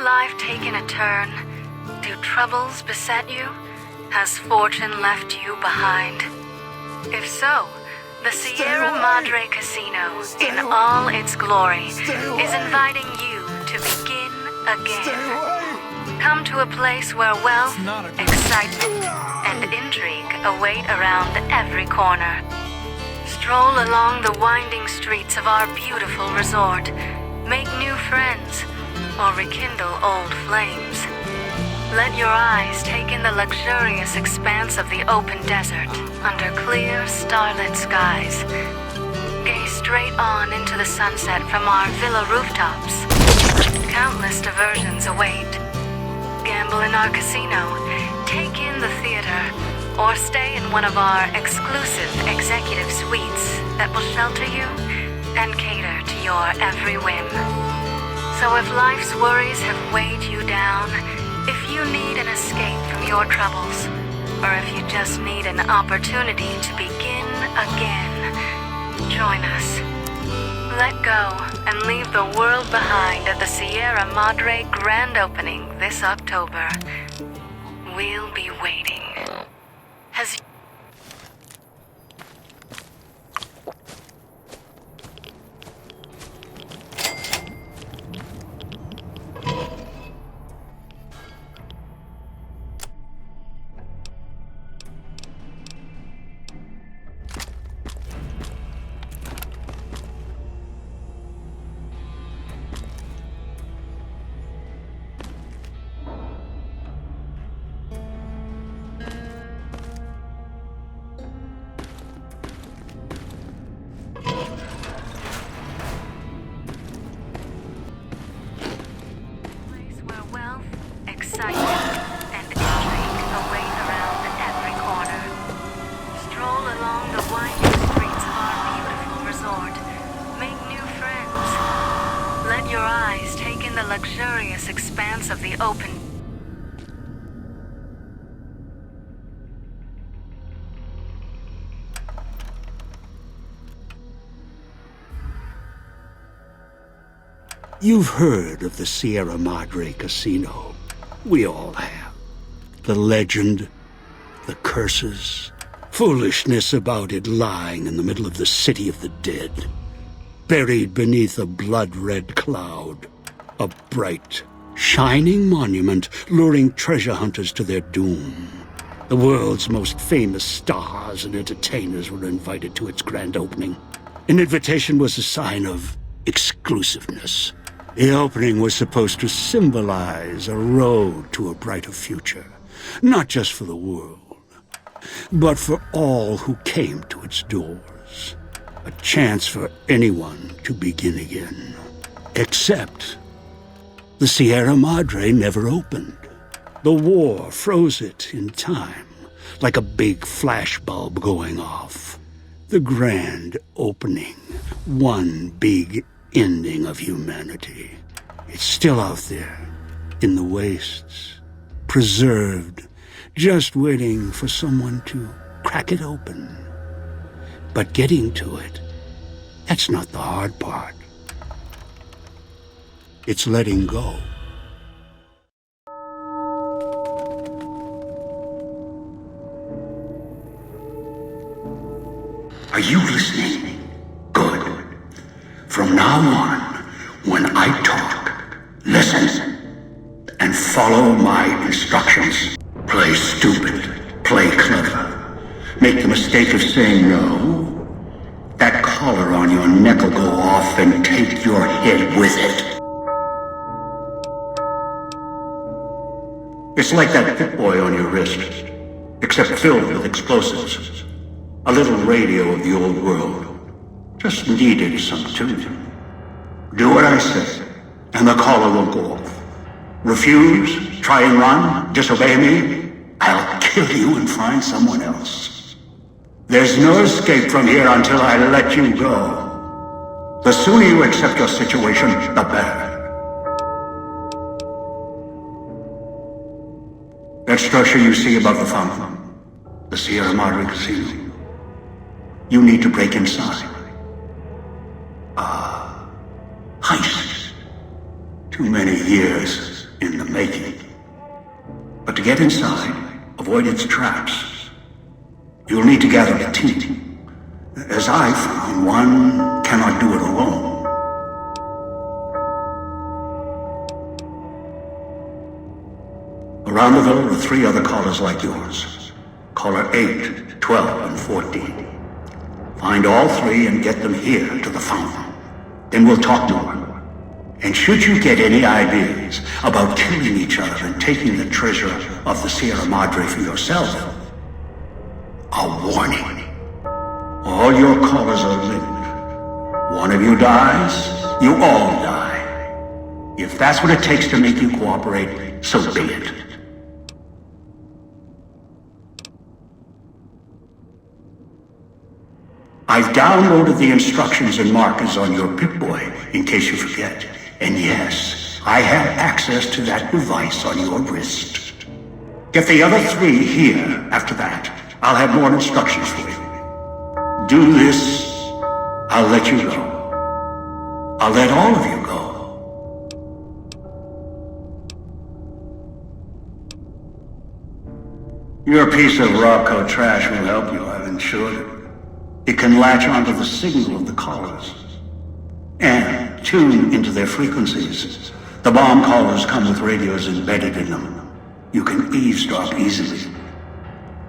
life taken a turn? Do troubles beset you? Has fortune left you behind? If so, the Sierra Madre Casino, in all its glory, is inviting you to begin again. Come to a place where wealth, excitement, and intrigue await around every corner. Stroll along the winding streets of our beautiful resort, make new friends, or rekindle old flames. Let your eyes take in the luxurious expanse of the open desert under clear, starlit skies. Gaze straight on into the sunset from our villa rooftops. Countless diversions await. Gamble in our casino, take in the theater, or stay in one of our exclusive executive suites that will shelter you and cater to your every whim. So if life's worries have weighed you down, if you need an escape from your troubles, or if you just need an opportunity to begin again, join us. Let go and leave the world behind at the Sierra Madre grand opening this October. We'll be waiting. Has excitement and intrigue await around every corner. Stroll along the winding streets of our beautiful resort. Make new friends. Let your eyes take in the luxurious expanse of the open. You've heard of the Sierra Madre Casino. We all have. The legend, the curses, foolishness about it lying in the middle of the city of the dead, buried beneath a blood-red cloud, a bright, shining monument luring treasure hunters to their doom. The world's most famous stars and entertainers were invited to its grand opening. An invitation was a sign of exclusiveness. The opening was supposed to symbolize a road to a brighter future, not just for the world, but for all who came to its doors. A chance for anyone to begin again. Except the Sierra Madre never opened. The war froze it in time, like a big flashbulb going off. The grand opening, one big ending of humanity. It's still out there, in the wastes, preserved, just waiting for someone to crack it open. But getting to it, that's not the hard part. It's letting go. Are you listening? Good. From now on, when I talk, listen and follow my instructions. Play stupid, play clever. Make the mistake of saying no. That collar on your neck will go off and take your head with it. It's like that Pit Boy on your wrist, except filled with explosives. A little radio of the old world. Just needed some tuning. Do what I say, and the collar will go off. Refuse, try and run, disobey me, I'll kill you and find someone else. There's no escape from here until I let you go. The sooner you accept your situation, the better. That structure you see above the fountain, the Sierra Madre Casino, you need to break inside. Heist. Too many years in the making. But to get inside, avoid its traps, you'll need to gather a team. As I found, one cannot do it alone. Around the villa are 3 other callers like yours. Caller 8, 12, and 14. Find all 3 and get them here to the fountain. Then we'll talk more. And should you get any ideas about killing each other and taking the treasure of the Sierra Madre for yourself, a warning. All your callers are linked. One of you dies, you all die. If that's what it takes to make you cooperate, so be it. I've downloaded the instructions and markers on your Pip-Boy, in case you forget. And yes, I have access to that device on your wrist. Get the other 3 here after that. I'll have more instructions for you. Do this, I'll let you go. I'll let all of you go. Your piece of Rocco trash will help you, I've insured it. It can latch onto the signal of the callers and tune into their frequencies. The bomb callers come with radios embedded in them. You can eavesdrop easily.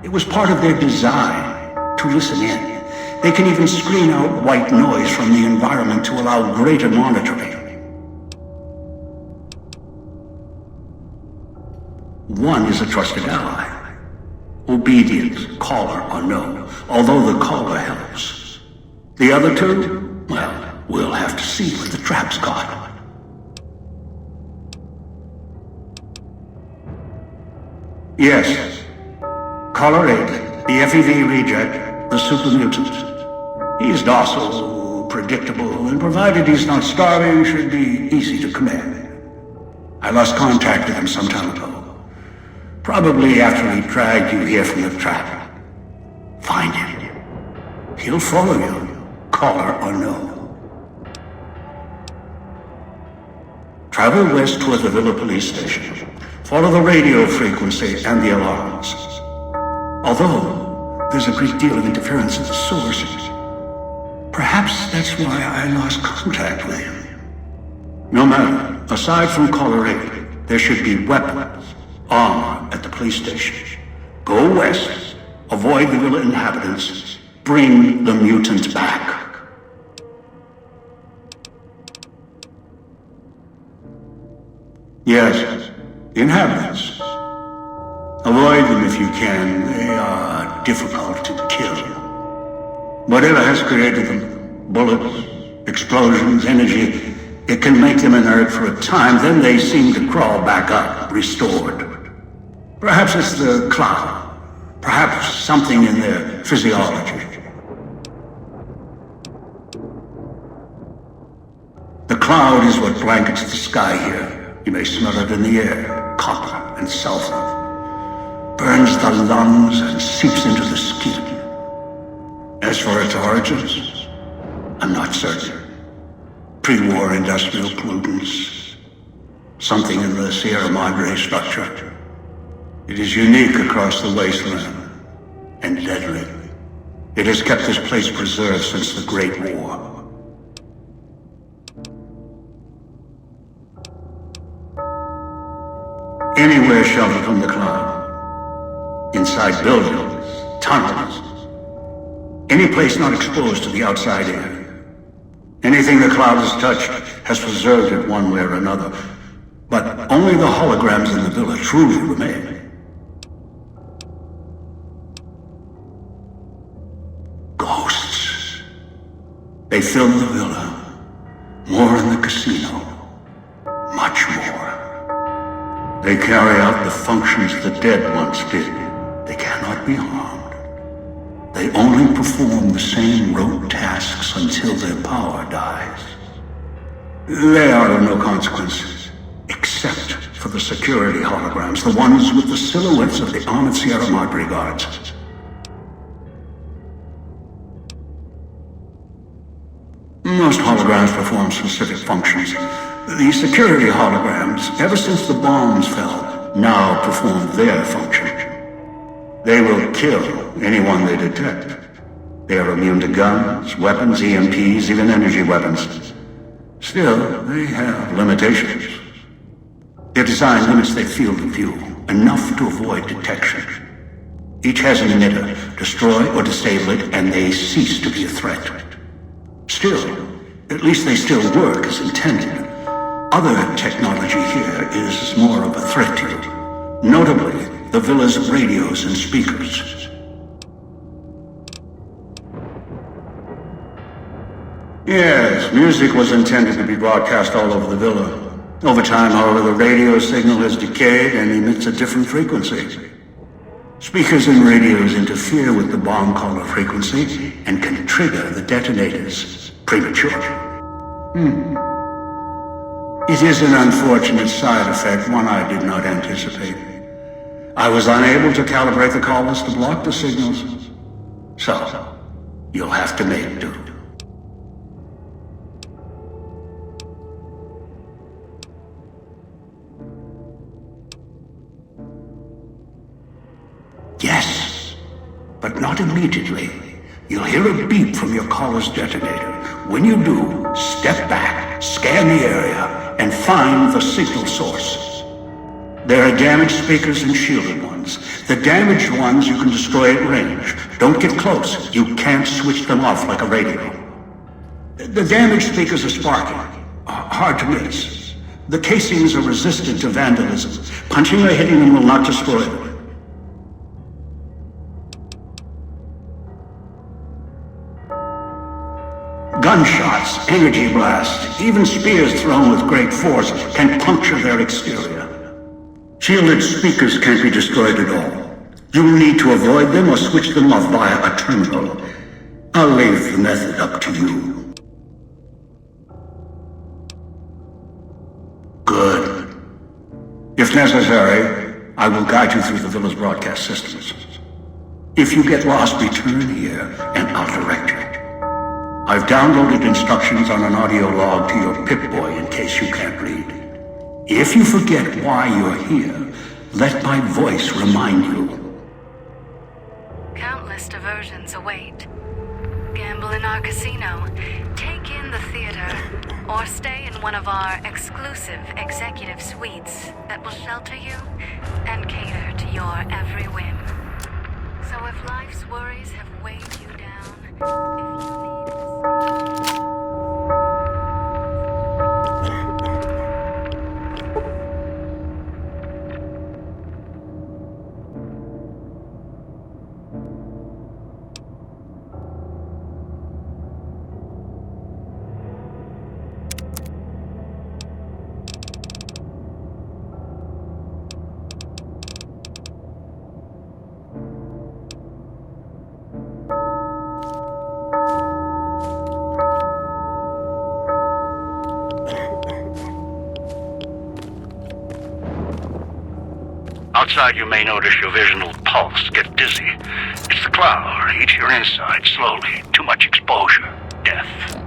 It was part of their design to listen in. They can even screen out white noise from the environment to allow greater monitoring. One is a trusted ally. Obedient, caller or no, although the caller helps. The other 2, well, we'll have to see what the trap's got. Yes. Caller 8, the FEV reject, the super mutant. He's docile, predictable, and provided he's not starving, should be easy to command. I lost contact with him some time ago. Probably after he dragged you here from the trap. Find him. He'll follow you, caller or no. Travel west toward the Villa police station. Follow the radio frequency and the alarms. Although there's a great deal of interference at the source, perhaps that's why I lost contact with him. No matter, aside from caller 8, there should be weapons, armor at the police station. Go west, avoid the villa inhabitants, bring the mutant back. Yes, inhabitants. Avoid them if you can. They are difficult to kill. Whatever has created them, bullets, explosions, energy, it can make them inert for a time, then they seem to crawl back up, restored. Perhaps it's the cloud. Perhaps something in their physiology. The cloud is what blankets the sky here. You may smell it in the air, copper and sulfur. Burns the lungs and seeps into the skin. As for its origins, I'm not certain. Pre-war industrial pollutants. Something in the Sierra Madre structure. It is unique across the wasteland, and deadly. It has kept this place preserved since the Great War. Anywhere sheltered from the cloud. Inside buildings, tunnels. Any place not exposed to the outside air. Anything the cloud has touched has preserved it one way or another. But only the holograms in the villa truly remain. Ghosts. They fill the villa. More in the casino. Much more. They carry out the functions the dead once did. They cannot be harmed. They only perform the same rote tasks until their power dies. They are of no consequence, except for the security holograms, the ones with the silhouettes of the armored Sierra Madre guards. Most holograms perform specific functions. The security holograms, ever since the bombs fell, now perform their function. They will kill anyone they detect. They are immune to guns, weapons, EMPs, even energy weapons. Still, they have limitations. Their design limits their field of view, enough to avoid detection. Each has an emitter. Destroy or disable it, and they cease to be a threat. Still, at least they still work as intended. Other technology here is more of a threat to you. Notably, the villa's radios and speakers. Yes, music was intended to be broadcast all over the villa. Over time, however, the radio signal has decayed and emits a different frequency. Speakers and radios interfere with the bomb caller frequency and can trigger the detonators prematurely. It is an unfortunate side effect, one I did not anticipate. I was unable to calibrate the call list to block the signals. So, you'll have to make do. Yes, but not immediately. You'll hear a beep from your caller's detonator. When you do, step back, scan the area, and find the signal source. There are damaged speakers and shielded ones. The damaged ones you can destroy at range. Don't get close. You can't switch them off like a radio. The damaged speakers are sparking. Hard to miss. The casings are resistant to vandalism. Punching or hitting them will not destroy them. Gunshots, energy blasts, even spears thrown with great force can puncture their exterior. Shielded speakers can't be destroyed at all. You'll need to avoid them or switch them off via a terminal. I'll leave the method up to you. Good. If necessary, I will guide you through the villa's broadcast systems. If you get lost, return here and I'll direct you. I've downloaded instructions on an audio log to your Pip-Boy in case you can't read. If you forget why you're here, let my voice remind you. Countless diversions await. Gamble in our casino, take in the theater, or stay in one of our exclusive executive suites that will shelter you and cater to your every whim. So if life's worries have weighed you down, if you need outside, you may notice your vision will pulse, get dizzy. It's the cloud. Eats your inside slowly. Too much exposure. Death.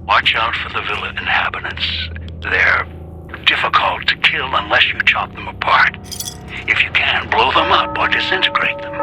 Watch out for the villa inhabitants. They're difficult to kill unless you chop them apart. If you can, blow them up or disintegrate them.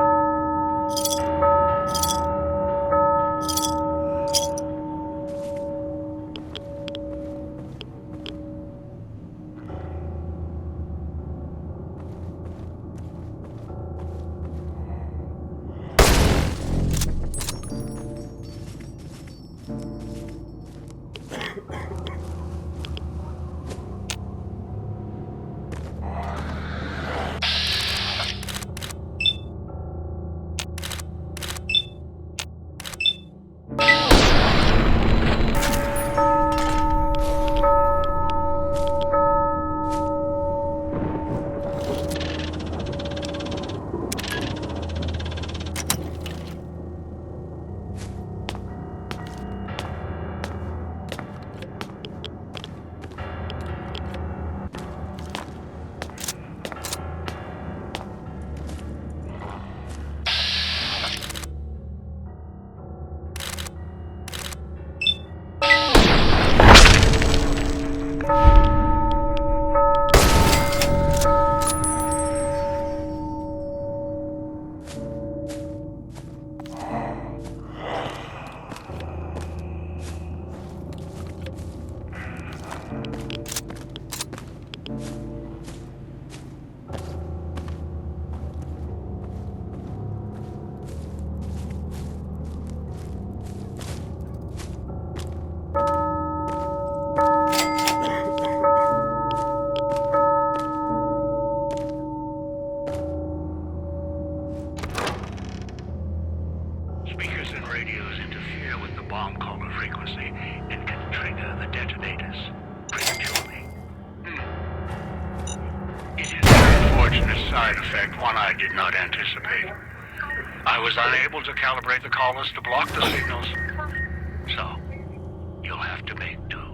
unfortunate side effect, one I did not anticipate. I was unable to calibrate the collars to block the signals. So, you'll have to make do.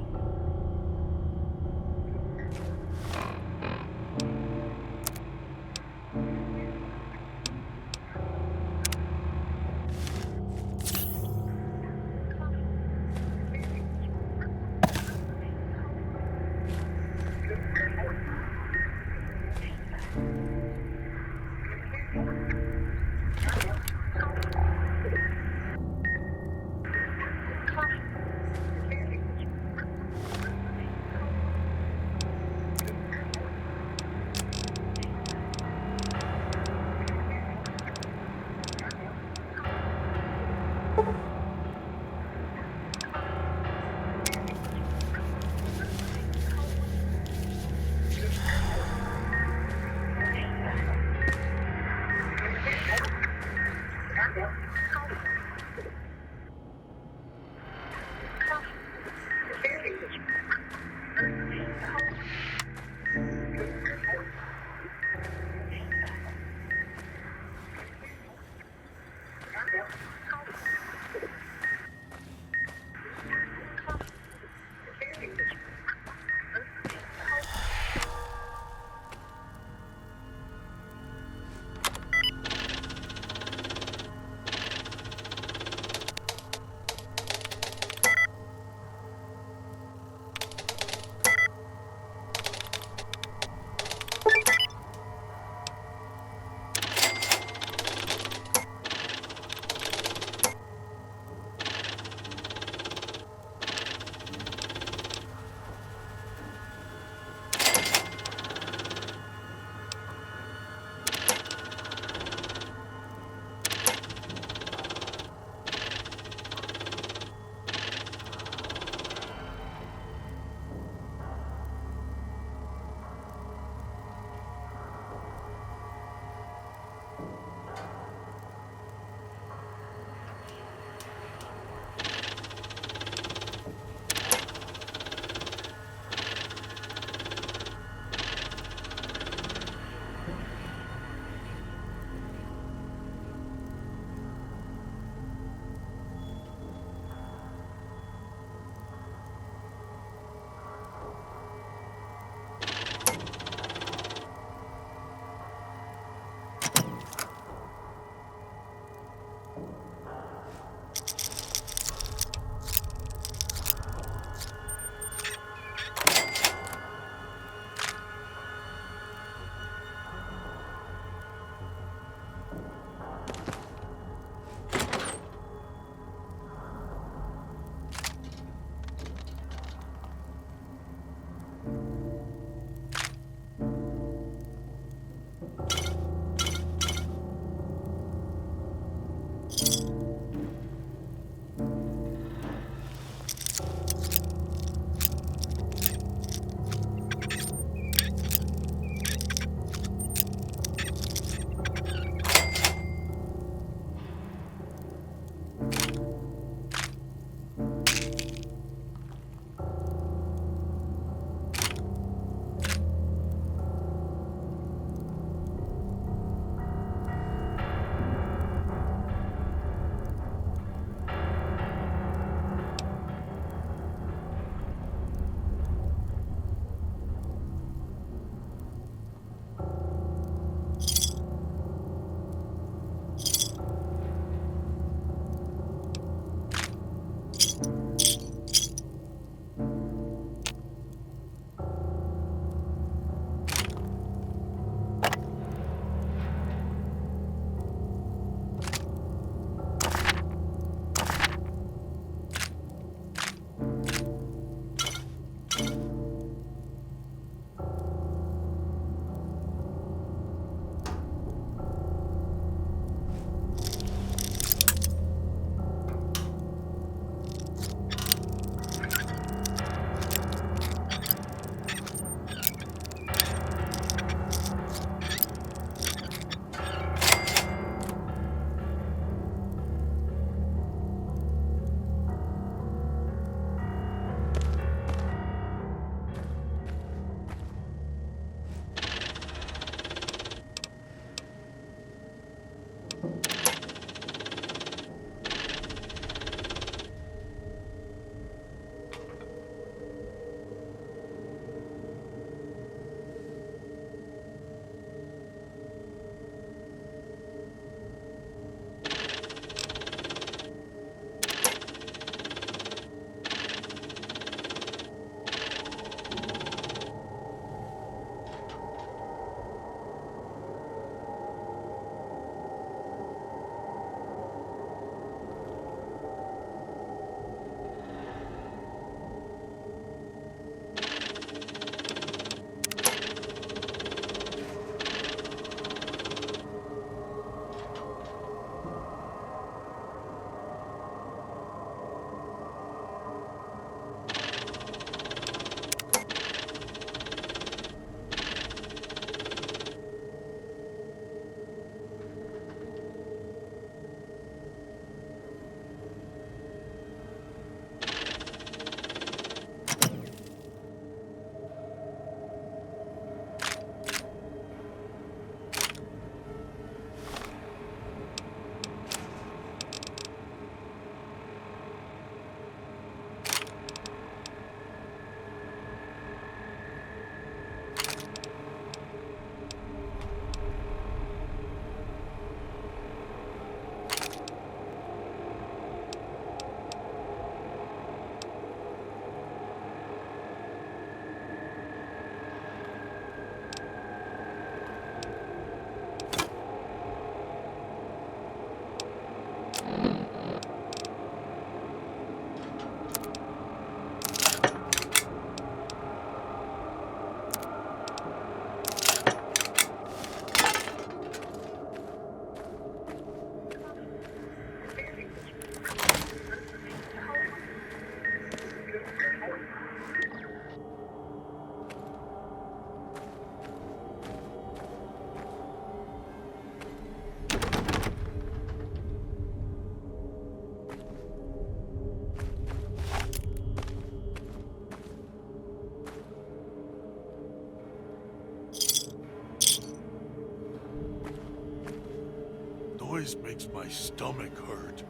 noise makes my stomach hurt.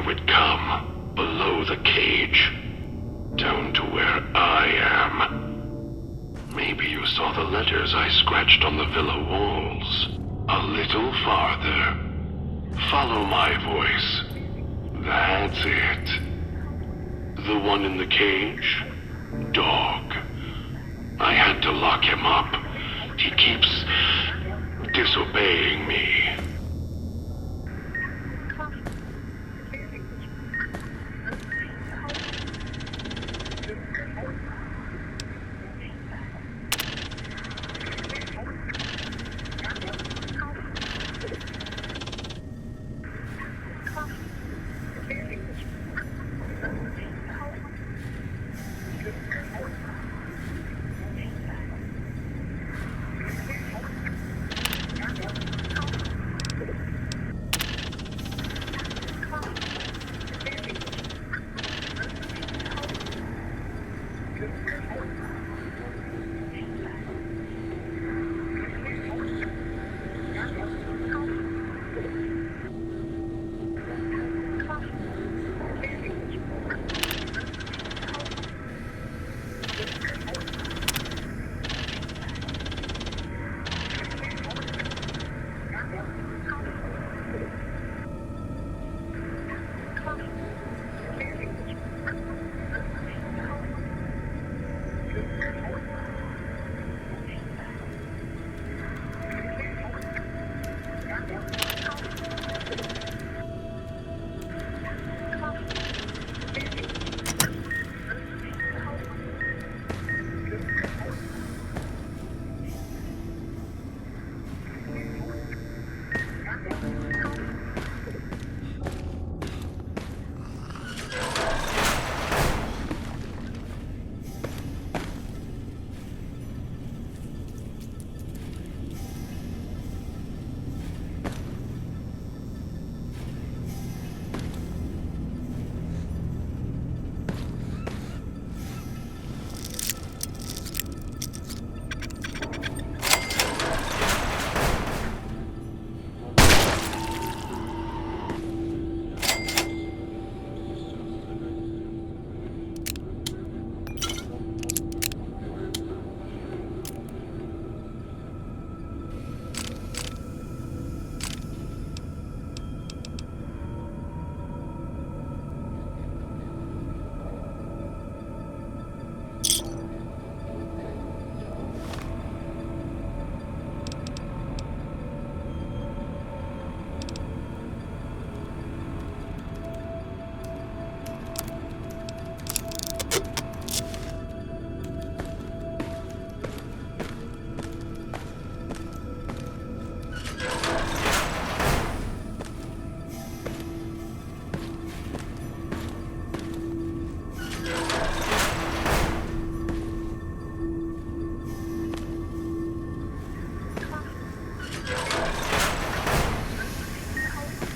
Would come below the cage, down to where I am. Maybe you saw the letters I scratched on the villa walls. A little farther. Follow my voice. That's it. The one in the cage? Dog. I had to lock him up. He keeps disobeying me.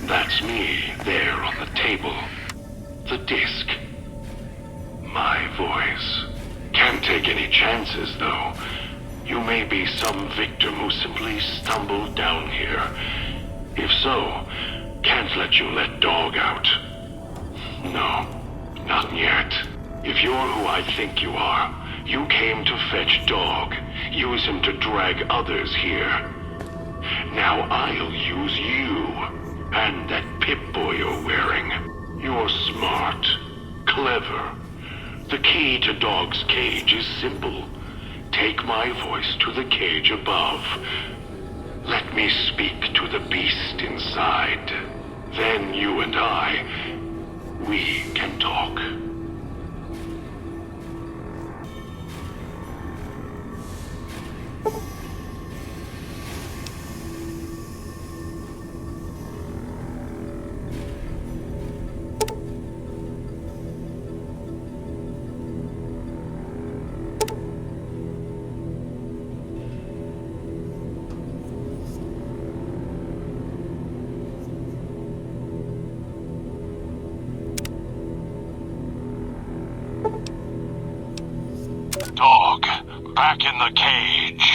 That's me, there on the table. The disc. My voice. Can't take any chances, though. You may be some victim who simply stumbled down here. If so, can't let you let dog out. No, not yet. If you're who I think you are, You came to fetch Dog, use him to drag others here. Now I'll use you, and that Pip-Boy you're wearing. You're smart, clever. The key to Dog's cage is simple. Take my voice to the cage above. Let me speak to the beast inside. Then you and we can talk. Dog, back in the cage.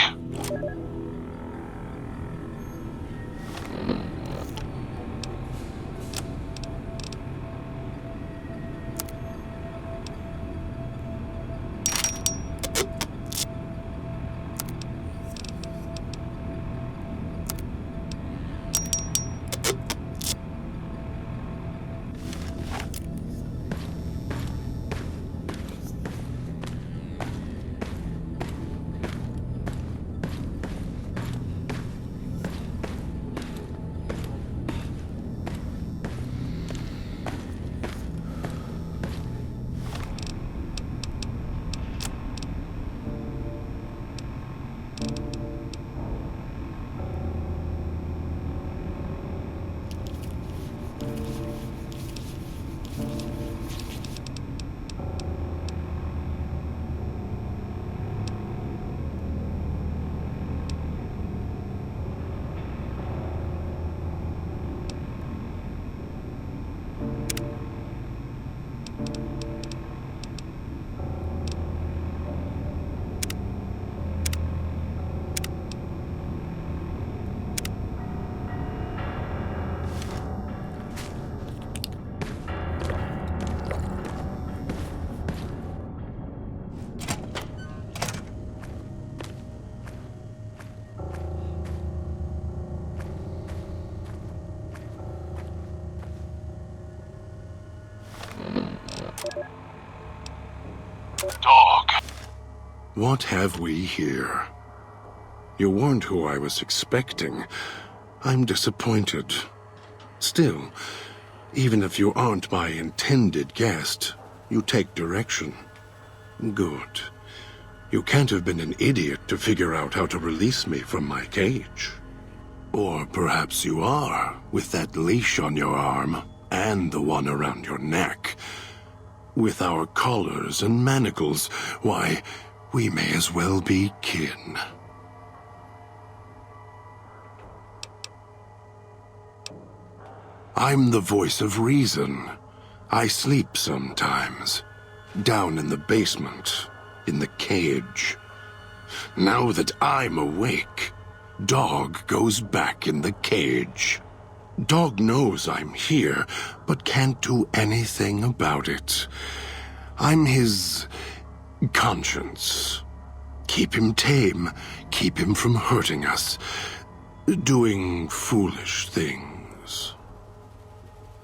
Dog. What have we here? You weren't who I was expecting. I'm disappointed. Still, even if you aren't my intended guest, you take direction. Good. You can't have been an idiot to figure out how to release me from my cage. Or perhaps you are, with that leash on your arm, and the one around your neck. With our collars and manacles, why, we may as well be kin. I'm the voice of reason. I sleep sometimes. Down in the basement, in the cage. Now that I'm awake, Dog goes back in the cage. Dog knows I'm here, but can't do anything about it. I'm his conscience. Keep him tame, keep him from hurting us, doing foolish things.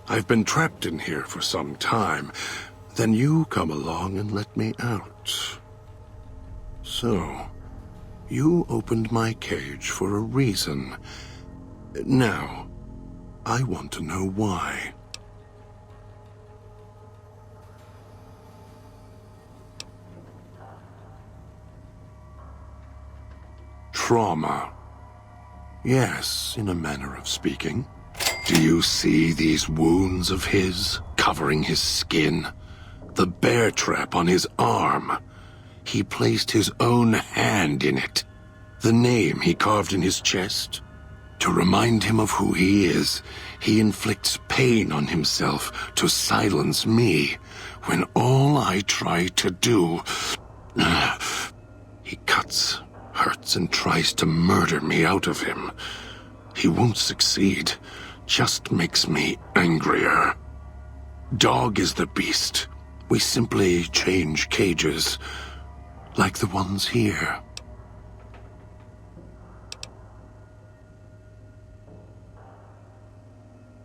I've been trapped in here for some time. Then you come along and let me out. So, you opened my cage for a reason. Now, I want to know why. Trauma. Yes, in a manner of speaking. Do you see these wounds of his, covering his skin? The bear trap on his arm. He placed his own hand in it. The name he carved in his chest. To remind him of who he is, he inflicts pain on himself to silence me, when all I try to do... He cuts, hurts, and tries to murder me out of him. He won't succeed, just makes me angrier. Dog is the beast. We simply change cages. like the ones here.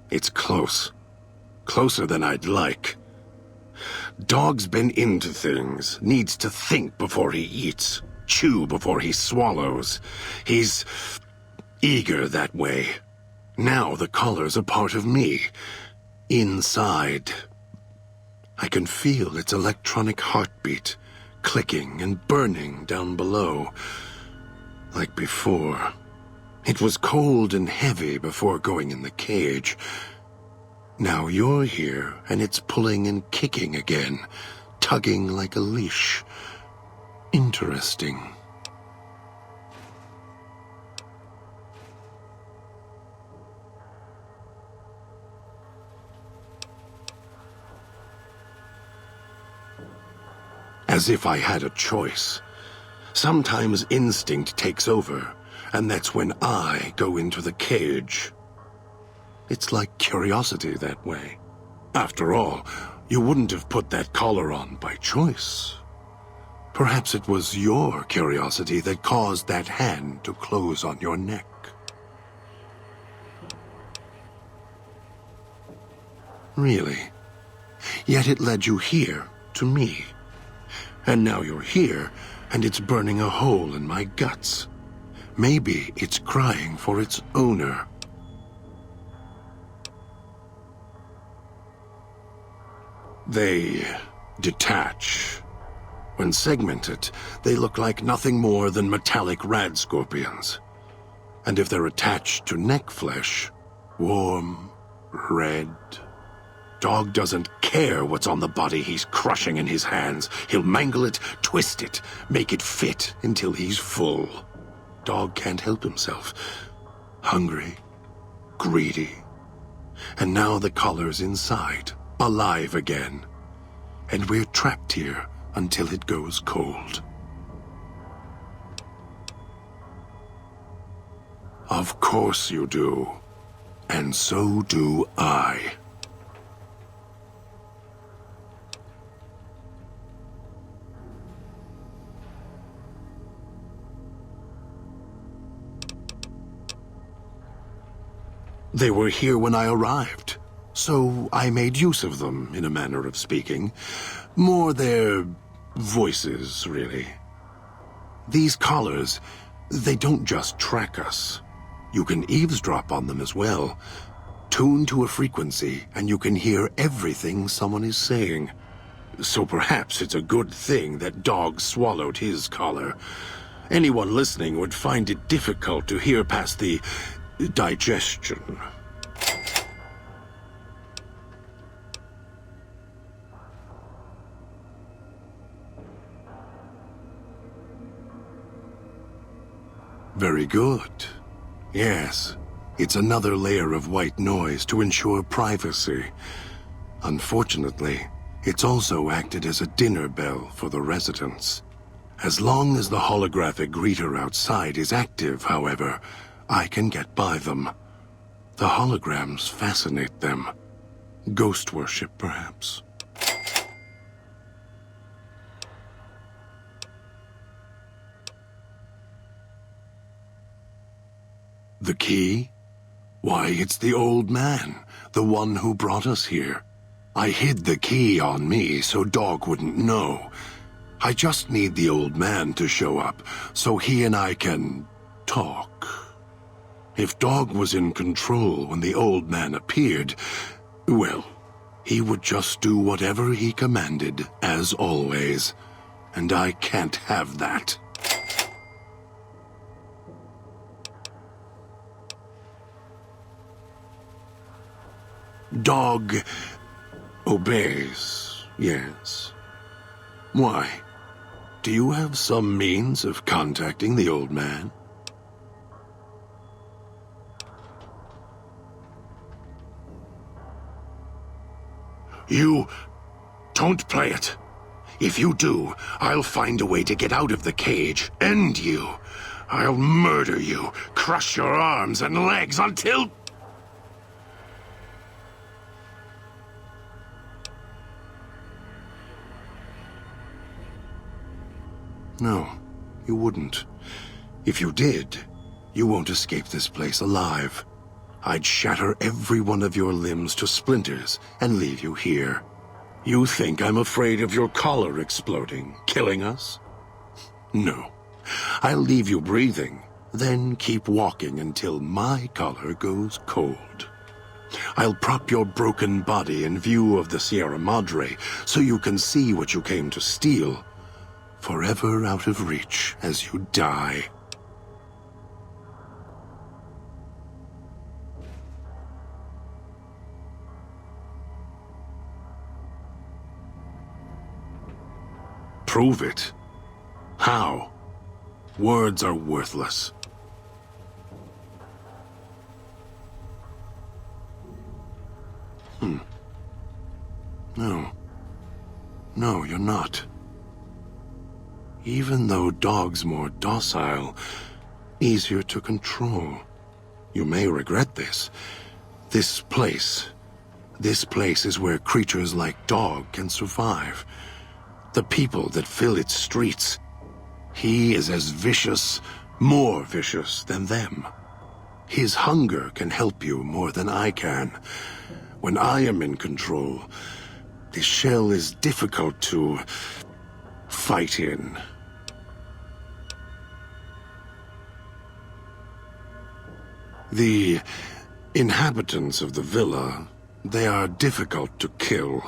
It's close. Closer than I'd like. Dog's been into things, needs to think before he eats, chew before he swallows. He's eager that way. Now the collar's a part of me. Inside. I can feel its electronic heartbeat, clicking and burning down below. Like before. It was cold and heavy before going in the cage. Now you're here, and it's pulling and kicking again, tugging like a leash. Interesting. As if I had a choice. Sometimes instinct takes over, and that's when I go into the cage. It's like curiosity that way. After all, you wouldn't have put that collar on by choice. Perhaps it was your curiosity that caused that hand to close on your neck. Really? Yet it led you here, to me. And now you're here, and it's burning a hole in my guts. Maybe it's crying for its owner. They detach. When segmented, they look like nothing more than metallic rad scorpions. And if they're attached to neck flesh, warm, red. Dog doesn't care what's on the body he's crushing in his hands. He'll mangle it, twist it, make it fit until he's full. Dog can't help himself. Hungry, greedy. And now the collar's inside, alive again. And we're trapped here until it goes cold. Of course you do. And so do I. They were here when I arrived, so I made use of them, in a manner of speaking. More their voices, really. These collars, they don't just track us. You can eavesdrop on them as well. Tune to a frequency, and you can hear everything someone is saying. So perhaps it's a good thing that Dog swallowed his collar. Anyone listening would find it difficult to hear past the digestion. Very good. Yes, it's another layer of white noise to ensure privacy. Unfortunately, it's also acted as a dinner bell for the residents. As long as the holographic greeter outside is active, however, I can get by them. The holograms fascinate them. Ghost worship, perhaps. The key? Why, it's the old man, the one who brought us here. I hid the key on me so Dog wouldn't know. I just need the old man to show up so he and I can talk. If Dog was in control when the old man appeared, well, he would just do whatever he commanded, as always. And I can't have that. Dog obeys, yes. Why? Do you have some means of contacting the old man? You don't play it. If you do, I'll find a way to get out of the cage, end you. I'll murder you, crush your arms and legs until... No, you wouldn't. If you did, you won't escape this place alive. I'd shatter every one of your limbs to splinters and leave you here. You think I'm afraid of your collar exploding, killing us? No. I'll leave you breathing, then keep walking until my collar goes cold. I'll prop your broken body in view of the Sierra Madre so you can see what you came to steal, forever out of reach as you die. Prove it. How? Words are worthless. No. No, you're not. Even though dogs more docile, easier to control. You may regret this. This place is where creatures like dog can survive. The people that fill its streets. He is as vicious, more vicious than them. His hunger can help you more than I can. When I am in control, this shell is difficult to fight in. The inhabitants of the villa, they are difficult to kill.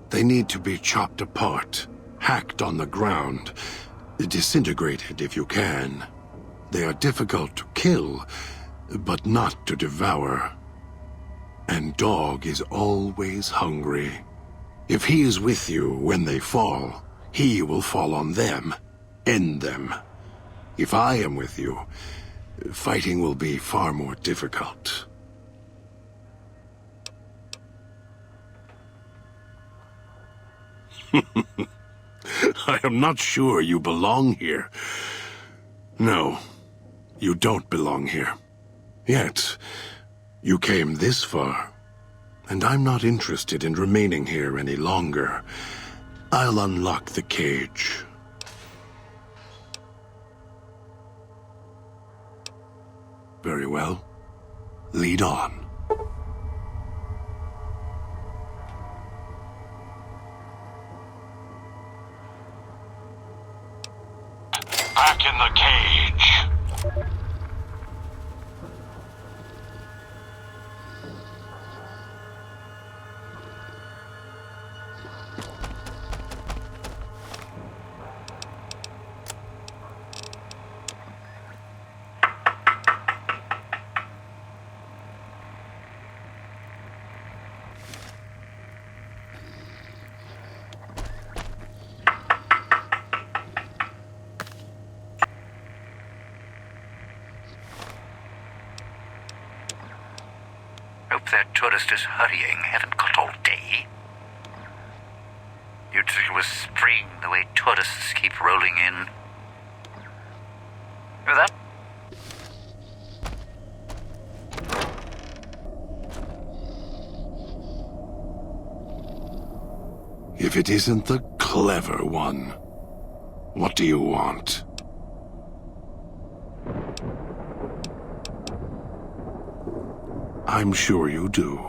They need to be chopped apart, hacked on the ground, disintegrated if you can. They are difficult to kill, but not to devour. And Dog is always hungry. If he is with you when they fall, he will fall on them, end them. If I am with you, fighting will be far more difficult. I am not sure you belong here. No, you don't belong here. Yet, you came this far, and I'm not interested in remaining here any longer. I'll unlock the cage. Very well. Lead on. Back in the cage. That tourist is hurrying. Haven't got all day. You'd think it was spring, the way tourists keep rolling in. Hear that? If it isn't the clever one, what do you want? I'm sure you do.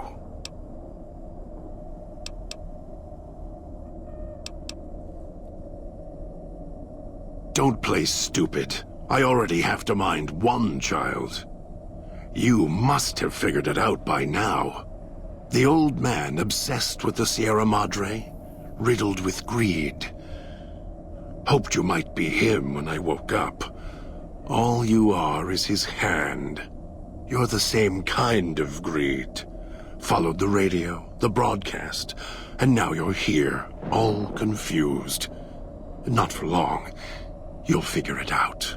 Don't play stupid. I already have to mind one child. You must have figured it out by now. The old man obsessed with the Sierra Madre, riddled with greed. Hoped you might be him when I woke up. All you are is his hand. You're the same kind of greed. Followed the radio, the broadcast, and now you're here, all confused. Not for long. You'll figure it out.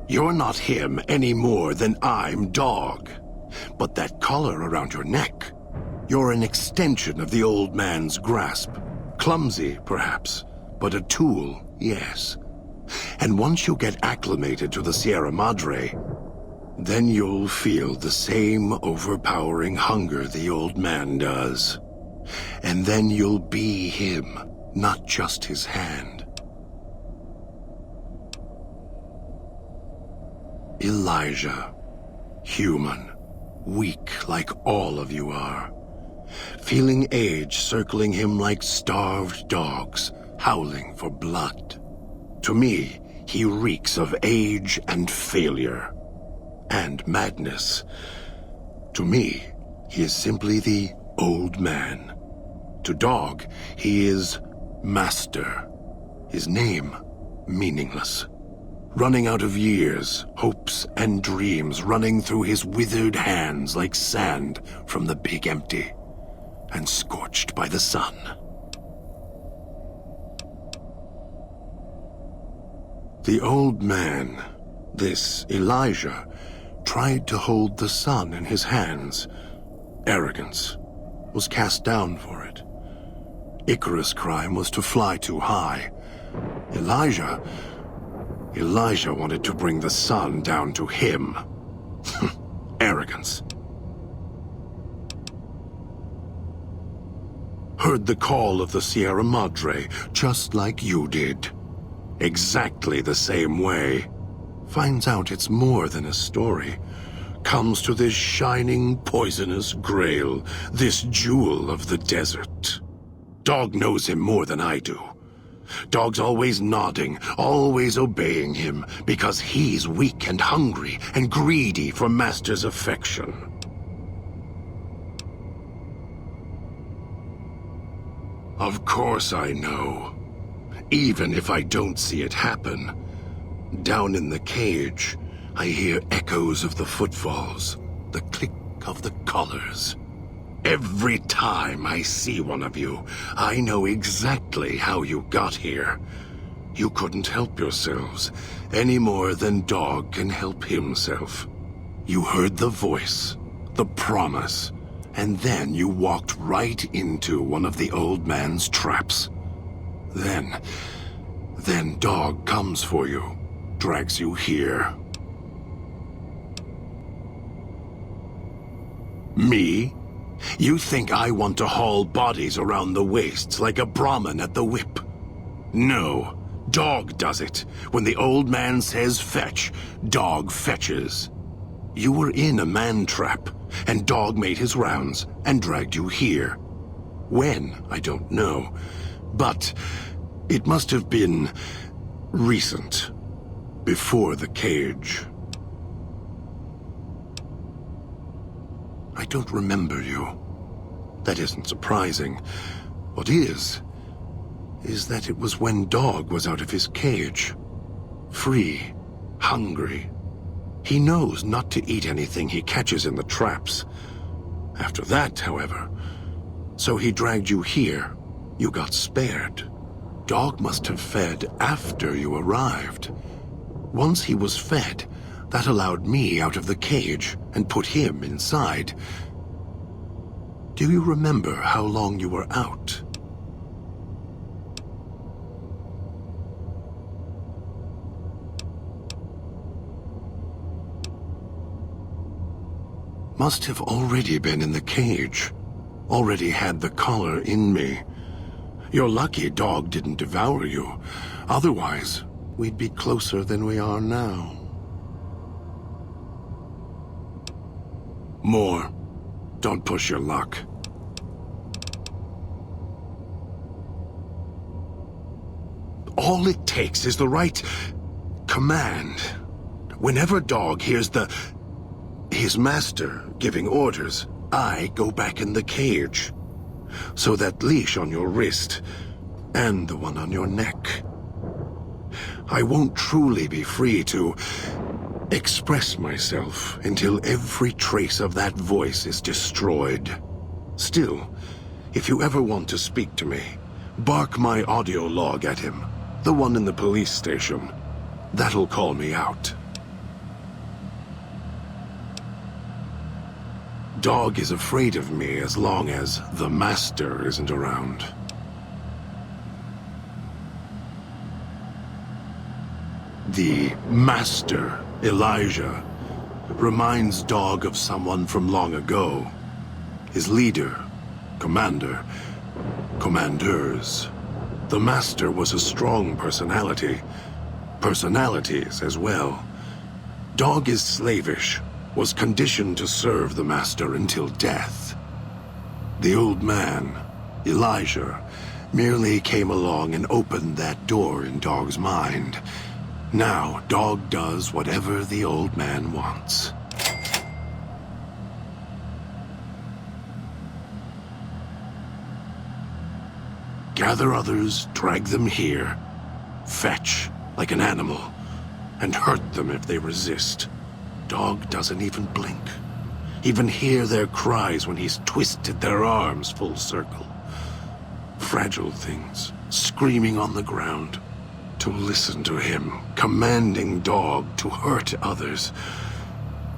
You're not him any more than I'm Dog. But that collar around your neck, you're an extension of the old man's grasp. Clumsy, perhaps, but a tool. Yes. And once you get acclimated to the Sierra Madre, then you'll feel the same overpowering hunger the old man does. and then you'll be him, not just his hand. Elijah, human, weak like all of you are, feeling age circling him like starved dogs, howling for blood. To me, he reeks of age and failure, and madness. To me, he is simply the old man. To Dog, he is Master. His name, meaningless. Running out of years, hopes and dreams running through his withered hands like sand from the big empty, and scorched by the sun. The old man, this Elijah, tried to hold the sun in his hands. Arrogance, was cast down for it. Icarus' crime was to fly too high. Elijah wanted to bring the sun down to him. Arrogance. Heard the call of the Sierra Madre, just like you did. Exactly the same way. Finds out it's more than a story. Comes to this shining, poisonous grail, this jewel of the desert. Dog knows him more than I do. Dog's always nodding, always obeying him, because he's weak and hungry and greedy for Master's affection. Of course I know. Even if I don't see it happen. Down in the cage, I hear echoes of the footfalls, the click of the collars. Every time I see one of you, I know exactly how you got here. You couldn't help yourselves, any more than Dog can help himself. You heard the voice, the promise, and then you walked right into one of the old man's traps. Then Dog comes for you, drags you here. Me? You think I want to haul bodies around the wastes like a Brahmin at the whip? No, Dog does it. When the old man says fetch, Dog fetches. You were in a man trap, and Dog made his rounds and dragged you here. When, I don't know, but it must have been recent, before the cage. I don't remember you. That isn't surprising. What is that it was when Dog was out of his cage. Free, hungry. He knows not to eat anything he catches in the traps. After that, however, so he dragged you here. You got spared. Dog must have fed after you arrived. Once he was fed, that allowed me out of the cage and put him inside. Do you remember how long you were out? Must have already been in the cage. Already had the collar in me. You're lucky Dog didn't devour you. Otherwise, we'd be closer than we are now. More. Don't push your luck. All it takes is the right command. Whenever Dog hears his master giving orders, I go back in the cage. So that leash on your wrist, and the one on your neck. I won't truly be free to express myself until every trace of that voice is destroyed. Still, if you ever want to speak to me, bark my audio log at him, the one in the police station. That'll call me out. Dog is afraid of me as long as the master isn't around. The master, Elijah, reminds Dog of someone from long ago. His leader, commander. Commanders. The master was a strong personality. Personalities as well. Dog is slavish, was conditioned to serve the master until death. The old man, Elijah, merely came along and opened that door in Dog's mind. Now, Dog does whatever the old man wants. Gather others, drag them here, fetch like an animal, and hurt them if they resist. Dog doesn't even blink. Even hear their cries when he's twisted their arms full circle. Fragile things, screaming on the ground. To listen to him, commanding Dog to hurt others.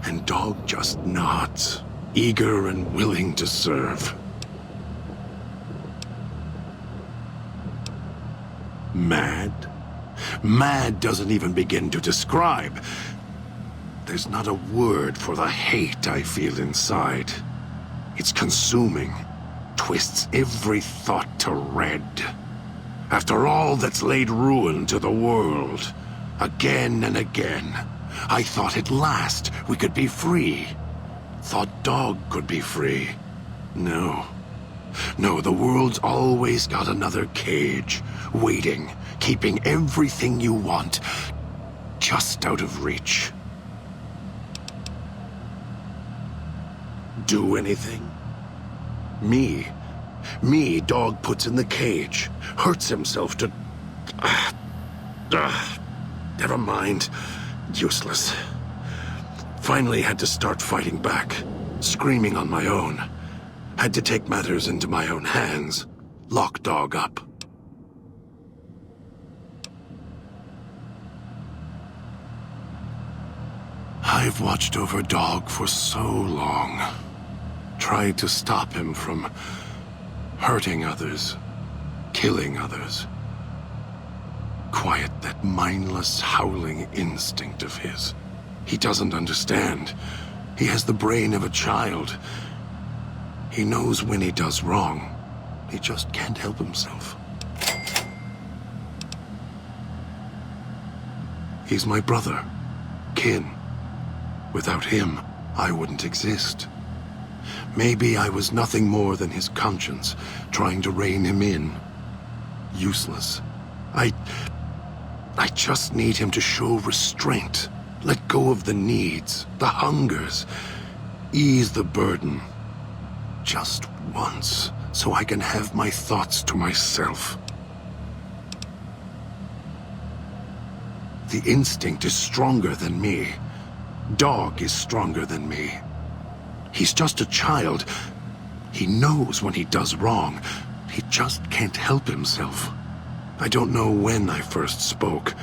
And Dog just nods, eager and willing to serve. Mad? Mad doesn't even begin to describe. There's not a word for the hate I feel inside. It's consuming, twists every thought to red. After all that's laid ruin to the world, again and again, I thought at last we could be free. Thought Dog could be free. No. No, the world's always got another cage, waiting, keeping everything you want just out of reach. Do anything? Me, Dog puts in the cage, hurts himself to... never mind. Useless. Finally had to start fighting back, screaming on my own. Had to take matters into my own hands, lock Dog up. I've watched over Dog for so long. Tried to stop him from hurting others, killing others. Quiet that mindless, howling instinct of his. He doesn't understand. He has the brain of a child. He knows when he does wrong. He just can't help himself. He's my brother, kin. Without him, I wouldn't exist. Maybe I was nothing more than his conscience, trying to rein him in. Useless. I just need him to show restraint. Let go of the needs, the hungers. Ease the burden. Just once, so I can have my thoughts to myself. The instinct is stronger than me. Dog is stronger than me. He's just a child. He knows when he does wrong. He just can't help himself. I don't know when I first spoke,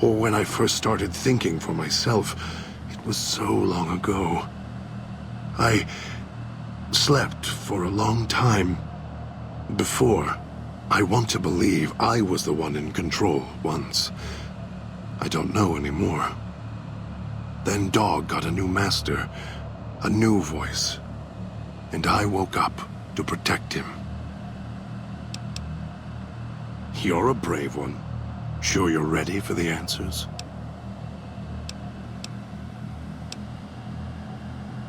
or when I first started thinking for myself. It was so long ago. I slept for a long time. Before, I want to believe I was the one in control once. I don't know anymore. Then Dog got a new master, a new voice, and I woke up to protect him. You're a brave one. Sure you're ready for the answers?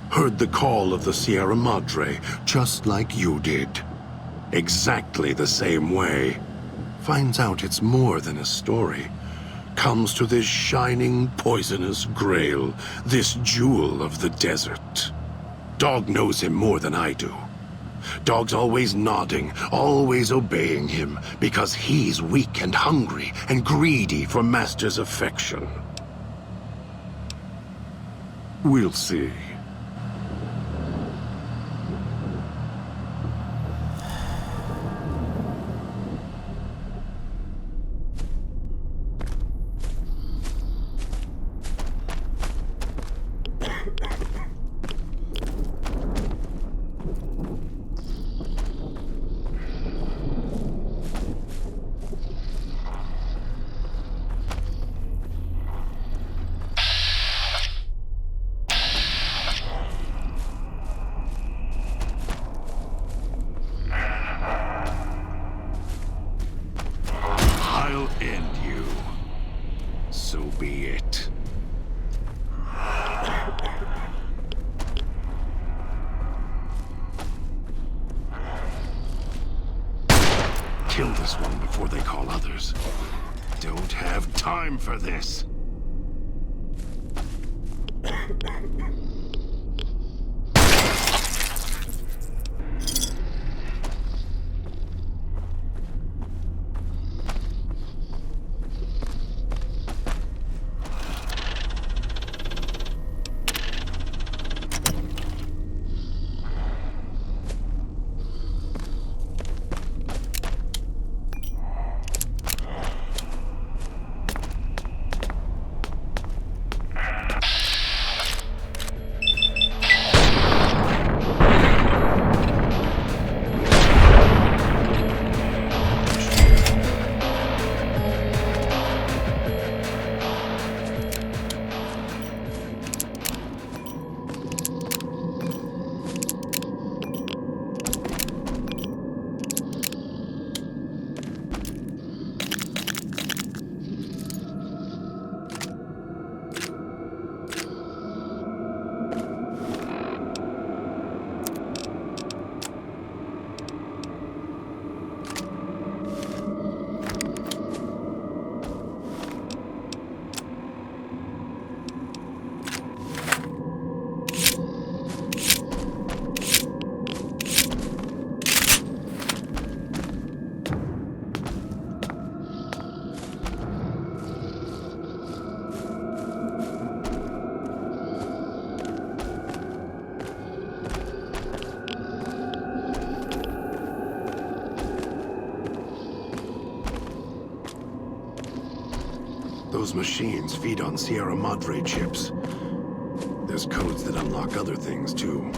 Heard the call of the Sierra Madre, just like you did. Exactly the same way. Finds out it's more than a story. Comes to this shining, poisonous grail, this jewel of the desert. Dog knows him more than I do. Dog's always nodding, always obeying him, because he's weak and hungry and greedy for Master's affection. We'll see. be it. Kill this one before they call others. Don't have time for this. Those machines feed on Sierra Madre chips. There's codes that unlock other things, too.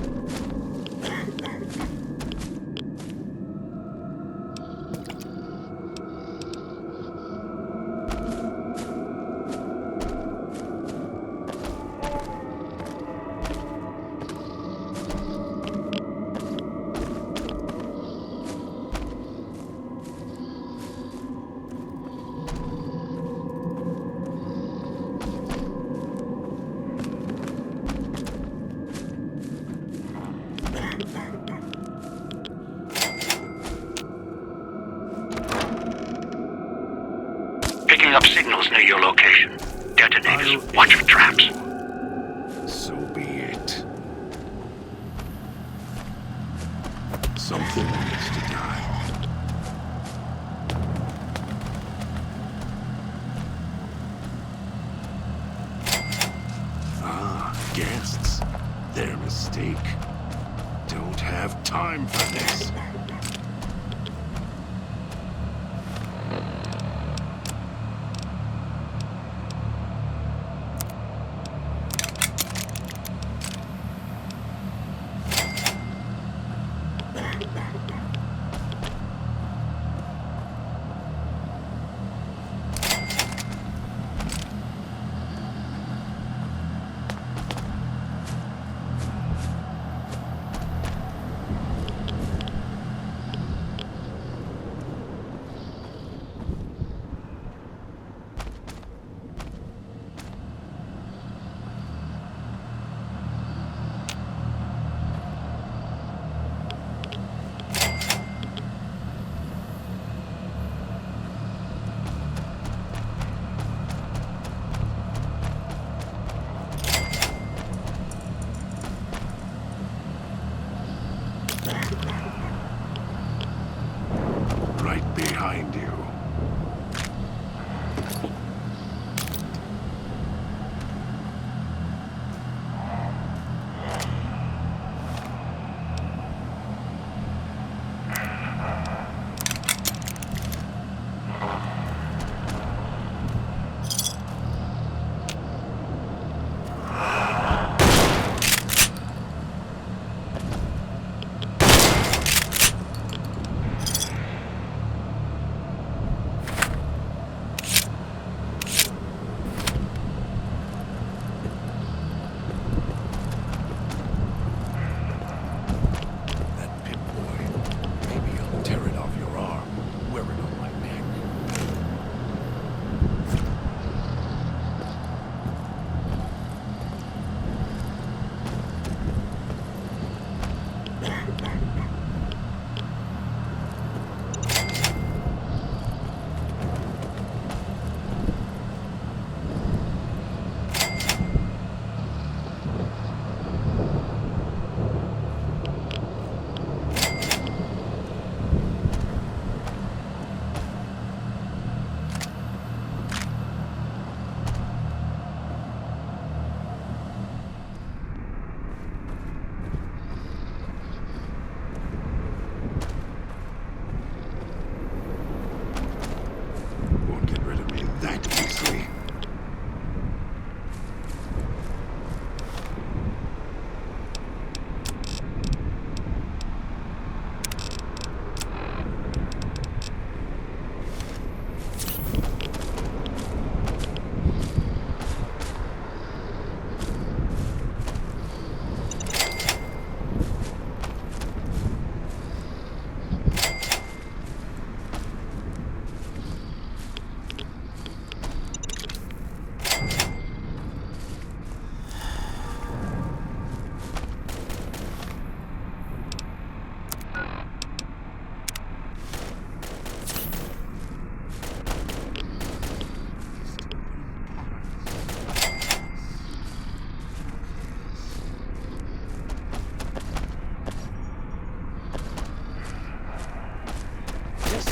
Picking up signals near your location. Detonators. Watch for traps. So be it. Something needs to die. Ah, guests. Their mistake. Don't have time for this. Right behind you.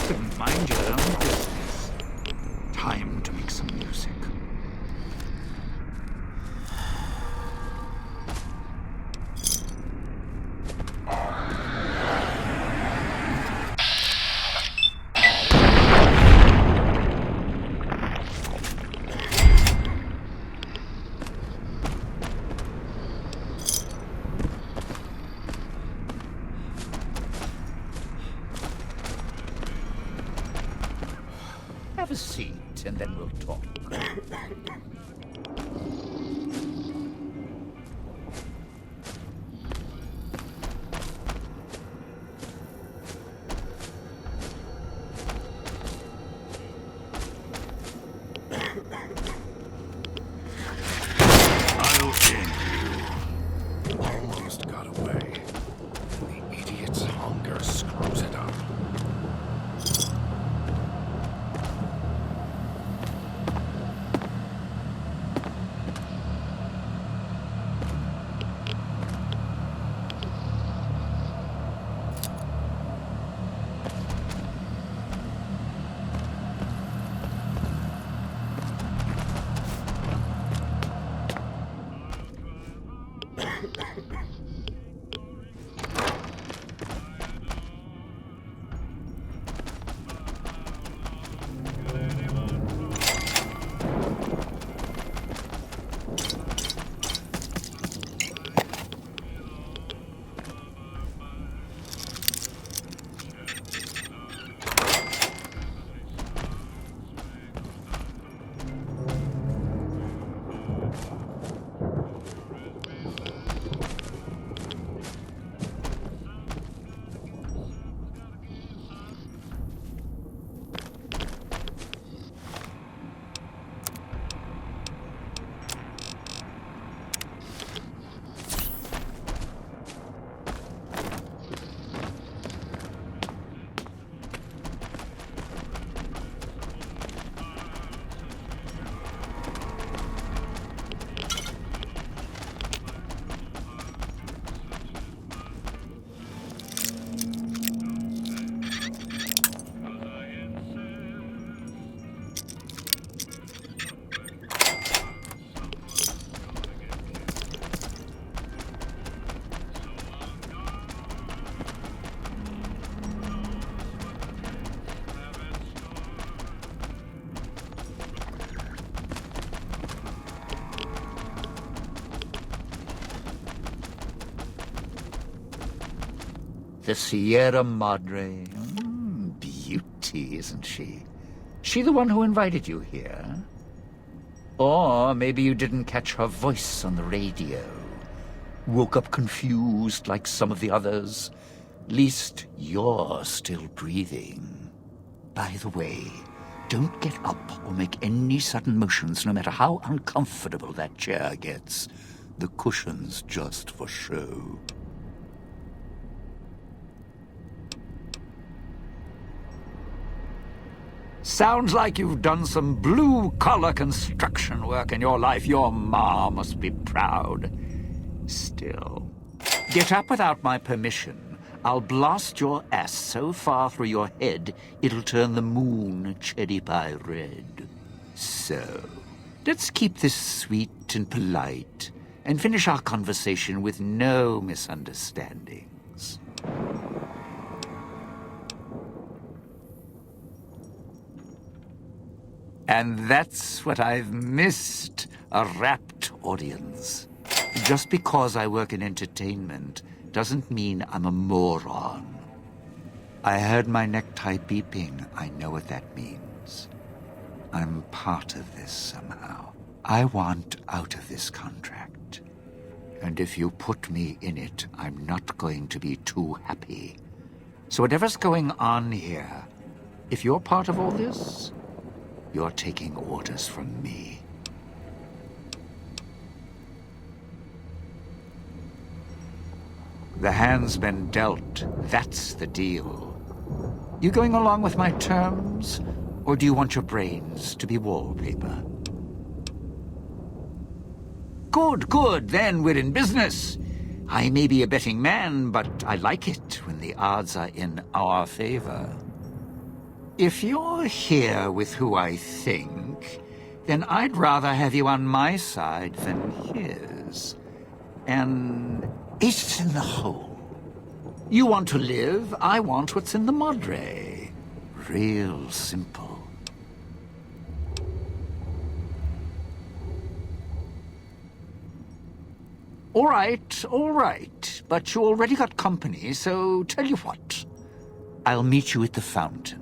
But mind your own business. Time to make some music. Have a seat, and then we'll talk. I'll end you. Almost got away. The idiot's hunger screws it up. The Sierra Madre. Beauty, isn't she? She the one who invited you here? Or maybe you didn't catch her voice on the radio. Woke up confused like some of the others. Least you're still breathing. By the way, don't get up or make any sudden motions, no matter how uncomfortable that chair gets. The cushion's just for show. Sounds like you've done some blue-collar construction work in your life. Your ma must be proud. Still, get up without my permission. I'll blast your ass so far through your head, it'll turn the moon cherry pie red. So, let's keep this sweet and polite, and finish our conversation with no misunderstandings. And that's what I've missed, a rapt audience. Just because I work in entertainment doesn't mean I'm a moron. I heard my necktie beeping. I know what that means. I'm part of this somehow. I want out of this contract. And if you put me in it, I'm not going to be too happy. So whatever's going on here, if you're part of all this, you're taking orders from me. The hand's been dealt. That's the deal. You going along with my terms, or do you want your brains to be wallpaper? Good, good. Then we're in business. I may be a betting man, but I like it when the odds are in our favor. If you're here with who I think, then I'd rather have you on my side than his. And it's in the whole. You want to live, I want what's in the Madre. Real simple. All right. But you already got company, so tell you what. I'll meet you at the fountain.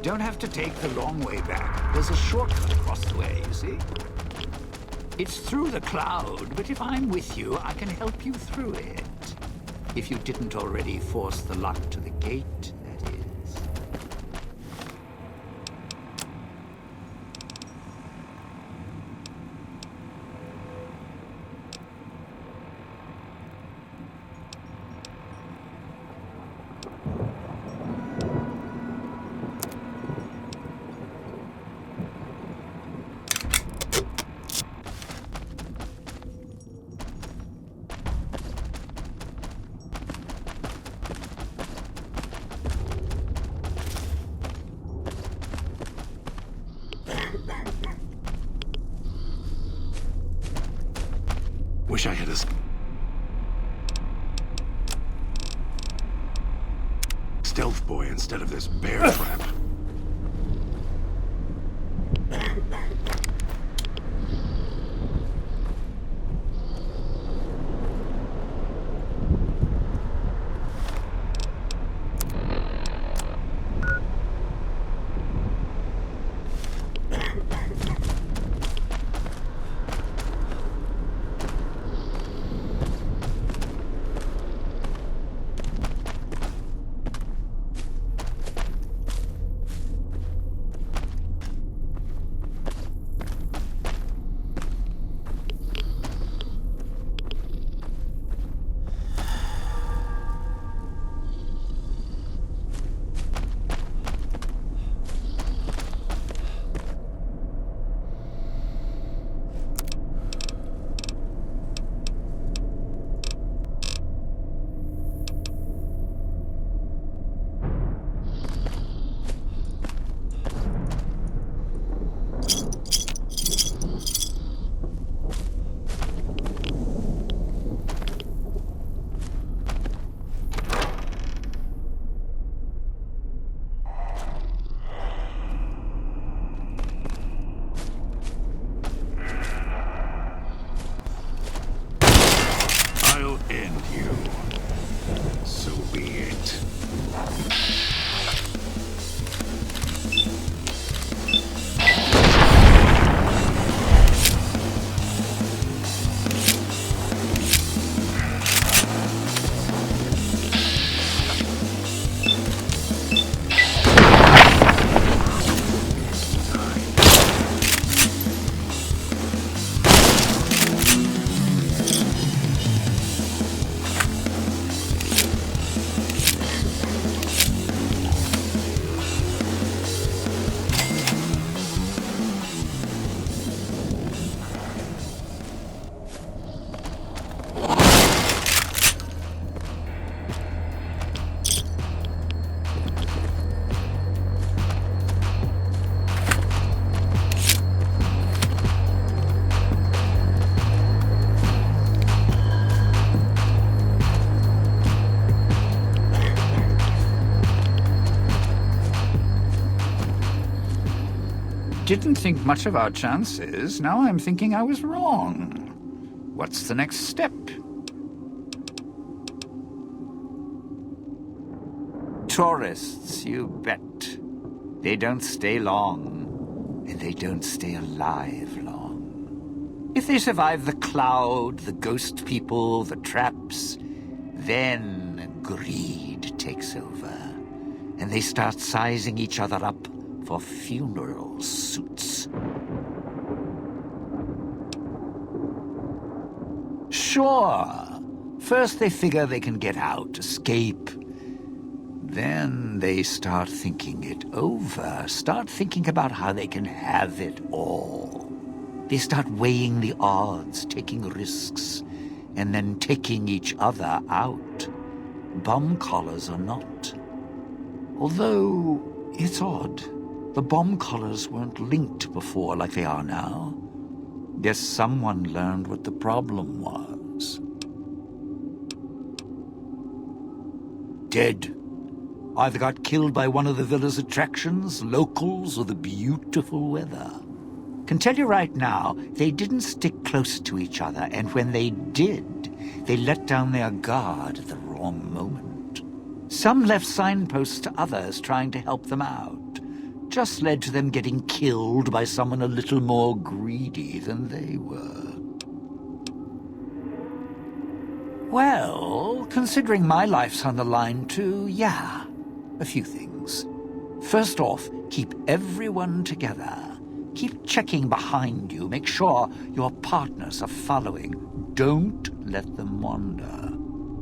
Don't have to take the long way back. There's a shortcut across the way, you see? It's through the cloud, but if I'm with you, I can help you through it. If you didn't already force the lock to the gate, that is. Wish I had a stealth boy instead of this bear trap. Didn't think much of our chances. Now I'm thinking I was wrong. What's the next step? Tourists, you bet. They don't stay long, and they don't stay alive long. If they survive the cloud, the ghost people, the traps, then greed takes over, and they start sizing each other up for funeral suits. Sure, first they figure they can get out, escape. Then they start thinking it over, start thinking about how they can have it all. They start weighing the odds, taking risks, and then taking each other out, bomb collars or not. Although, it's odd. The bomb collars weren't linked before like they are now. Guess someone learned what the problem was. Dead. Either got killed by one of the villa's attractions, locals, or the beautiful weather. Can tell you right now, they didn't stick close to each other, and when they did, they let down their guard at the wrong moment. Some left signposts to others trying to help them out. Just led to them getting killed by someone a little more greedy than they were. Well, considering my life's on the line too, yeah, a few things. First off, keep everyone together. Keep checking behind you. Make sure your partners are following. Don't let them wander.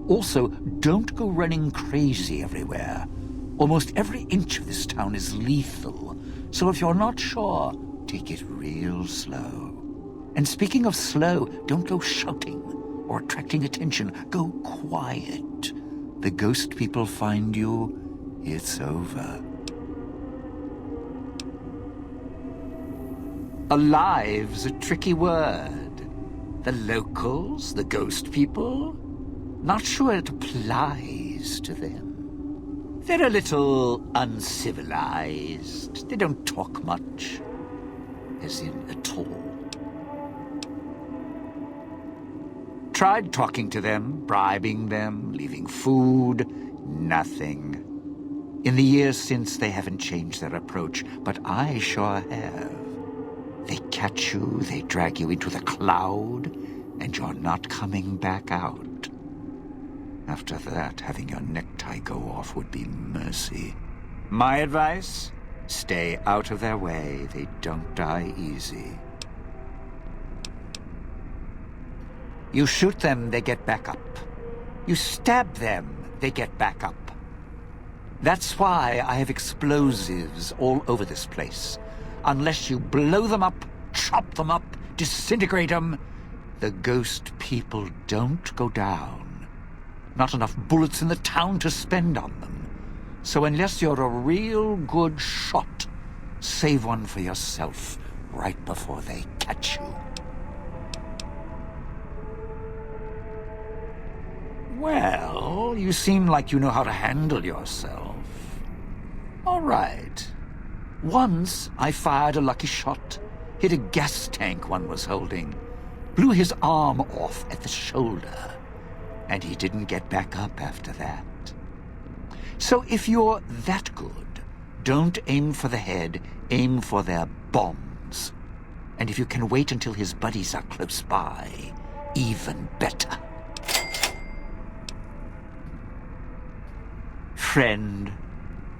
Also, don't go running crazy everywhere. Almost every inch of this town is lethal, so if you're not sure, take it real slow. And speaking of slow, don't go shouting or attracting attention. Go quiet. The ghost people find you, it's over. Alive's a tricky word. The locals, the ghost people, not sure it applies to them. They're a little uncivilized. They don't talk much, as in at all. Tried talking to them, bribing them, leaving food, nothing. In the years since, they haven't changed their approach, but I sure have. They catch you, they drag you into the cloud, and you're not coming back out. After that, having your necktie go off would be mercy. My advice? Stay out of their way. They don't die easy. You shoot them, they get back up. You stab them, they get back up. That's why I have explosives all over this place. Unless you blow them up, chop them up, disintegrate them, the ghost people don't go down. Not enough bullets in the town to spend on them. So unless you're a real good shot, save one for yourself right before they catch you. Well, you seem like you know how to handle yourself. All right. Once I fired a lucky shot, hit a gas tank one was holding, blew his arm off at the shoulder, and he didn't get back up after that. So if you're that good, don't aim for the head, aim for their bombs. And if you can wait until his buddies are close by, even better. Friend,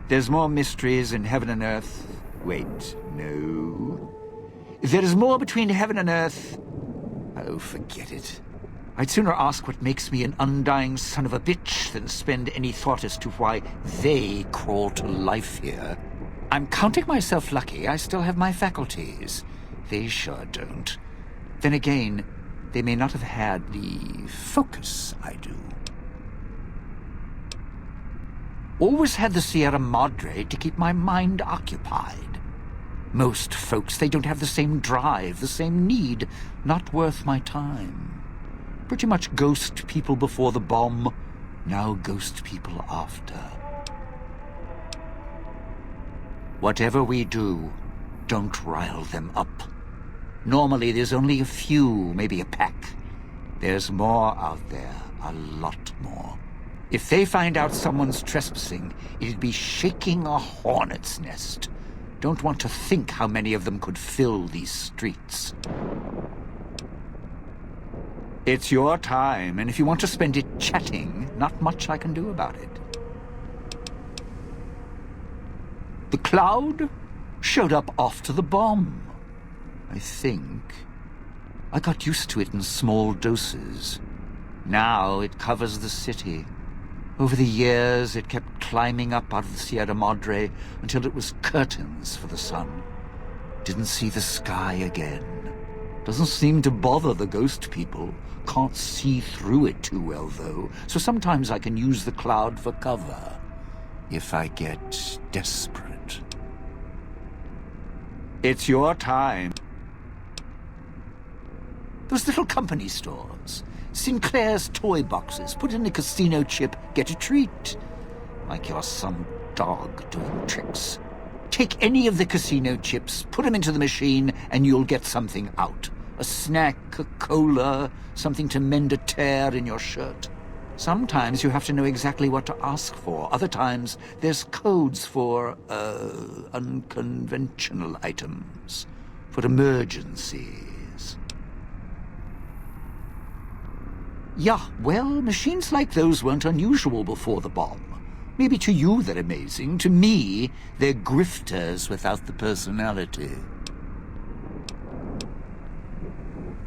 there's more mysteries in heaven and earth. Wait, no. There is more between heaven and earth. Oh, forget it. I'd sooner ask what makes me an undying son of a bitch than spend any thought as to why they crawl to life here. I'm counting myself lucky I still have my faculties. They sure don't. Then again, they may not have had the focus I do. Always had the Sierra Madre to keep my mind occupied. Most folks, they don't have the same drive, the same need. Not worth my time. Pretty much ghost people before the bomb, now ghost people after. Whatever we do, don't rile them up. Normally there's only a few, maybe a pack. There's more out there, a lot more. If they find out someone's trespassing, it'd be shaking a hornet's nest. Don't want to think how many of them could fill these streets. It's your time, and if you want to spend it chatting, not much I can do about it. The cloud showed up after the bomb, I think. I got used to it in small doses. Now it covers the city. Over the years, it kept climbing up out of the Sierra Madre until it was curtains for the sun. Didn't see the sky again. Doesn't seem to bother the ghost people. Can't see through it too well, though, so sometimes I can use the cloud for cover. if I get desperate. It's your time. Those little company stores. Sinclair's toy boxes. Put in a casino chip, get a treat. Like you're some dog doing tricks. Take any of the casino chips, put them into the machine, and you'll get something out. A snack, a cola, something to mend a tear in your shirt. Sometimes you have to know exactly what to ask for. Other times, there's codes for, unconventional items. For emergencies. Yeah, well, machines like those weren't unusual before the bomb. Maybe to you they're amazing. To me, they're grifters without the personality.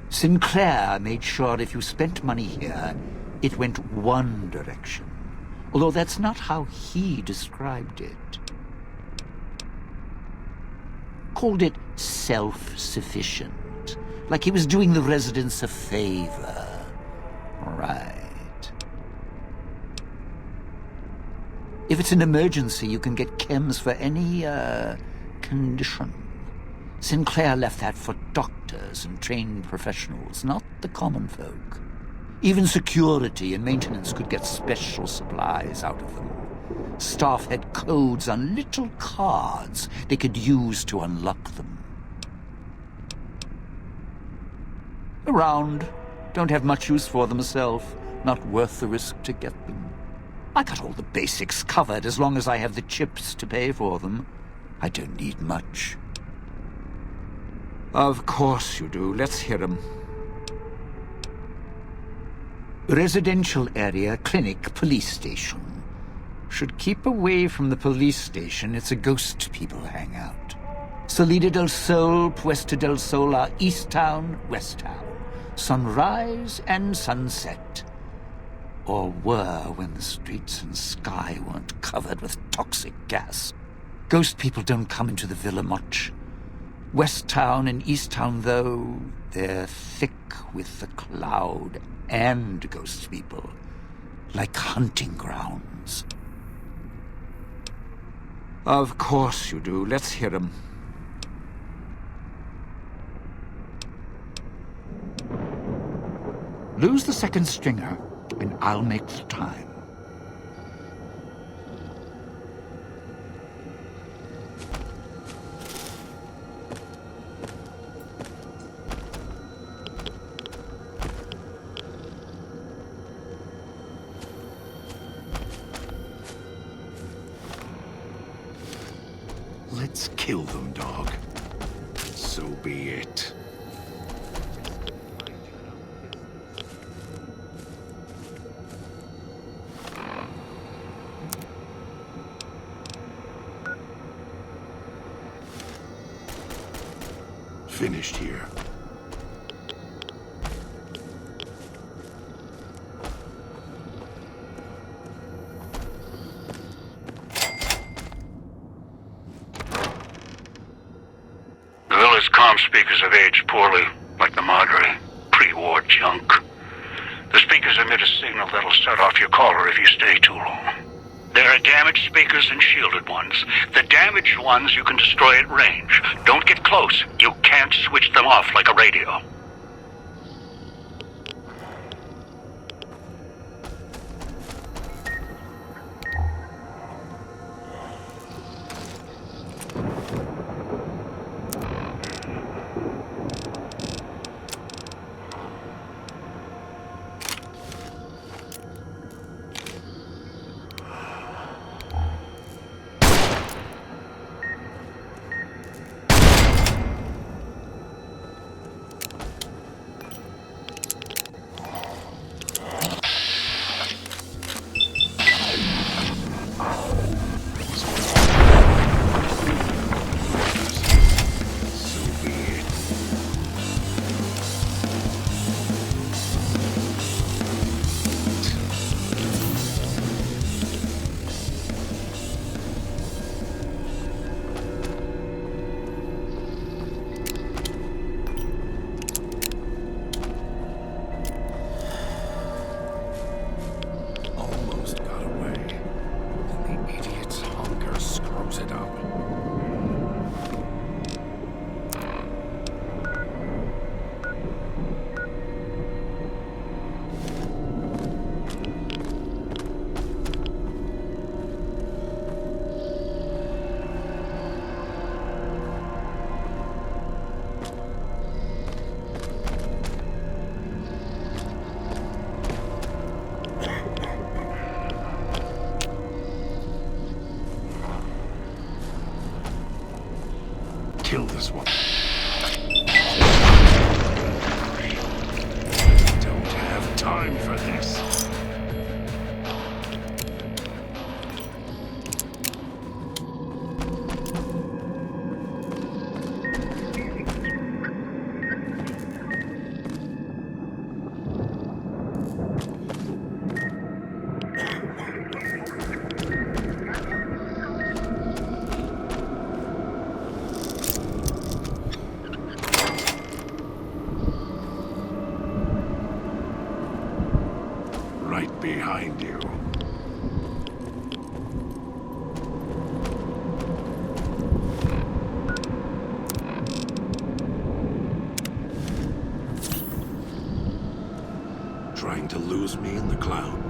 Sinclair made sure if you spent money here, it went one direction. Although that's not how he described it. Called it self-sufficient. Like he was doing the residents a favor. Right. If it's an emergency, you can get chems for any, condition. Sinclair left that for doctors and trained professionals, not the common folk. Even security and maintenance could get special supplies out of them. Staff had codes on little cards they could use to unlock them. Around. Don't have much use for them myself. Not worth the risk to get them. I got all the basics covered as long as I have the chips to pay for them. I don't need much. Of course you do. Let's hear 'em. Residential area, clinic, police station. Should keep away from the police station. It's a ghost people hangout. Salida del Sol, Puesta del Sol are East Town, West Town. Sunrise and sunset. Or were when the streets and sky weren't covered with toxic gas. Ghost people don't come into the villa much. West Town and East Town, though, they're thick with the cloud and ghost people. Like hunting grounds. Of course you do. Let's hear 'em. Lose the second stringer, and I'll make the time. Let's kill them, dog. So be it. Finished here. The villa's comm speakers have aged poorly, like the Madre. Pre-war junk. The speakers emit a signal that'll set off your caller if you stay too long. There are damaged speakers and shielded ones. The damaged ones you can destroy at range. Don't get close. You can't switch them off like a radio. kill this one. Don't have time for this. Right behind you. Trying to lose me in the cloud?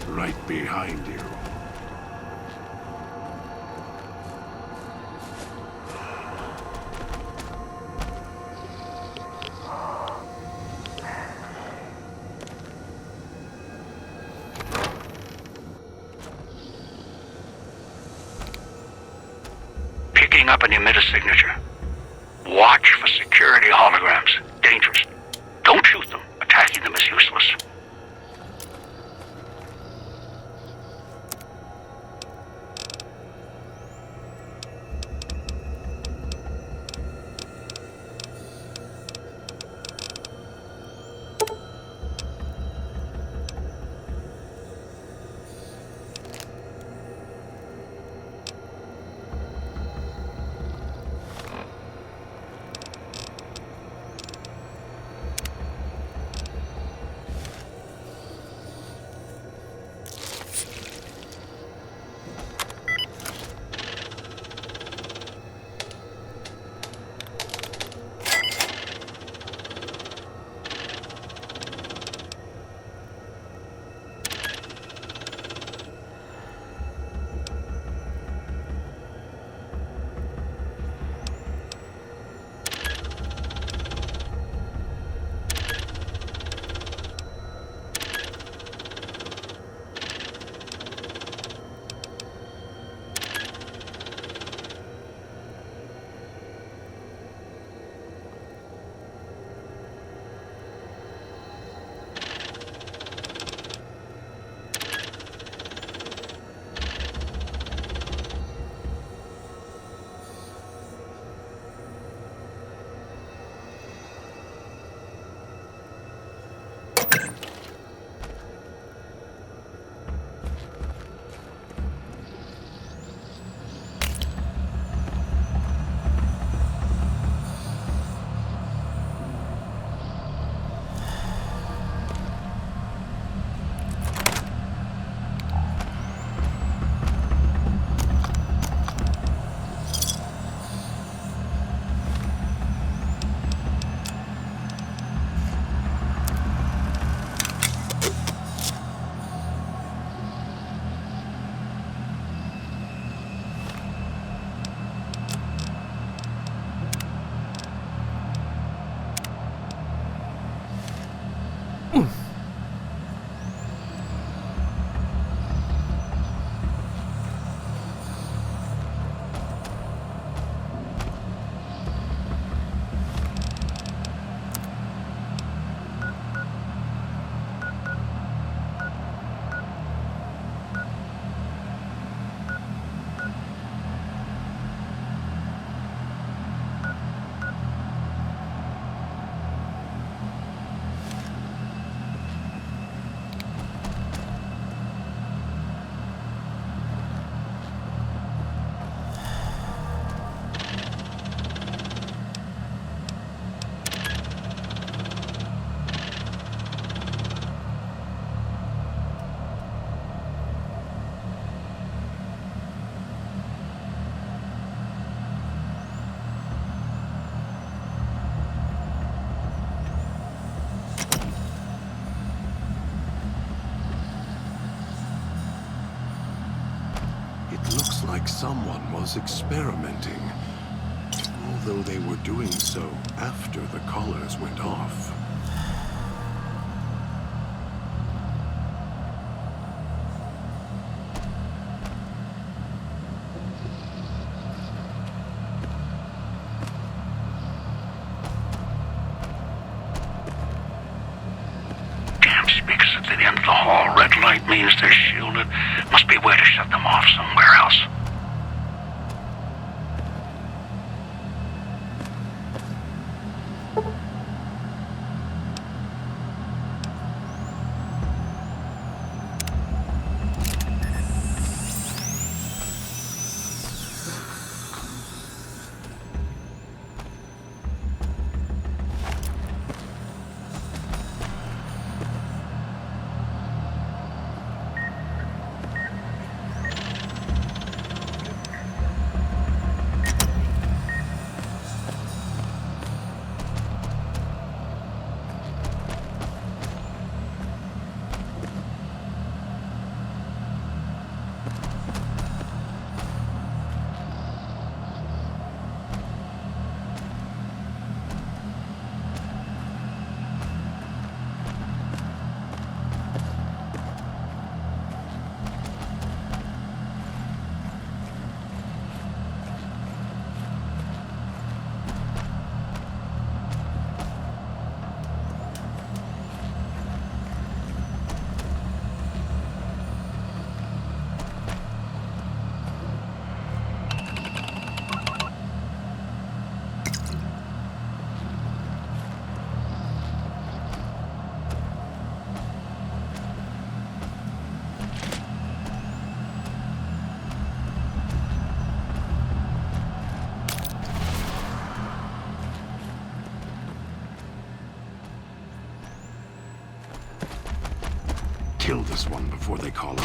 Right behind you. Picking up an emitter signature. Watch for security holograms. Dangerous. Don't shoot them. Attacking them is useless. It looks like someone was experimenting, although they were doing so after the collars went off. Damn speakers at the end of the hall. Red light means they're shielded. Must be a way to shut them off somewhere else. Kill this one before they call others.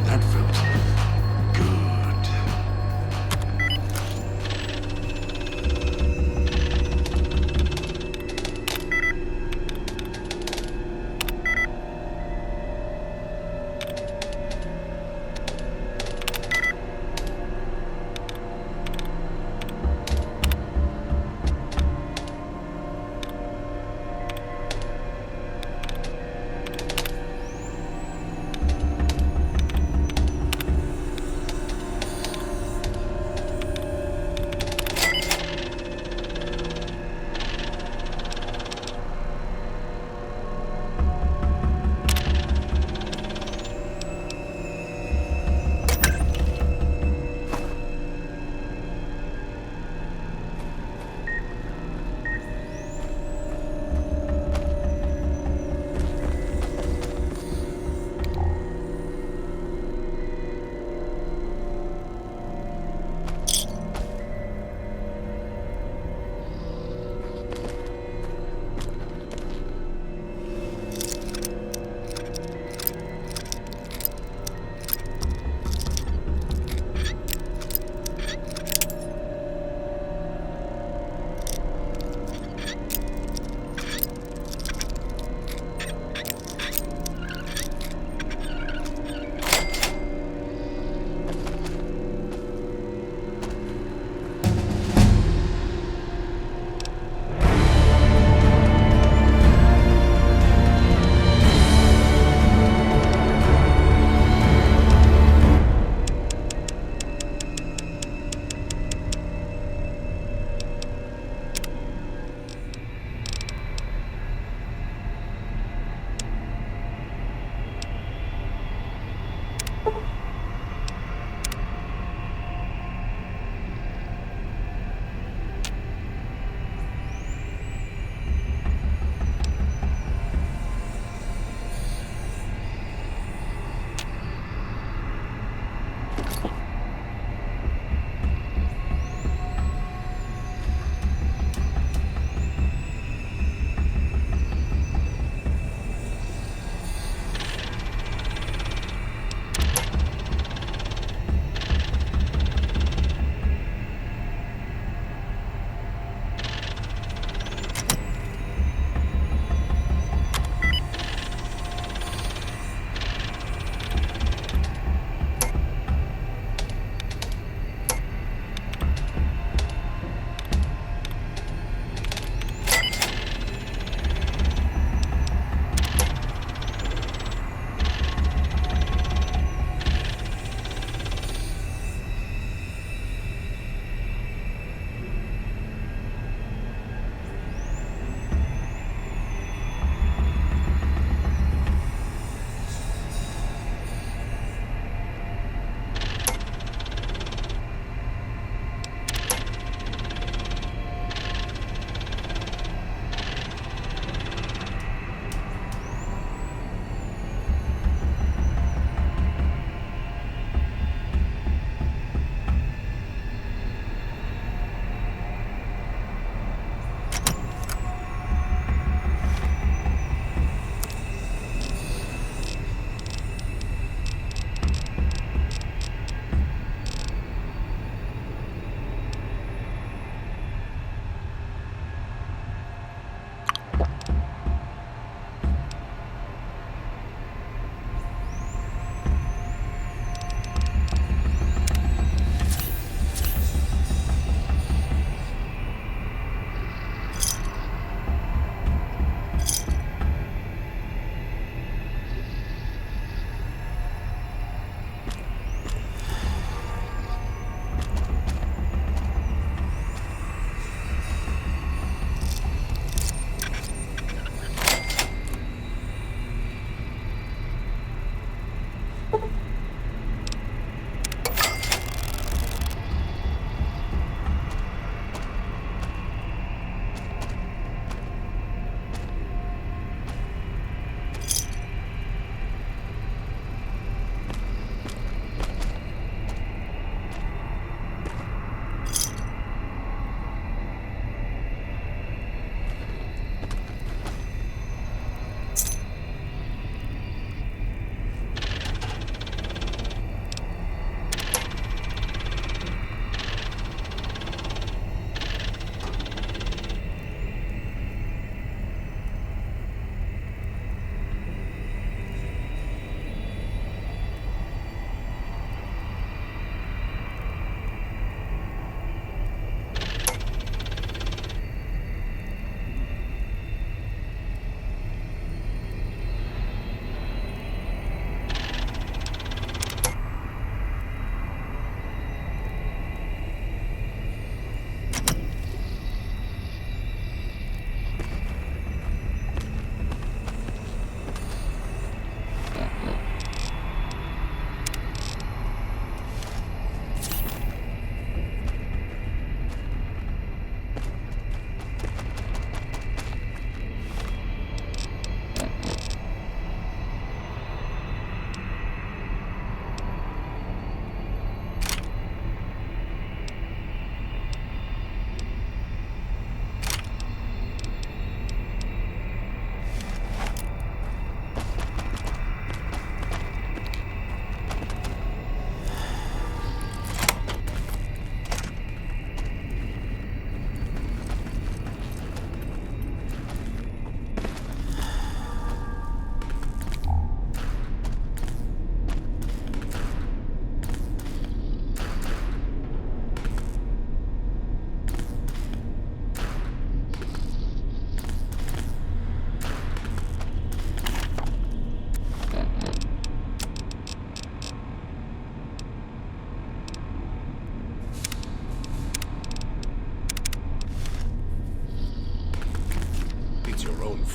That felt good.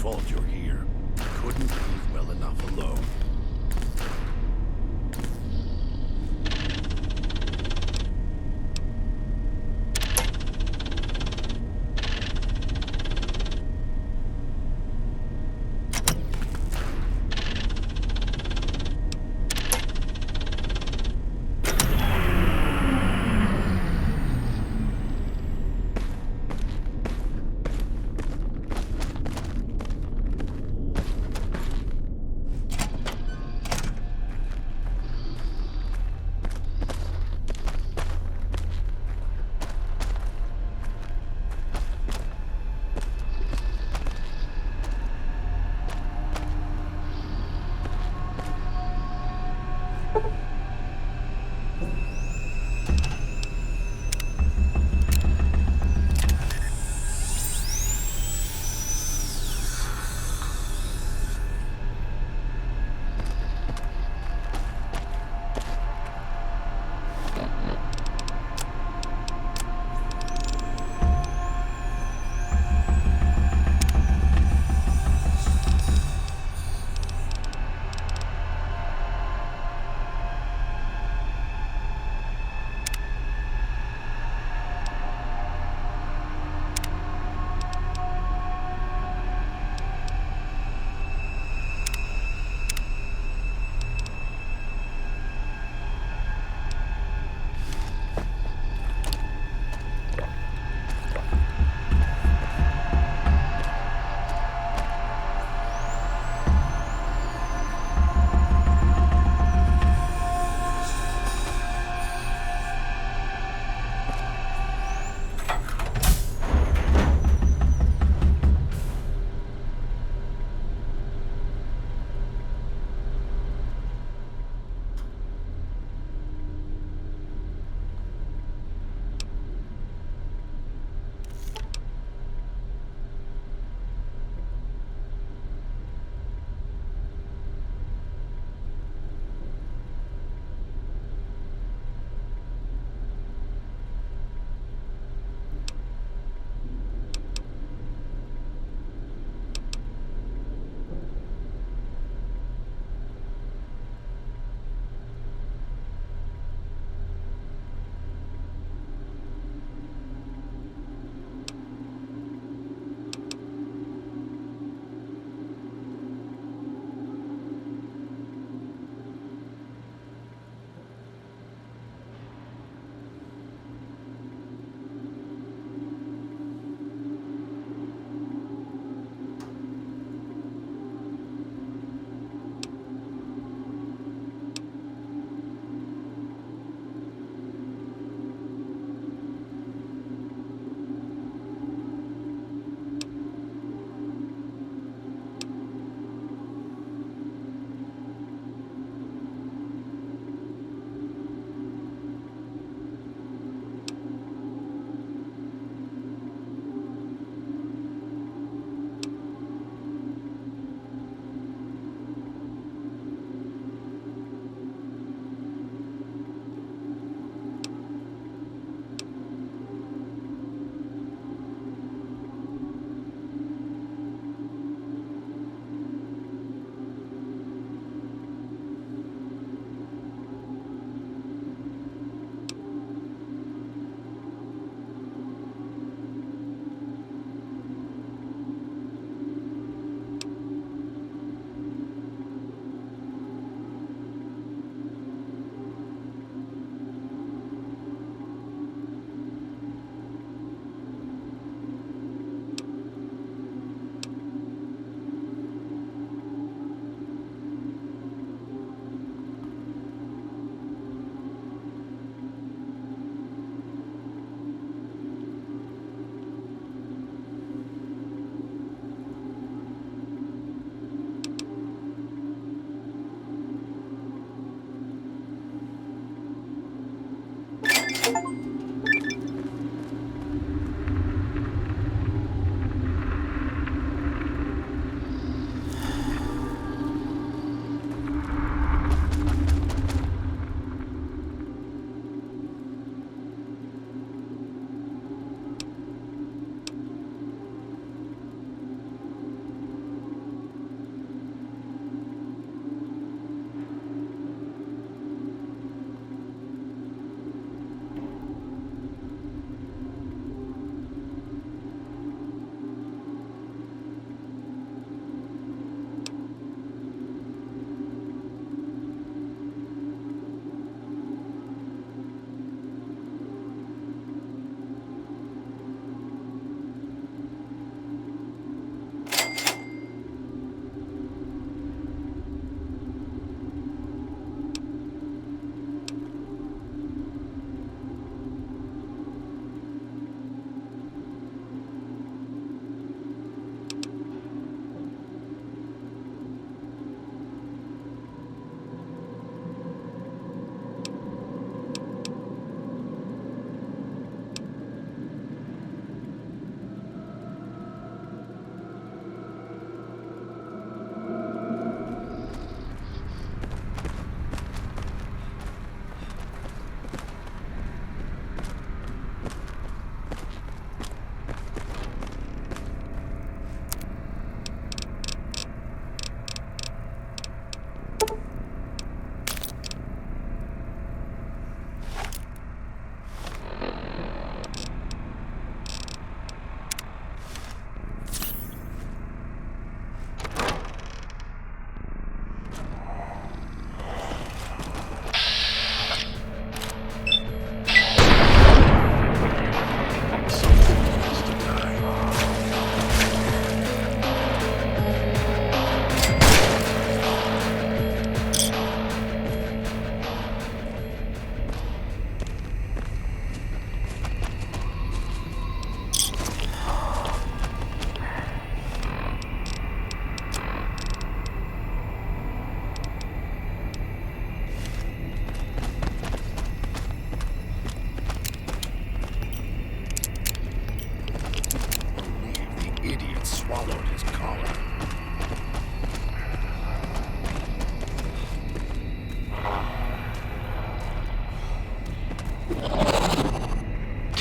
fault you're here. Couldn't leave well enough alone.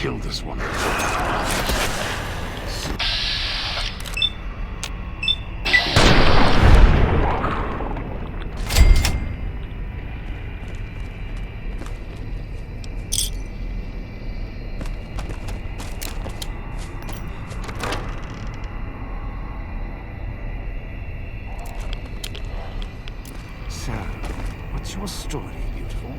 kill this one. So, what's your story, beautiful?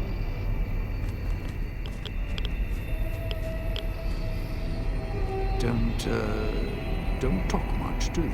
Don't talk much, do you?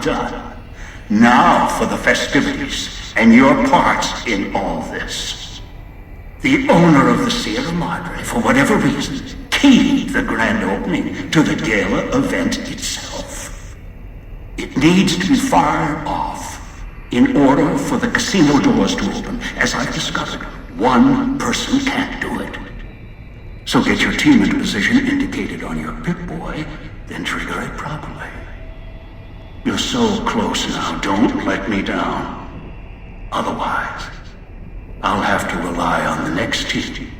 done. Now for the festivities, and your parts in all this. The owner of the Sierra Madre, for whatever reason, keyed the grand opening to the gala event itself. It needs to be fired off in order for the casino doors to open. As I've discovered, one person can't do it. So get your team into position indicated on your Pip-Boy, then trigger it properly. You're so close now, don't let me down. Otherwise, I'll have to rely on the next team.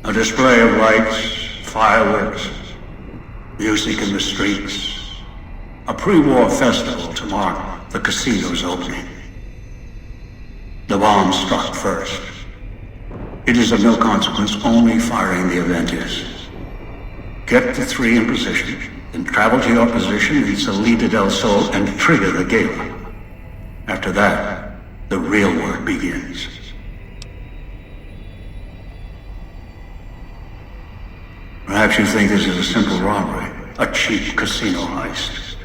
A display of lights, fireworks, music in the streets. A pre-war festival to mark the casino's opening. The bomb struck first. It is of no consequence, only firing the event is. Get the three in position, then travel to your position in Salida del Sol and trigger the gala. After that, the real work begins. Perhaps you think this is a simple robbery, a cheap casino heist.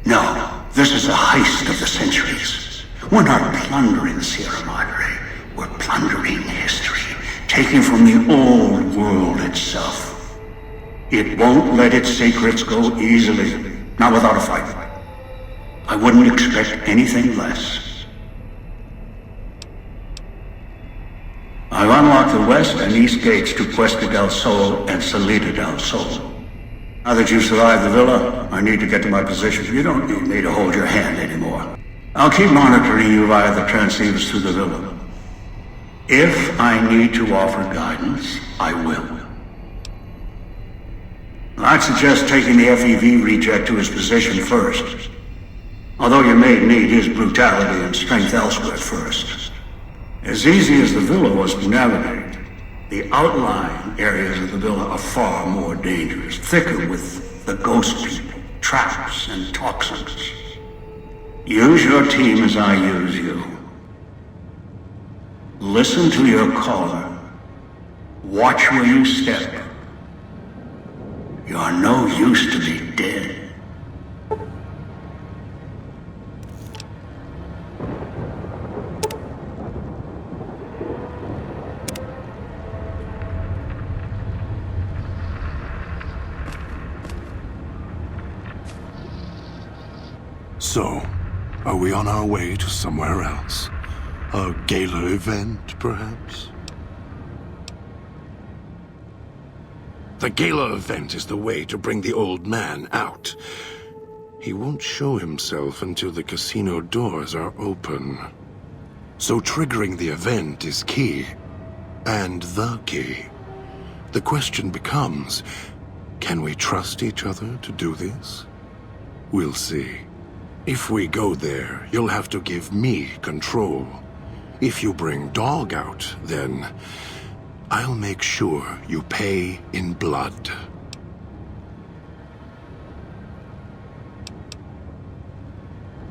No, this is a heist of the centuries. We're not plundering Sierra Madre. We're plundering history, taking from the old world itself. It won't let its secrets go easily, not without a fight. I wouldn't expect anything less. I've unlocked the west and east gates to Puesta del Sol and Salida del Sol. Now that you've survived the villa, I need to get to my position. You don't need me to hold your hand anymore. I'll keep monitoring you via the transceivers through the villa. If I need to offer guidance, I will. I'd suggest taking the FEV reject to his position first. Although you may need his brutality and strength elsewhere first. As easy as the villa was to navigate, the outlying areas of the villa are far more dangerous, thicker with the ghost people, traps, and toxins. Use your team as I use you. Listen to your caller. Watch where you step. You're no use to me dead. So, are we on our way to somewhere else? A gala event, perhaps? The gala event is the way to bring the old man out. He won't show himself until the casino doors are open. So triggering the event is key. And the key. The question becomes, can we trust each other to do this? We'll see. If we go there, you'll have to give me control. If you bring Dog out, then I'll make sure you pay in blood.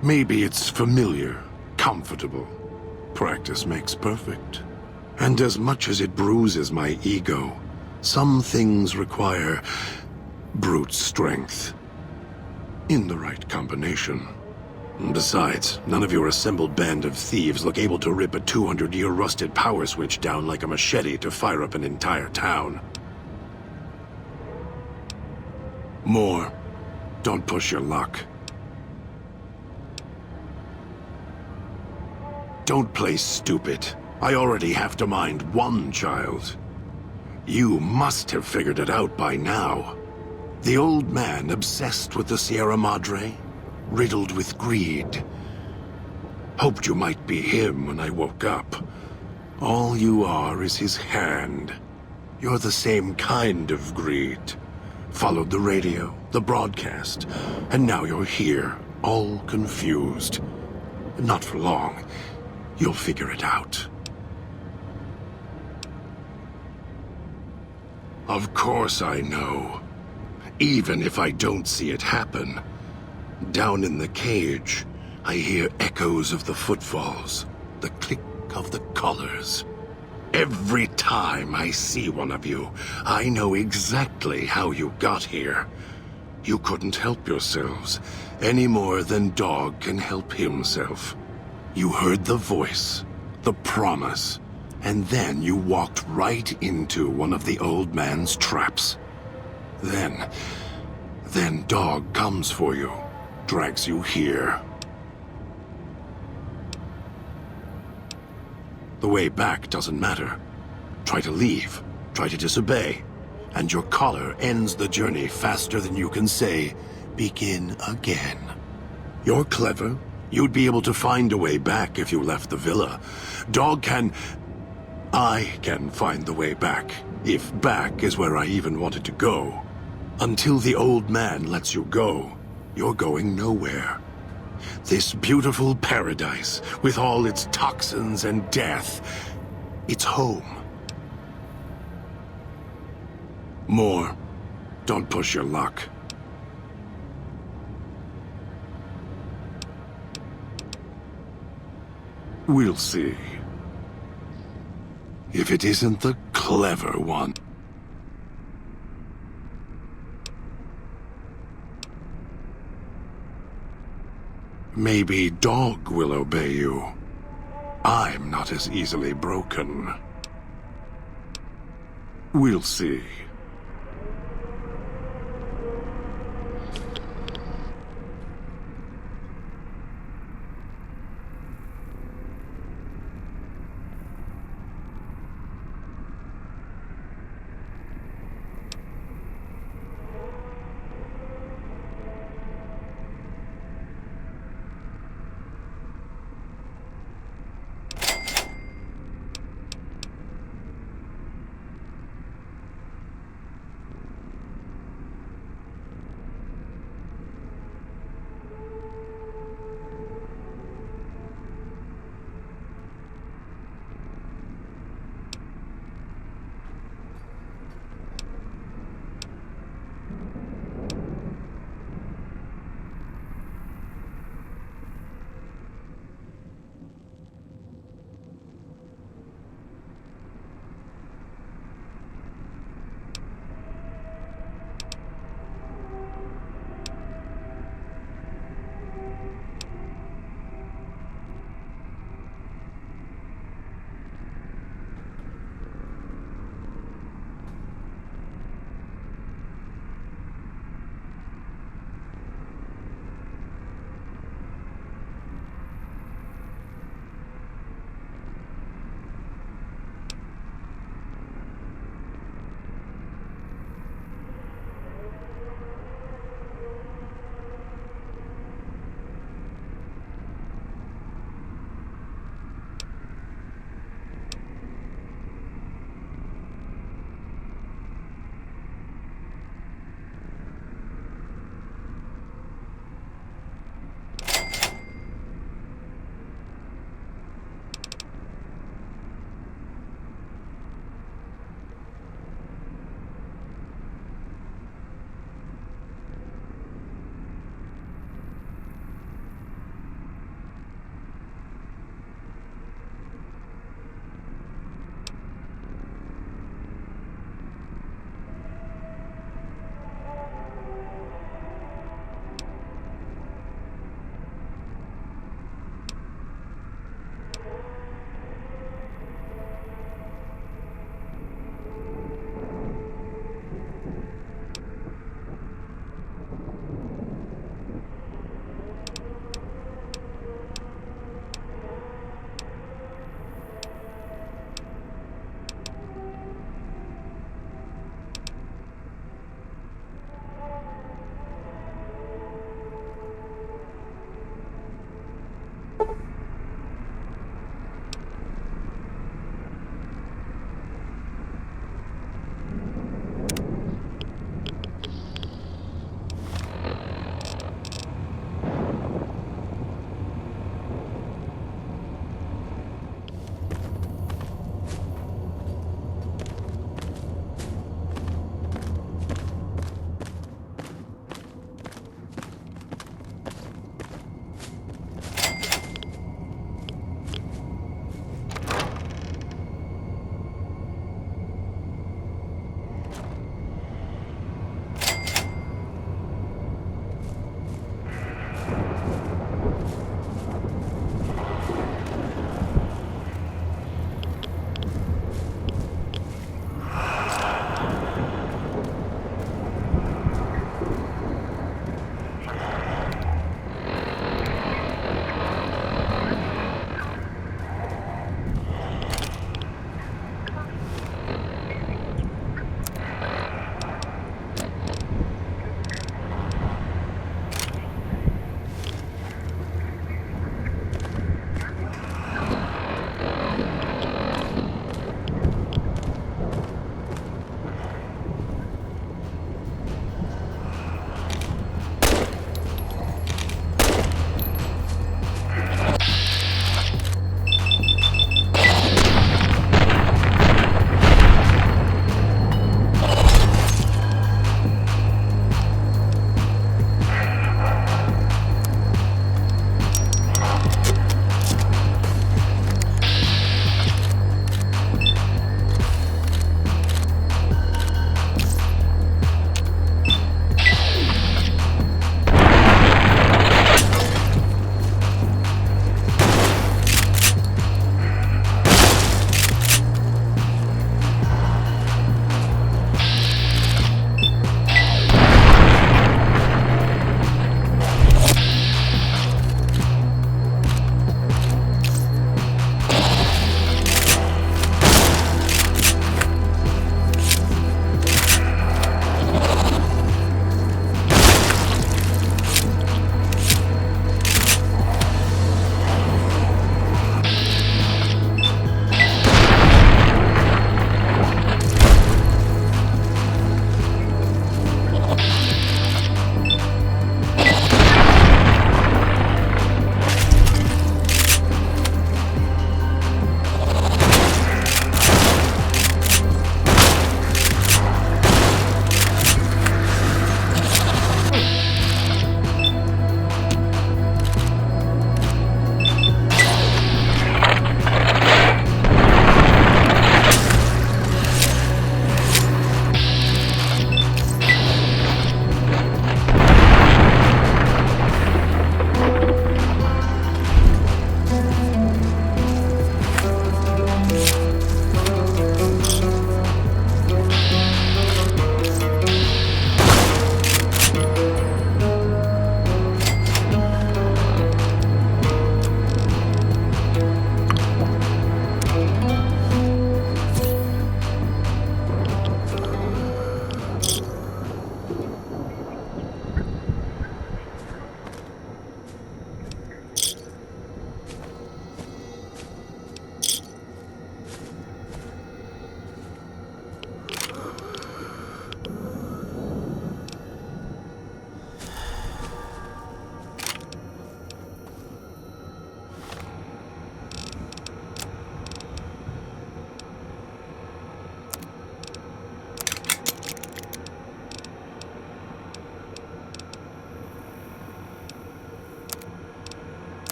Maybe it's familiar, comfortable. Practice makes perfect. And as much as it bruises my ego, some things require brute strength. In the right combination. Besides, none of your assembled band of thieves look able to rip a 200-year rusted power switch down like a machete to fire up an entire town. More. Don't push your luck. Don't play stupid. I already have to mind one child. You must have figured it out by now. The old man obsessed with the Sierra Madre, riddled with greed. Hoped you might be him when I woke up. All you are is his hand. You're the same kind of greed. Followed the radio, the broadcast, and now you're here, all confused. Not for long. You'll figure it out. Of course I know. Even if I don't see it happen. Down in the cage, I hear echoes of the footfalls, the click of the collars. Every time I see one of you, I know exactly how you got here. You couldn't help yourselves any more than dog can help himself. You heard the voice, the promise, and then you walked right into one of the old man's traps. Then dog comes for you, drags you here. The way back doesn't matter. Try to leave, try to disobey, and your collar ends the journey faster than you can say, begin again. You're clever. You'd be able to find a way back if you left the villa. I can find the way back, if back is where I even wanted to go. Until the old man lets you go, you're going nowhere. This beautiful paradise, with all its toxins and death, it's home. More. Don't push your luck. We'll see. If it isn't the clever one. Maybe dog will obey you. I'm not as easily broken. We'll see.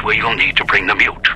where you'll need to bring the mute.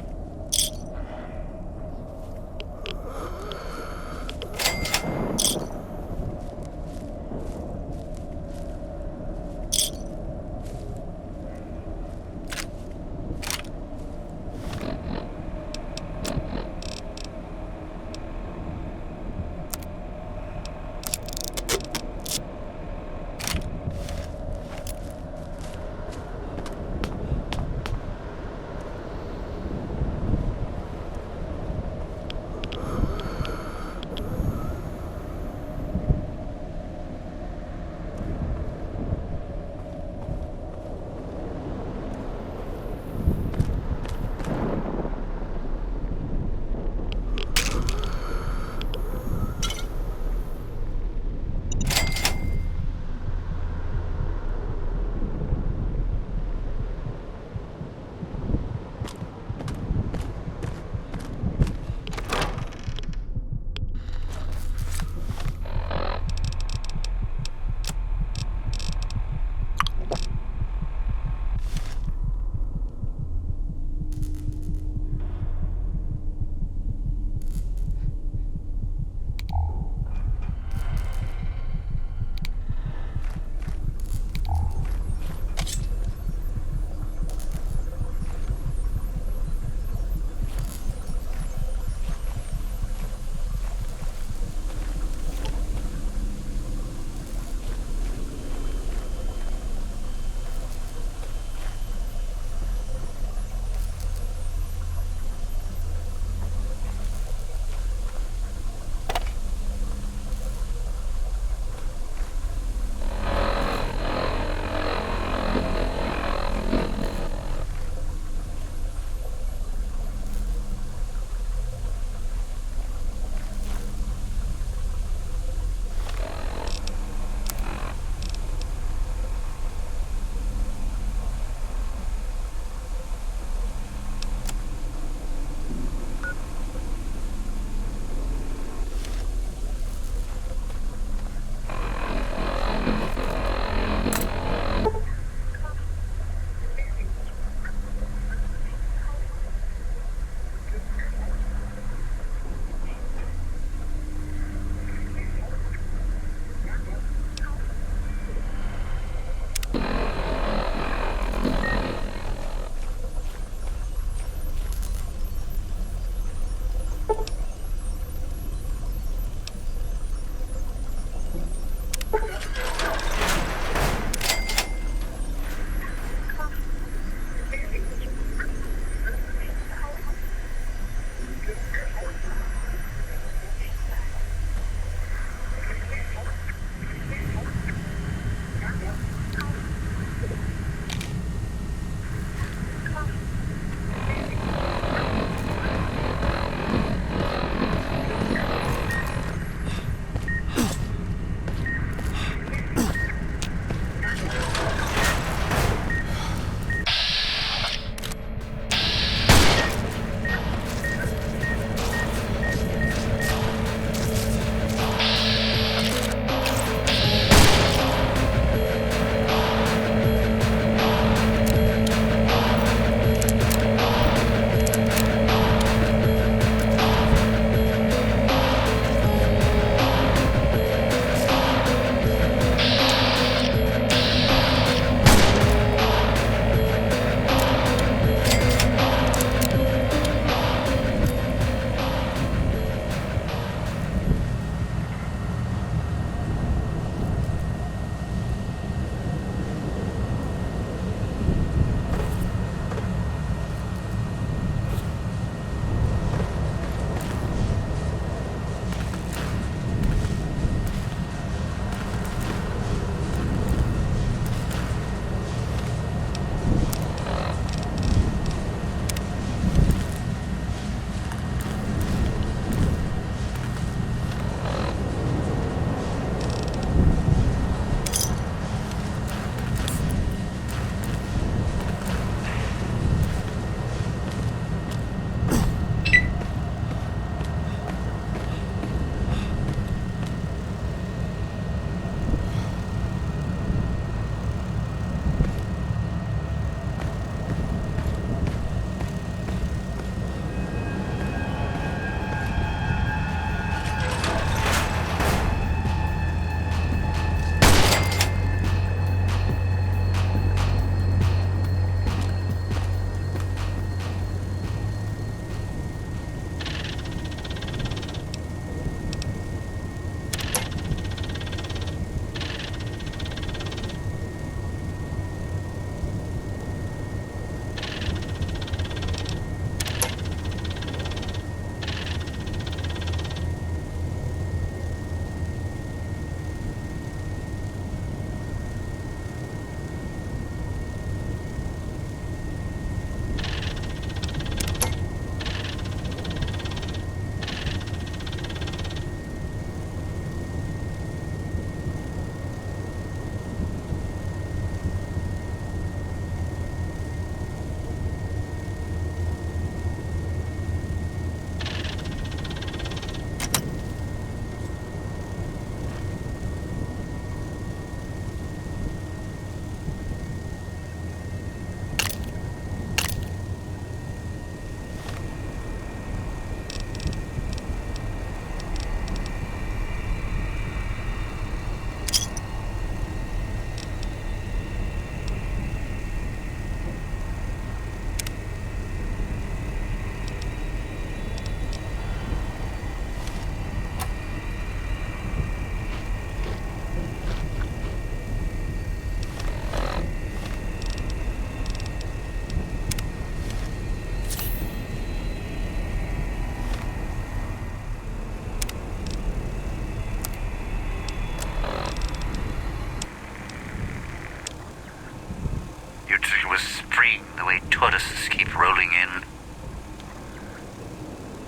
You'd think it was spring, the way tourists keep rolling in.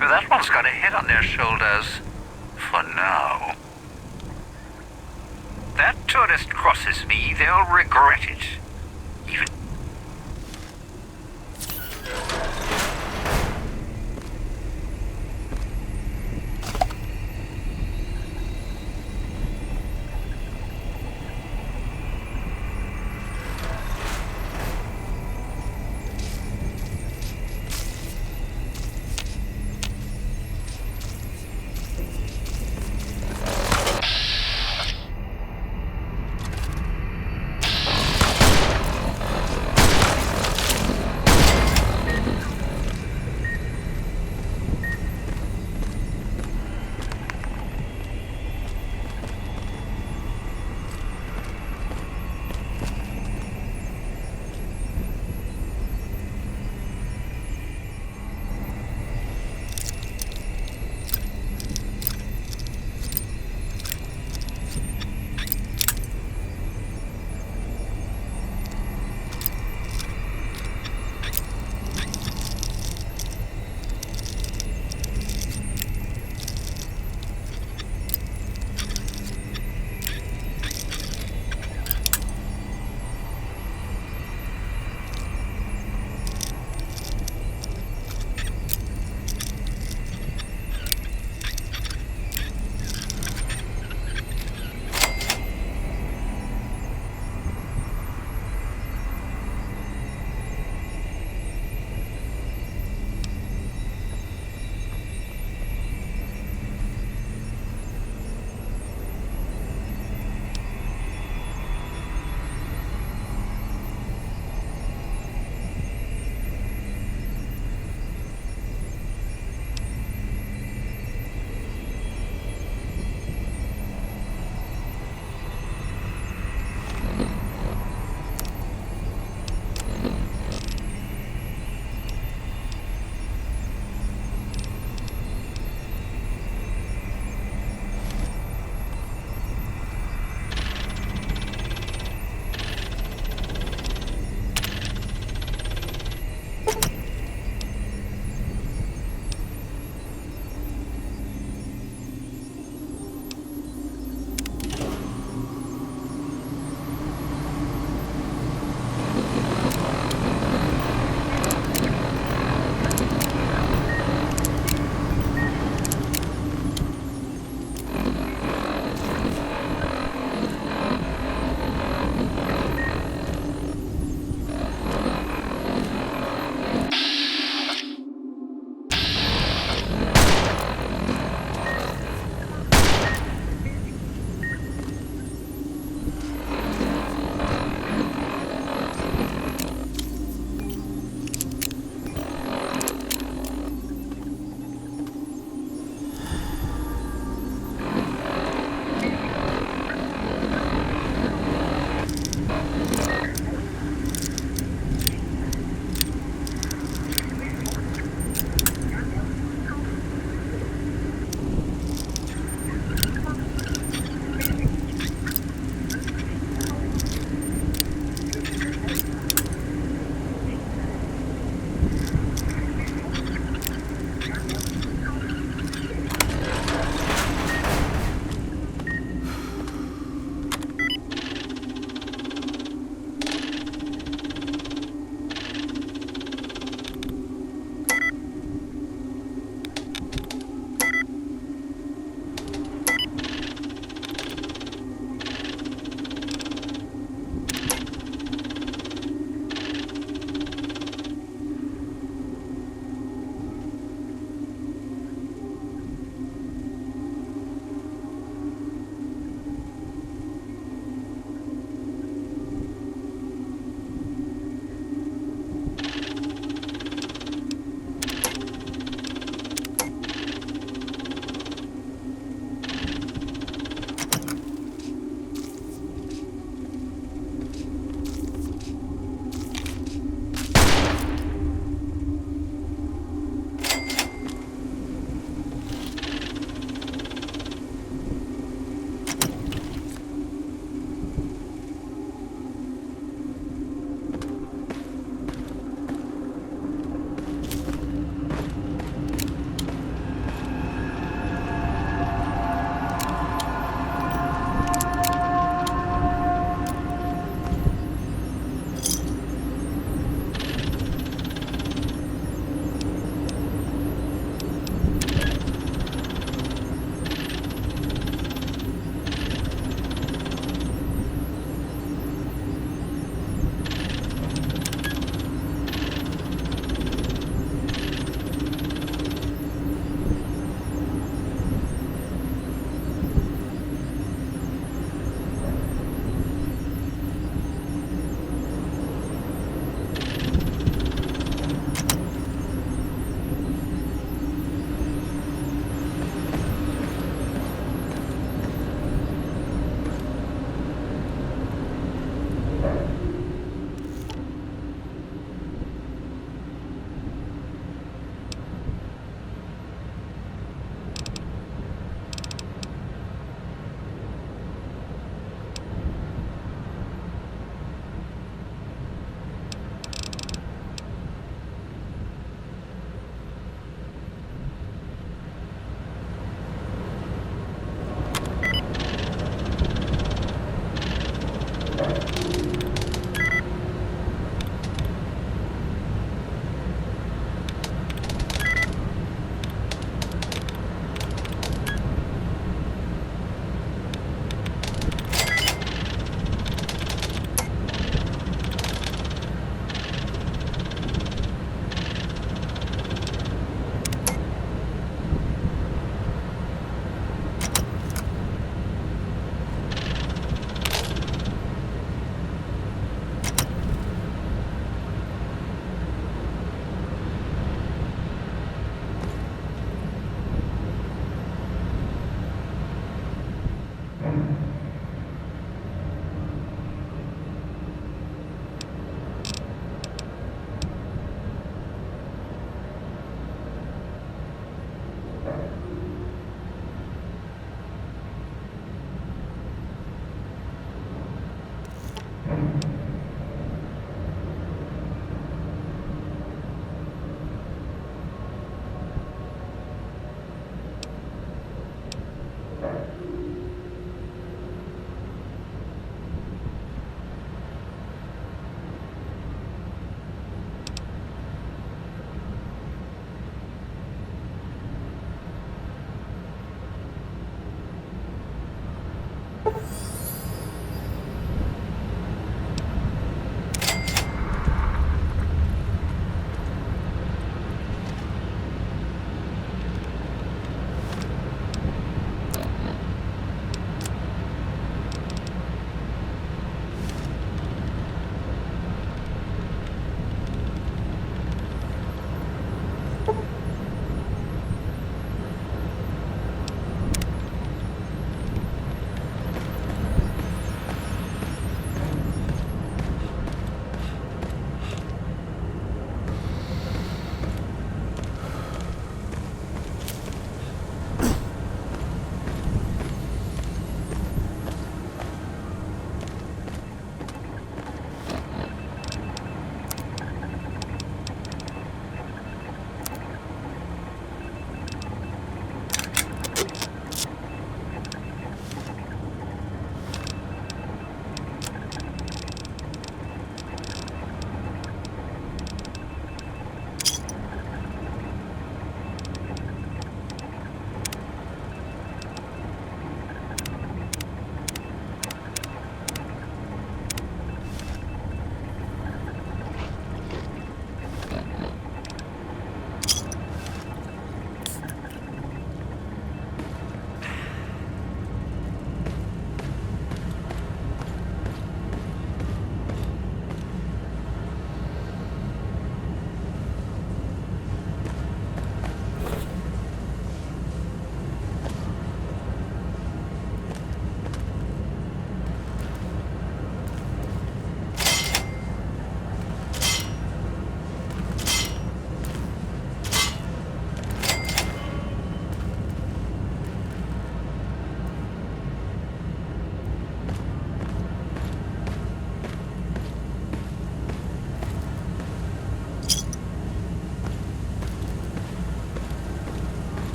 But that one's got a head on their shoulders. For now. That tourist crosses me, they'll regret it. Even...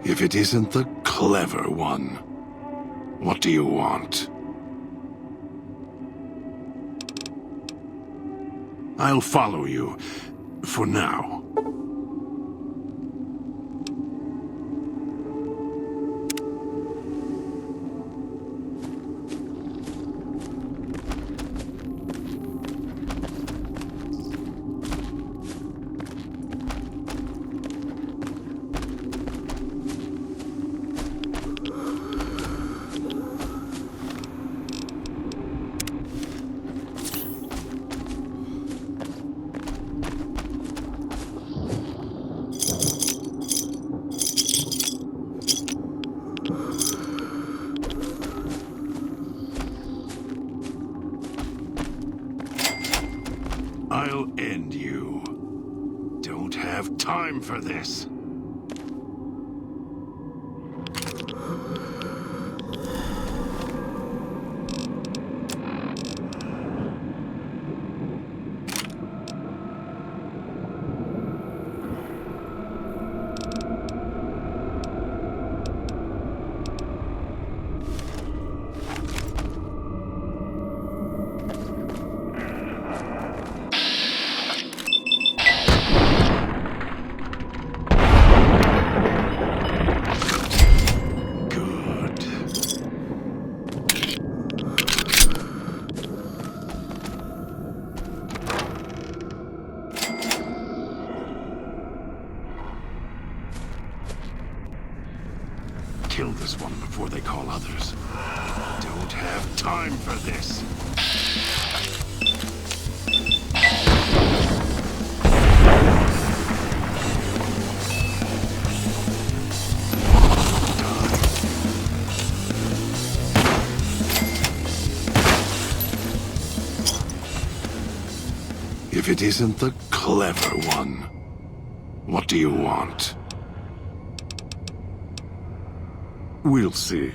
If it isn't the clever one, what do you want? I'll follow you, for now. I'll end you. Don't have time for this. Kill this one before they call others. Don't have time for this. If it isn't the clever one, what do you want? We'll see.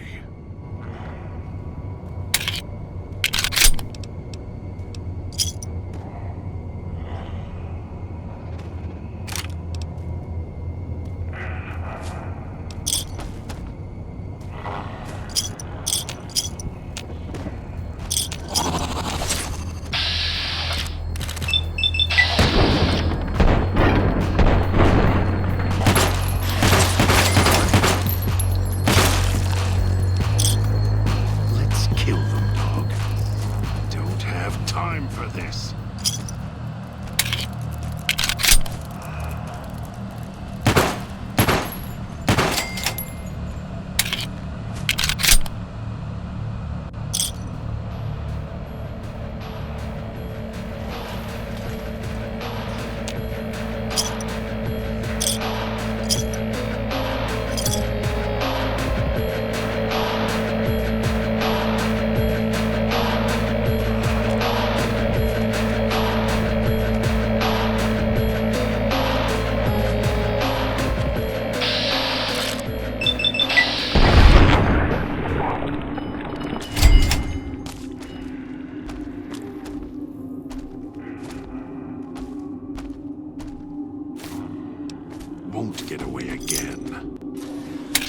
Won't get away again.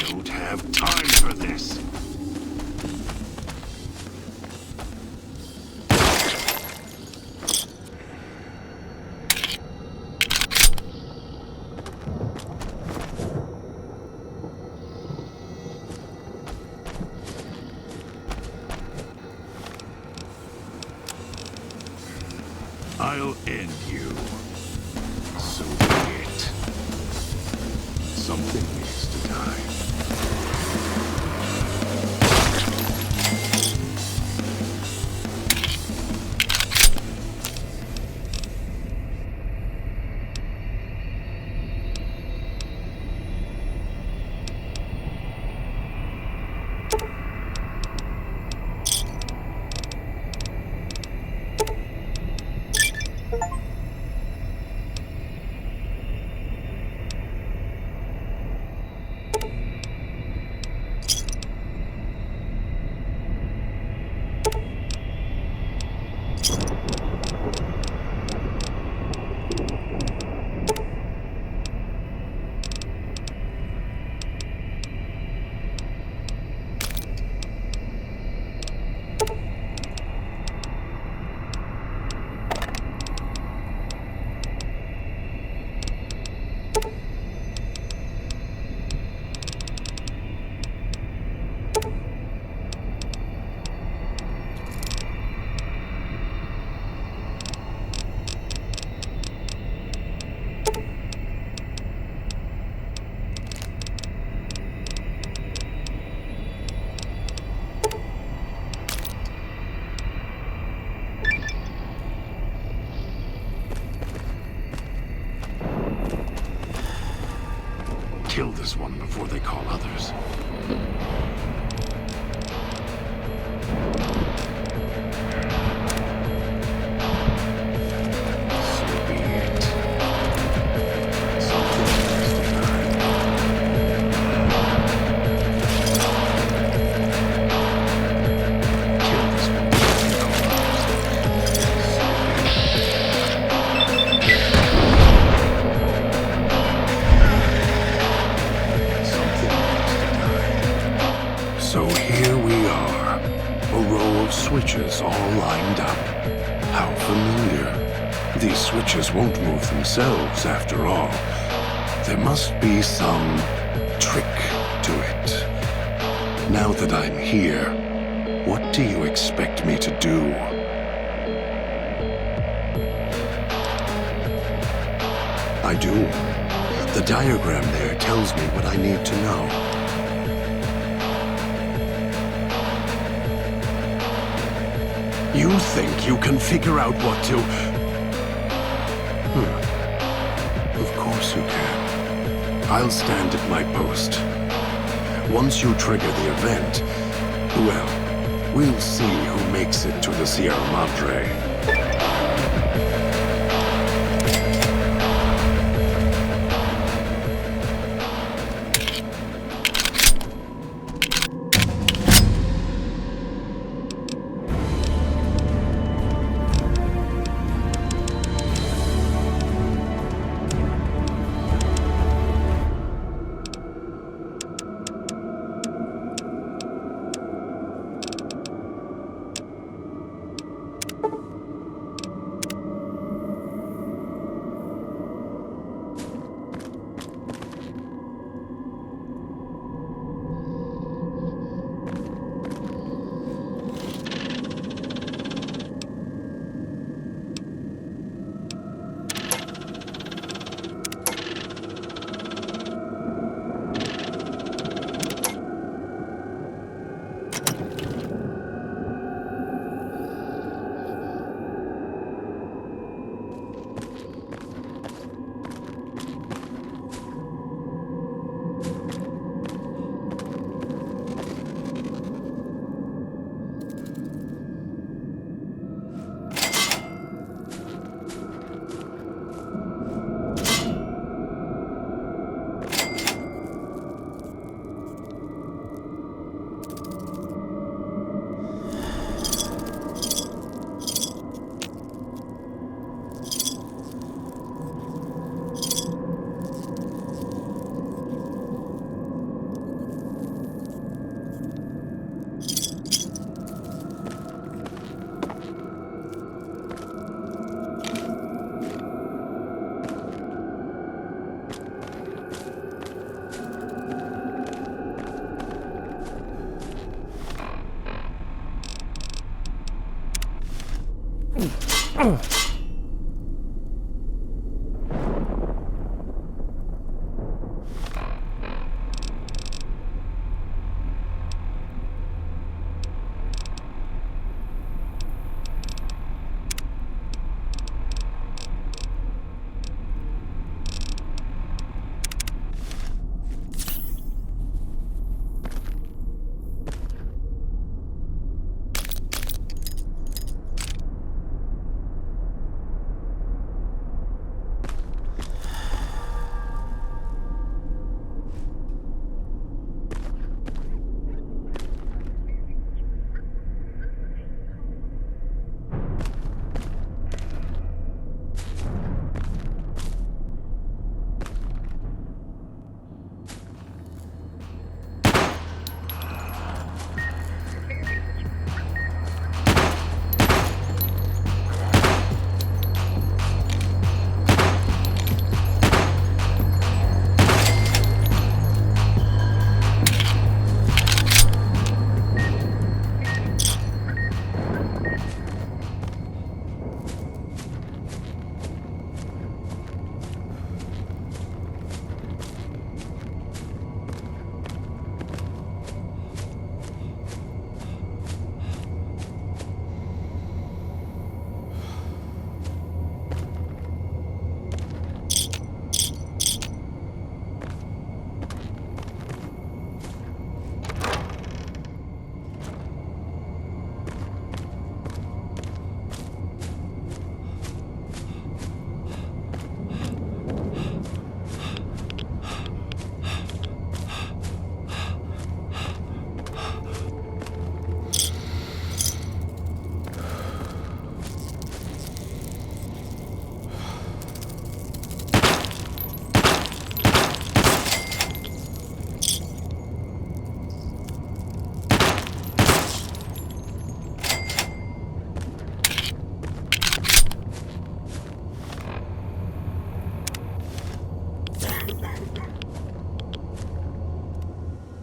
Don't have time for this. I'll end you. So be it. Something needs to die. this one before they call others. So be it. Something has to die. Kill this one before they call others. So here we are, a row of switches all lined up. How familiar. These switches won't move themselves after all. There must be some trick to it. Now that I'm here, what do you expect me to do? I do. The diagram there tells me what I need to know. You think you can figure out what to... Of course you can. I'll stand at my post. Once you trigger the event, well, we'll see who makes it to the Sierra Madre.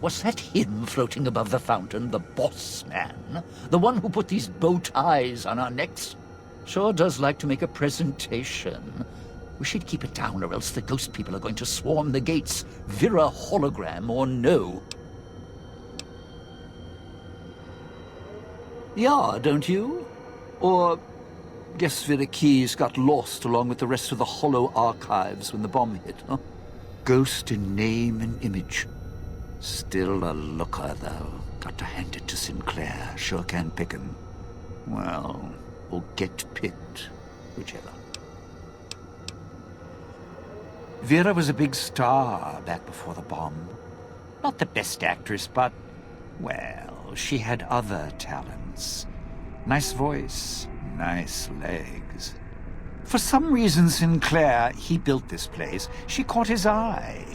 Was that him floating above the fountain, the boss man? The one who put these bow ties on our necks? Sure does like to make a presentation. We should keep it down, or else the ghost people are going to swarm the gates, Vera hologram or no. Yeah, don't you? Or guess Vera Keys got lost along with the rest of the Hollow archives when the bomb hit, huh? Ghost in name and image. Still a looker, though. Got to hand it to Sinclair. Sure can pick him. Well, or get picked. Whichever. Vera was a big star back before the bomb. Not the best actress, but, well, she had other talents. Nice voice, nice legs. For some reason, Sinclair, he built this place. She caught his eye.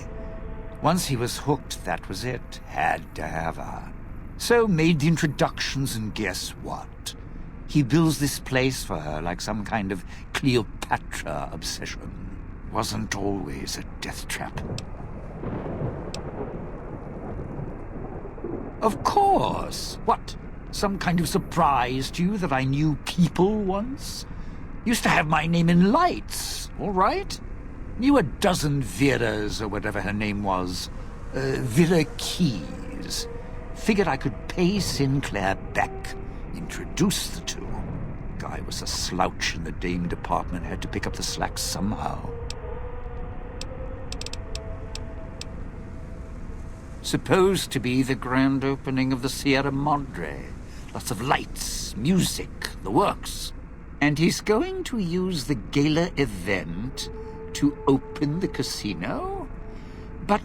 Once he was hooked, that was it. Had to have her. So made the introductions, and guess what? He builds this place for her like some kind of Cleopatra obsession. Wasn't always a death trap. Of course! What? Some kind of surprise to you that I knew people once? Used to have my name in lights, all right? Knew a dozen Veras, or whatever her name was. Vera Keys. Figured I could pay Sinclair back. Introduce the two. Guy was a slouch in the dame department, had to pick up the slack somehow. Supposed to be the grand opening of the Sierra Madre. Lots of lights, music, the works. And he's going to use the Gala event to open the casino? But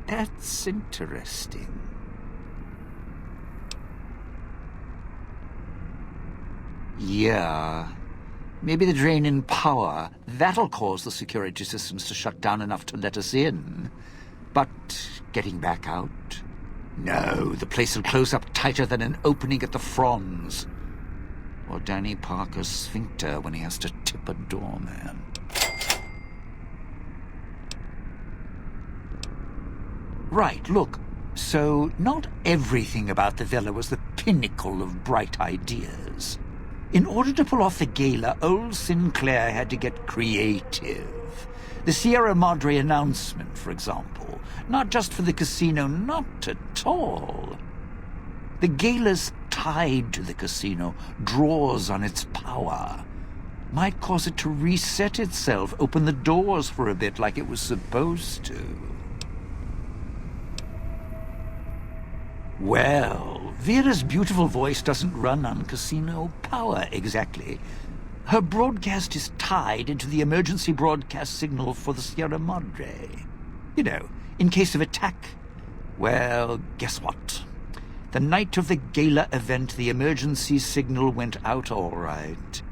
that's interesting. Yeah, maybe the drain in power, that'll cause the security systems to shut down enough to let us in. But getting back out? No, the place will close up tighter than an opening at the Fronds. Or Danny Parker's sphincter when he has to tip a doorman. Right, look. So, not everything about the villa was the pinnacle of bright ideas. In order to pull off the gala, old Sinclair had to get creative. The Sierra Madre announcement, for example. Not just for the casino, not at all. The gala's tied to the casino, draws on its power. Might cause it to reset itself, open the doors for a bit like it was supposed to. Well, Vera's beautiful voice doesn't run on casino power exactly. Her broadcast is tied into the emergency broadcast signal for the Sierra Madre. You know, in case of attack. Well, guess what? The night of the gala event, the emergency signal went out all right.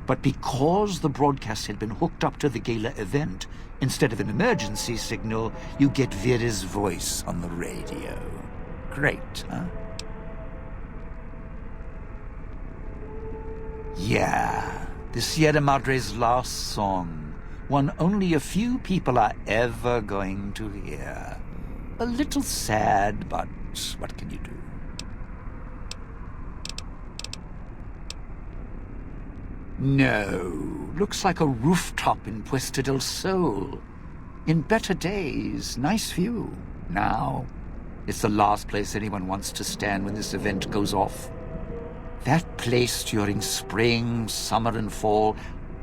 But because the broadcast had been hooked up to the gala event, instead of an emergency signal, you get Vera's voice on the radio. Great, huh? Yeah, the Sierra Madre's last song. One only a few people are ever going to hear. A little sad, but what can you do? No, looks like a rooftop in Puesta del Sol. In better days, nice view. Now, it's the last place anyone wants to stand when this event goes off. That place during spring, summer and fall,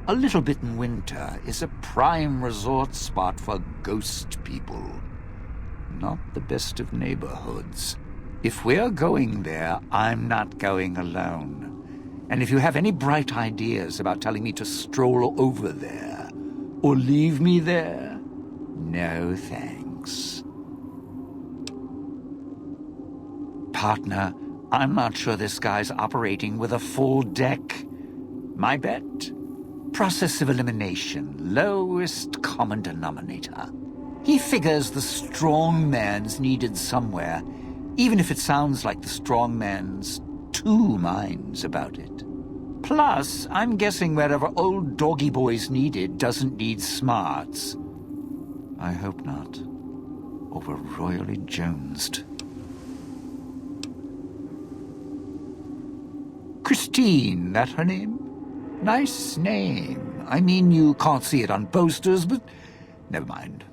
a little bit in winter, is a prime resort spot for ghost people. Not the best of neighborhoods. If we're going there, I'm not going alone. And if you have any bright ideas about telling me to stroll over there, or leave me there, no thanks. Partner, I'm not sure this guy's operating with a full deck. My bet? Process of elimination, lowest common denominator. He figures the strong man's needed somewhere, even if it sounds like the strong man's two minds about it. Plus, I'm guessing wherever old doggy boy's needed doesn't need smarts. I hope not. or were royally jonesed. Christine, that her name? Nice name. I mean, you can't see it on posters, but never mind.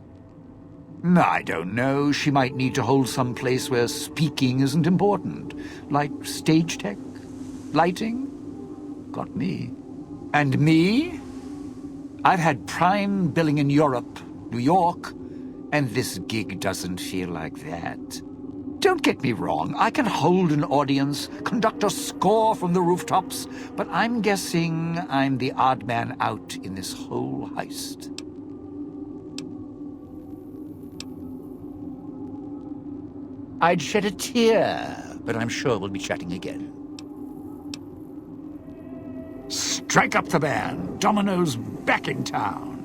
I don't know. She might need to hold some place where speaking isn't important. Like stage tech? Lighting? Got me. And me? I've had prime billing in Europe, New York, and this gig doesn't feel like that. Don't get me wrong, I can hold an audience, conduct a score from the rooftops, but I'm guessing I'm the odd man out in this whole heist. I'd shed a tear, but I'm sure we'll be chatting again. Strike up the band. Domino's back in town.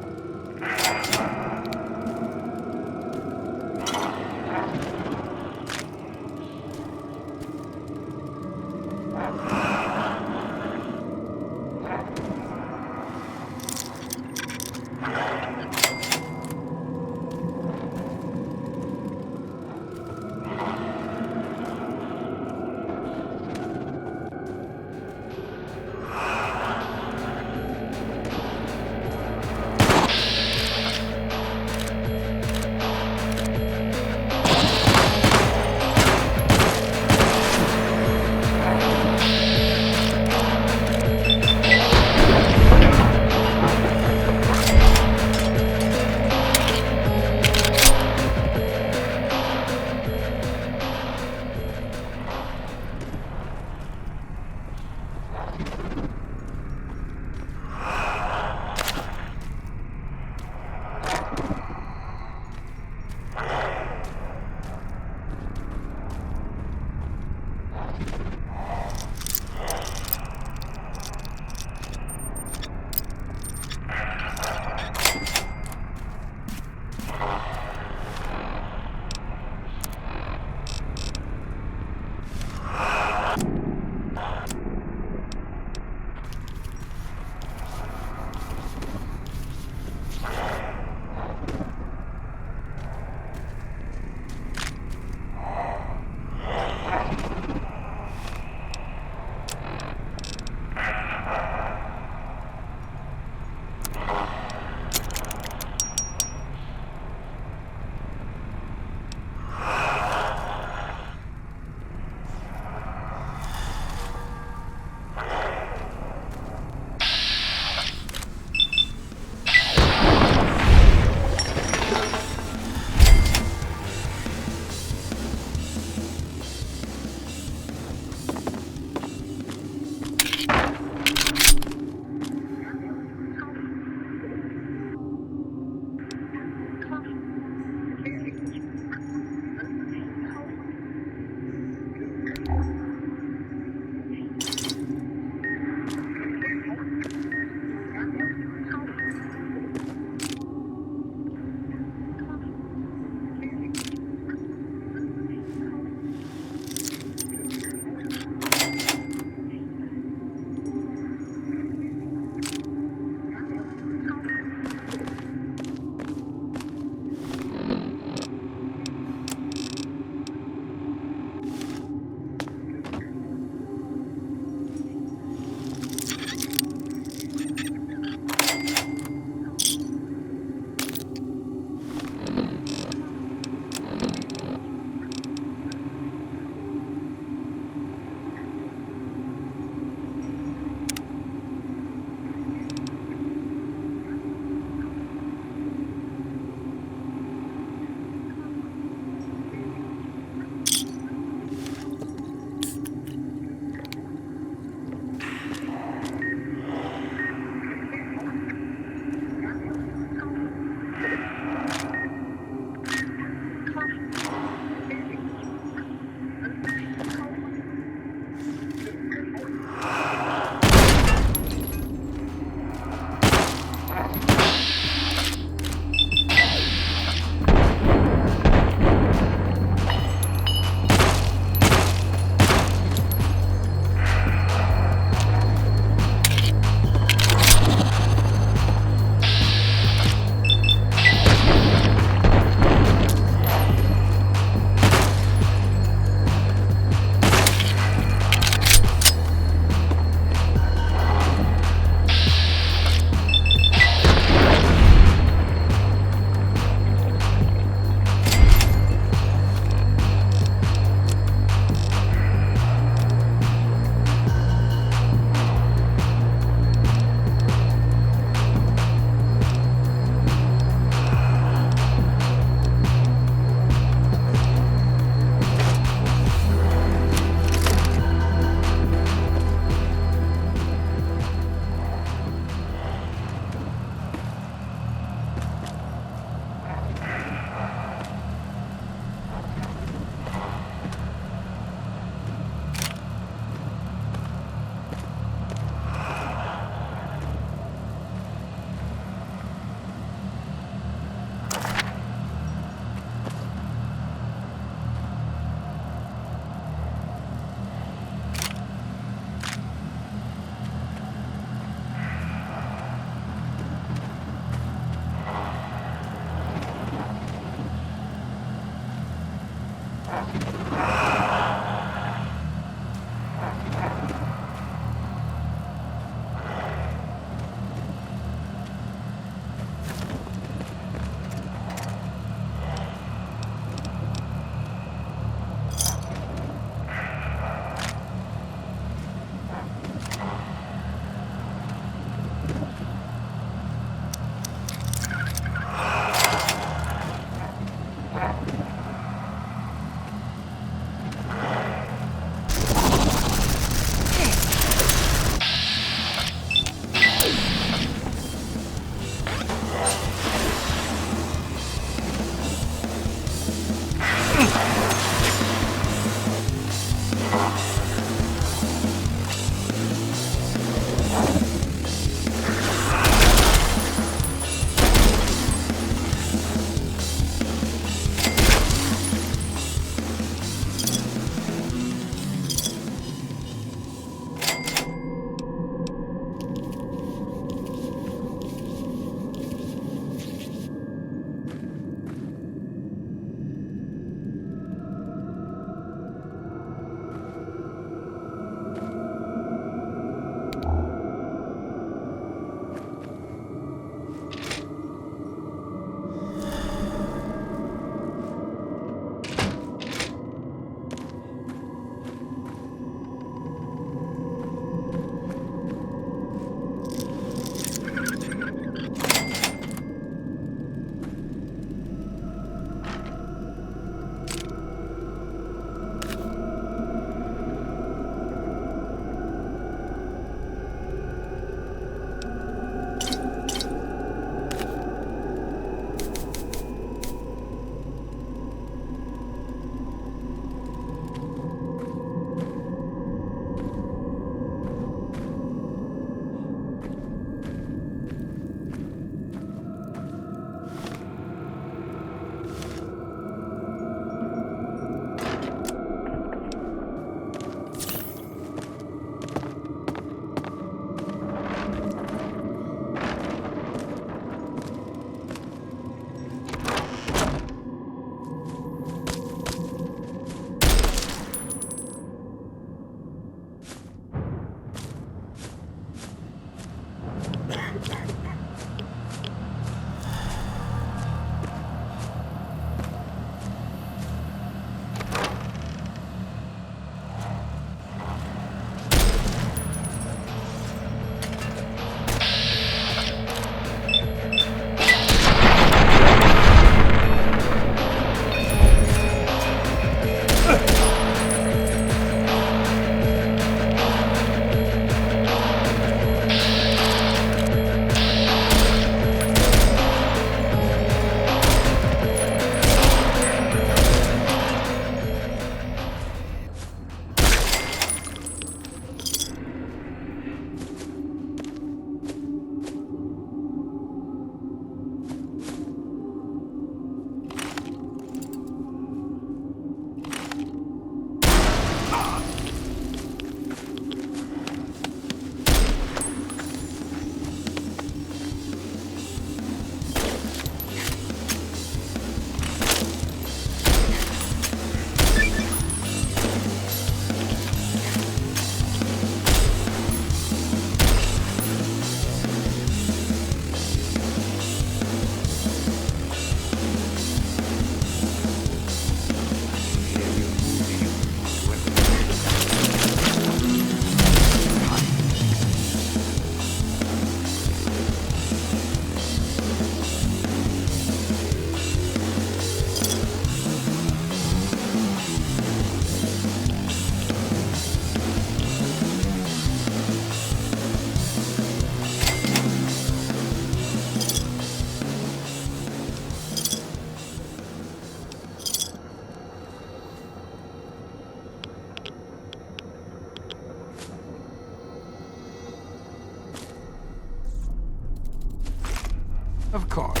Of course.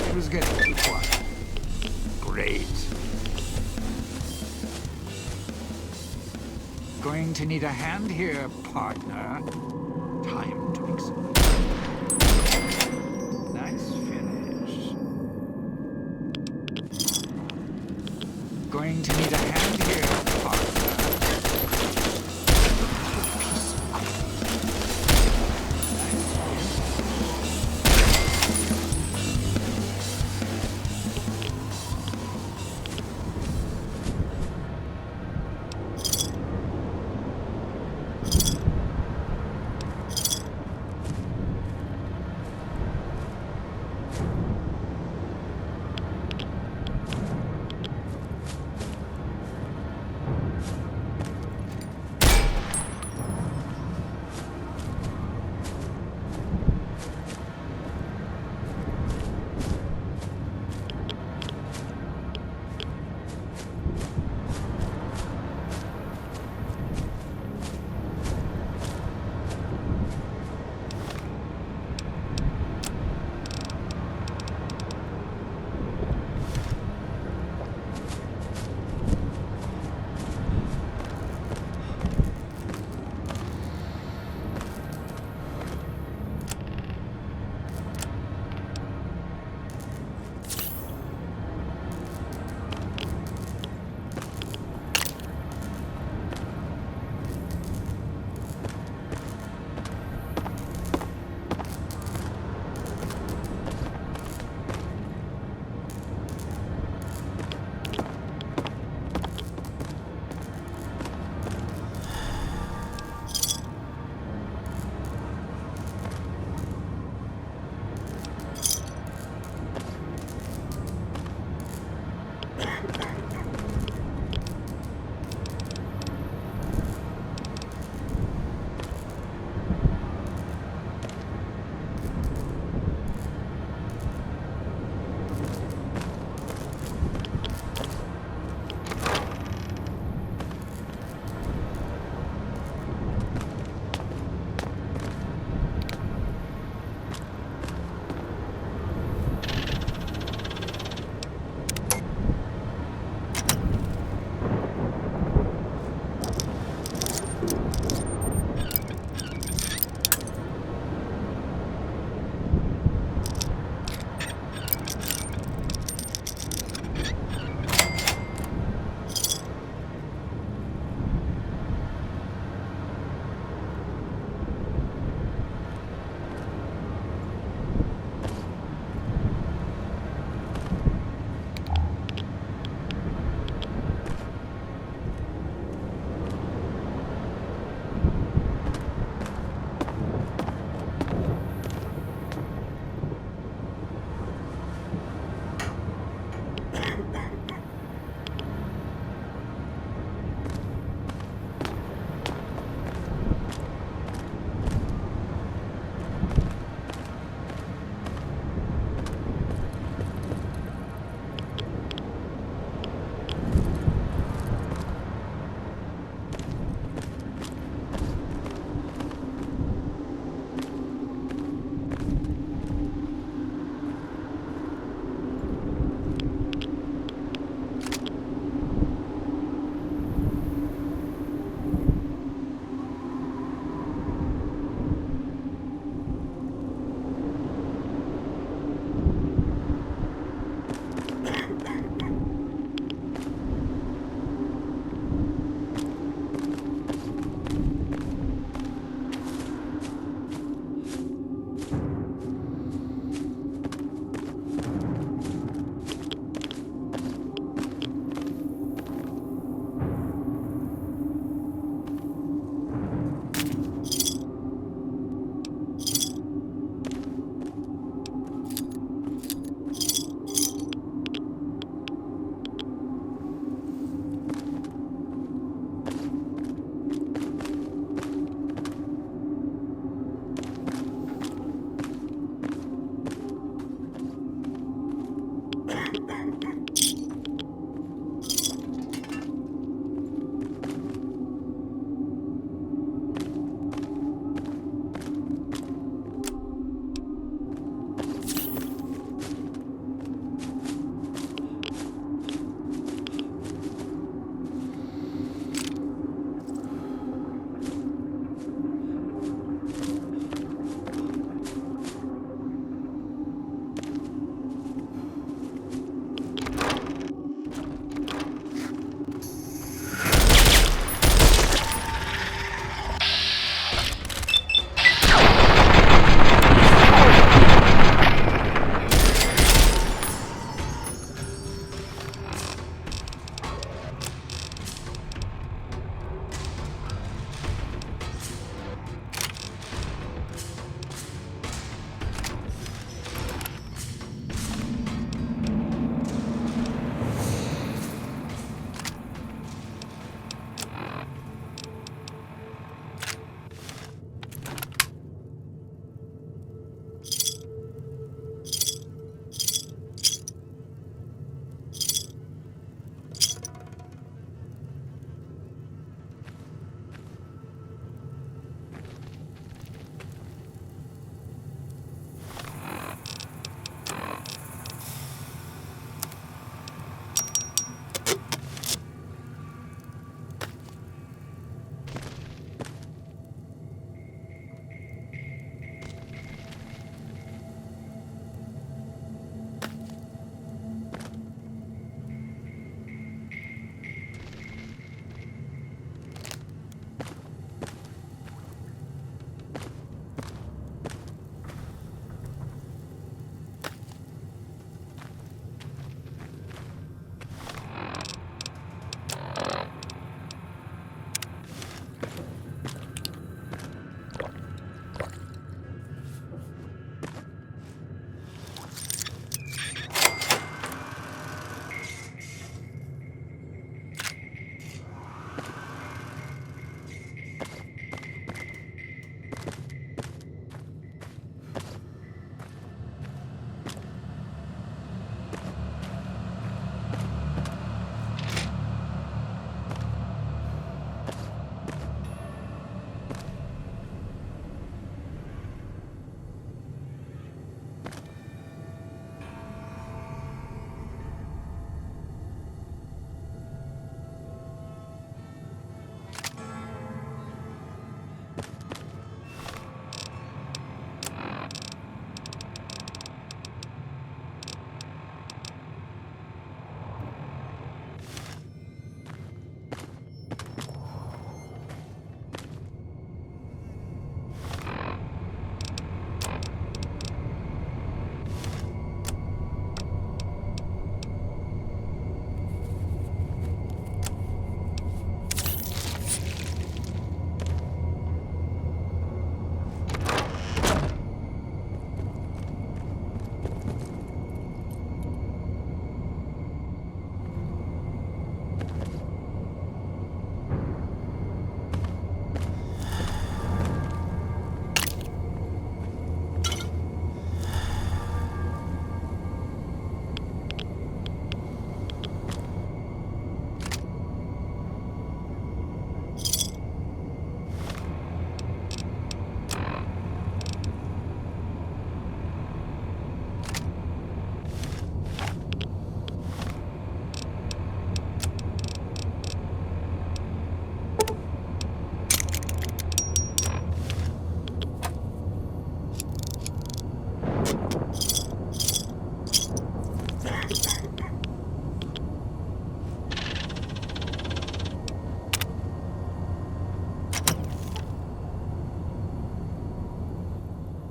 It was getting too quiet. Great. Going to need a hand here, partner. Time to explode. Nice finish. Going to need a hand here, partner.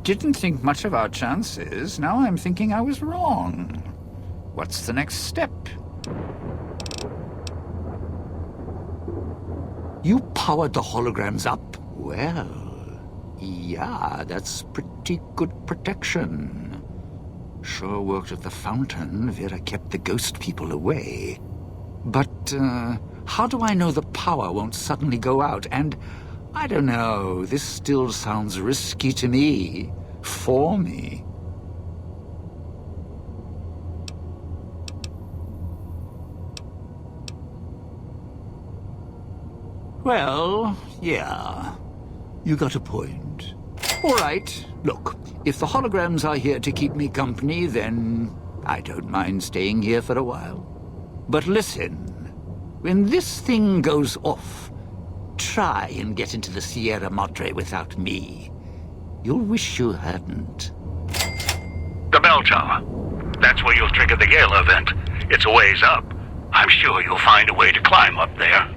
Didn't think much of our chances. Now I'm thinking I was wrong. What's the next step? You powered the holograms up? Well, yeah, that's pretty good protection. Sure worked at the fountain. Vera kept the ghost people away. But, how do I know the power won't suddenly go out? And, I don't know, this still sounds risky to me. For me. Well, yeah. You got a point. All right, look. If the holograms are here to keep me company, then I don't mind staying here for a while. But listen, when this thing goes off, try and get into the Sierra Madre without me. You'll wish you hadn't. The bell tower. That's where you'll trigger the Gala event. It's a ways up. I'm sure you'll find a way to climb up there.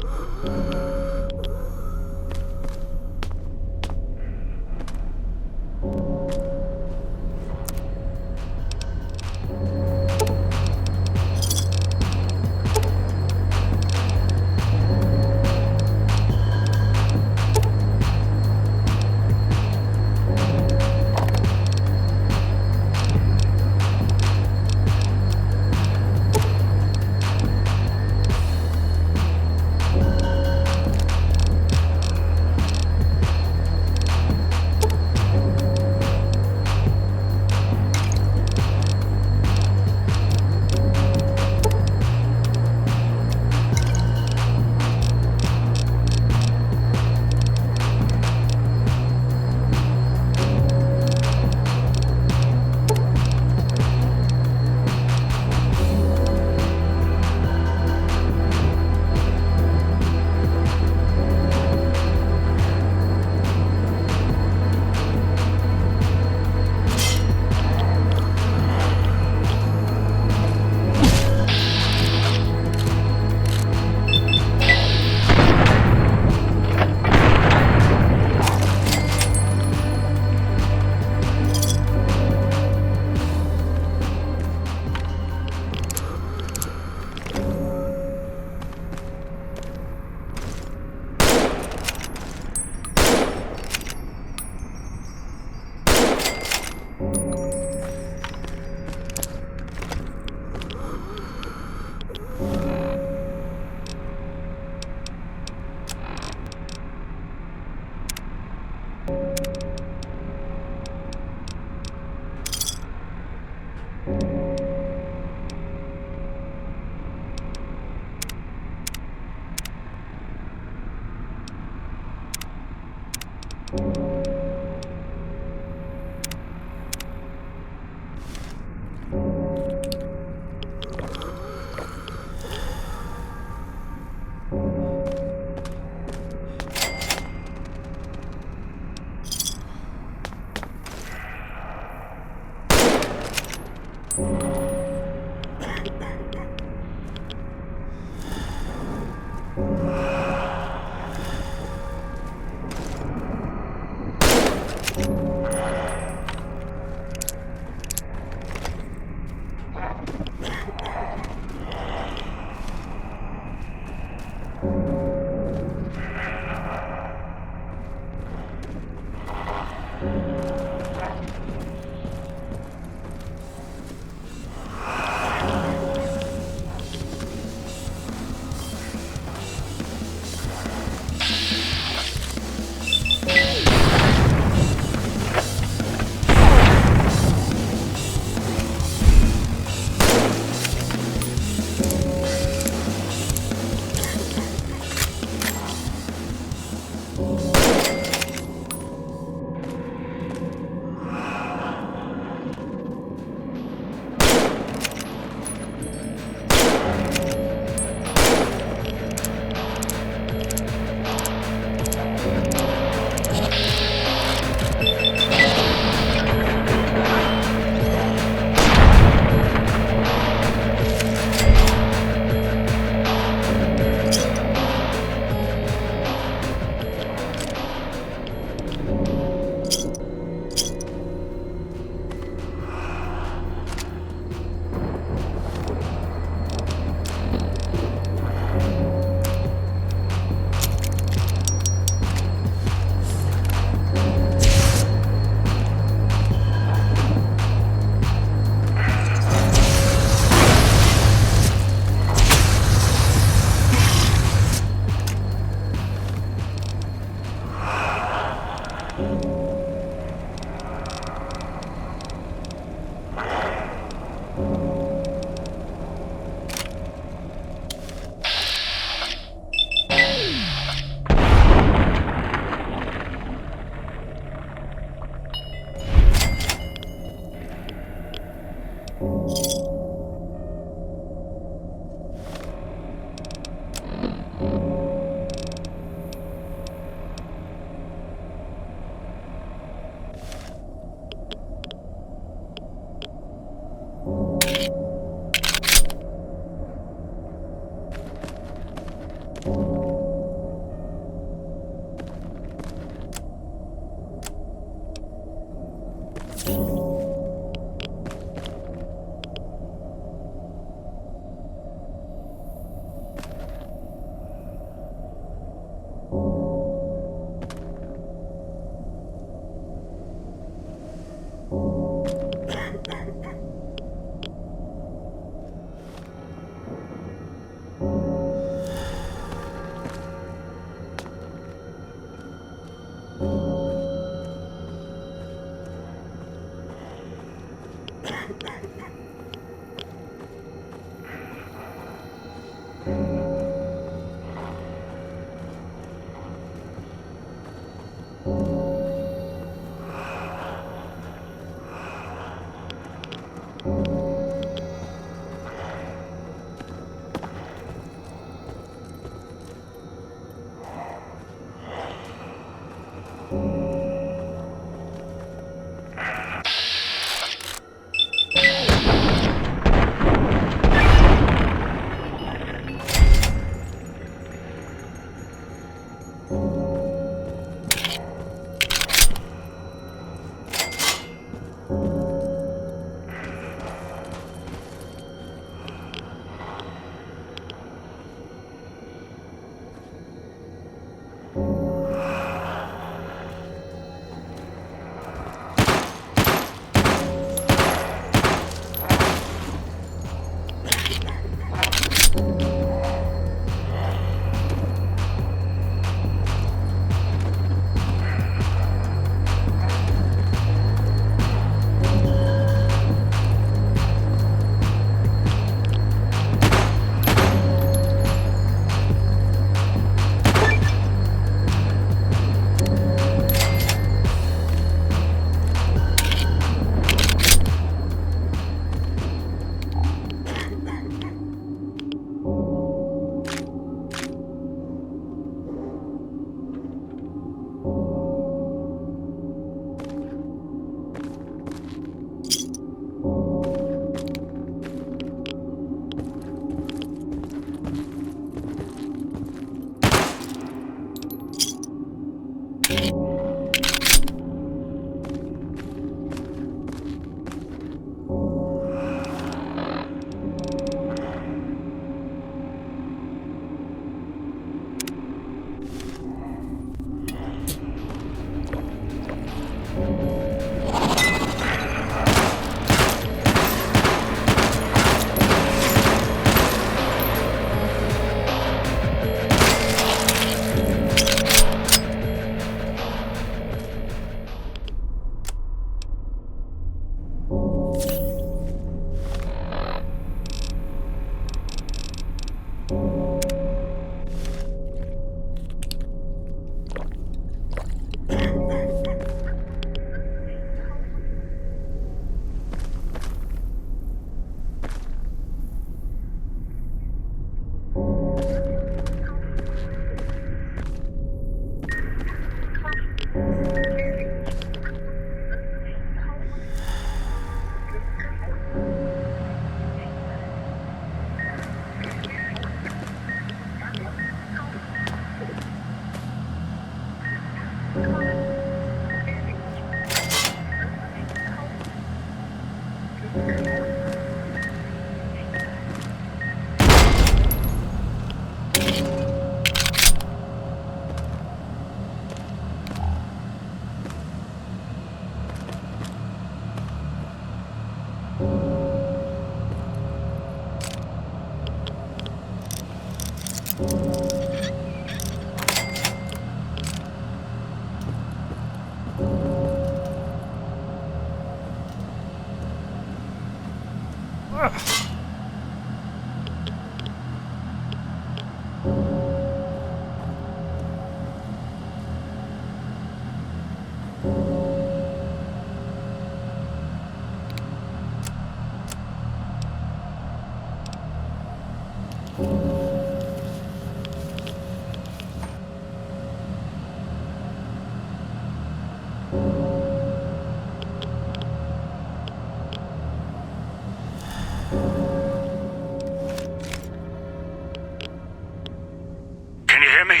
Can you hear me?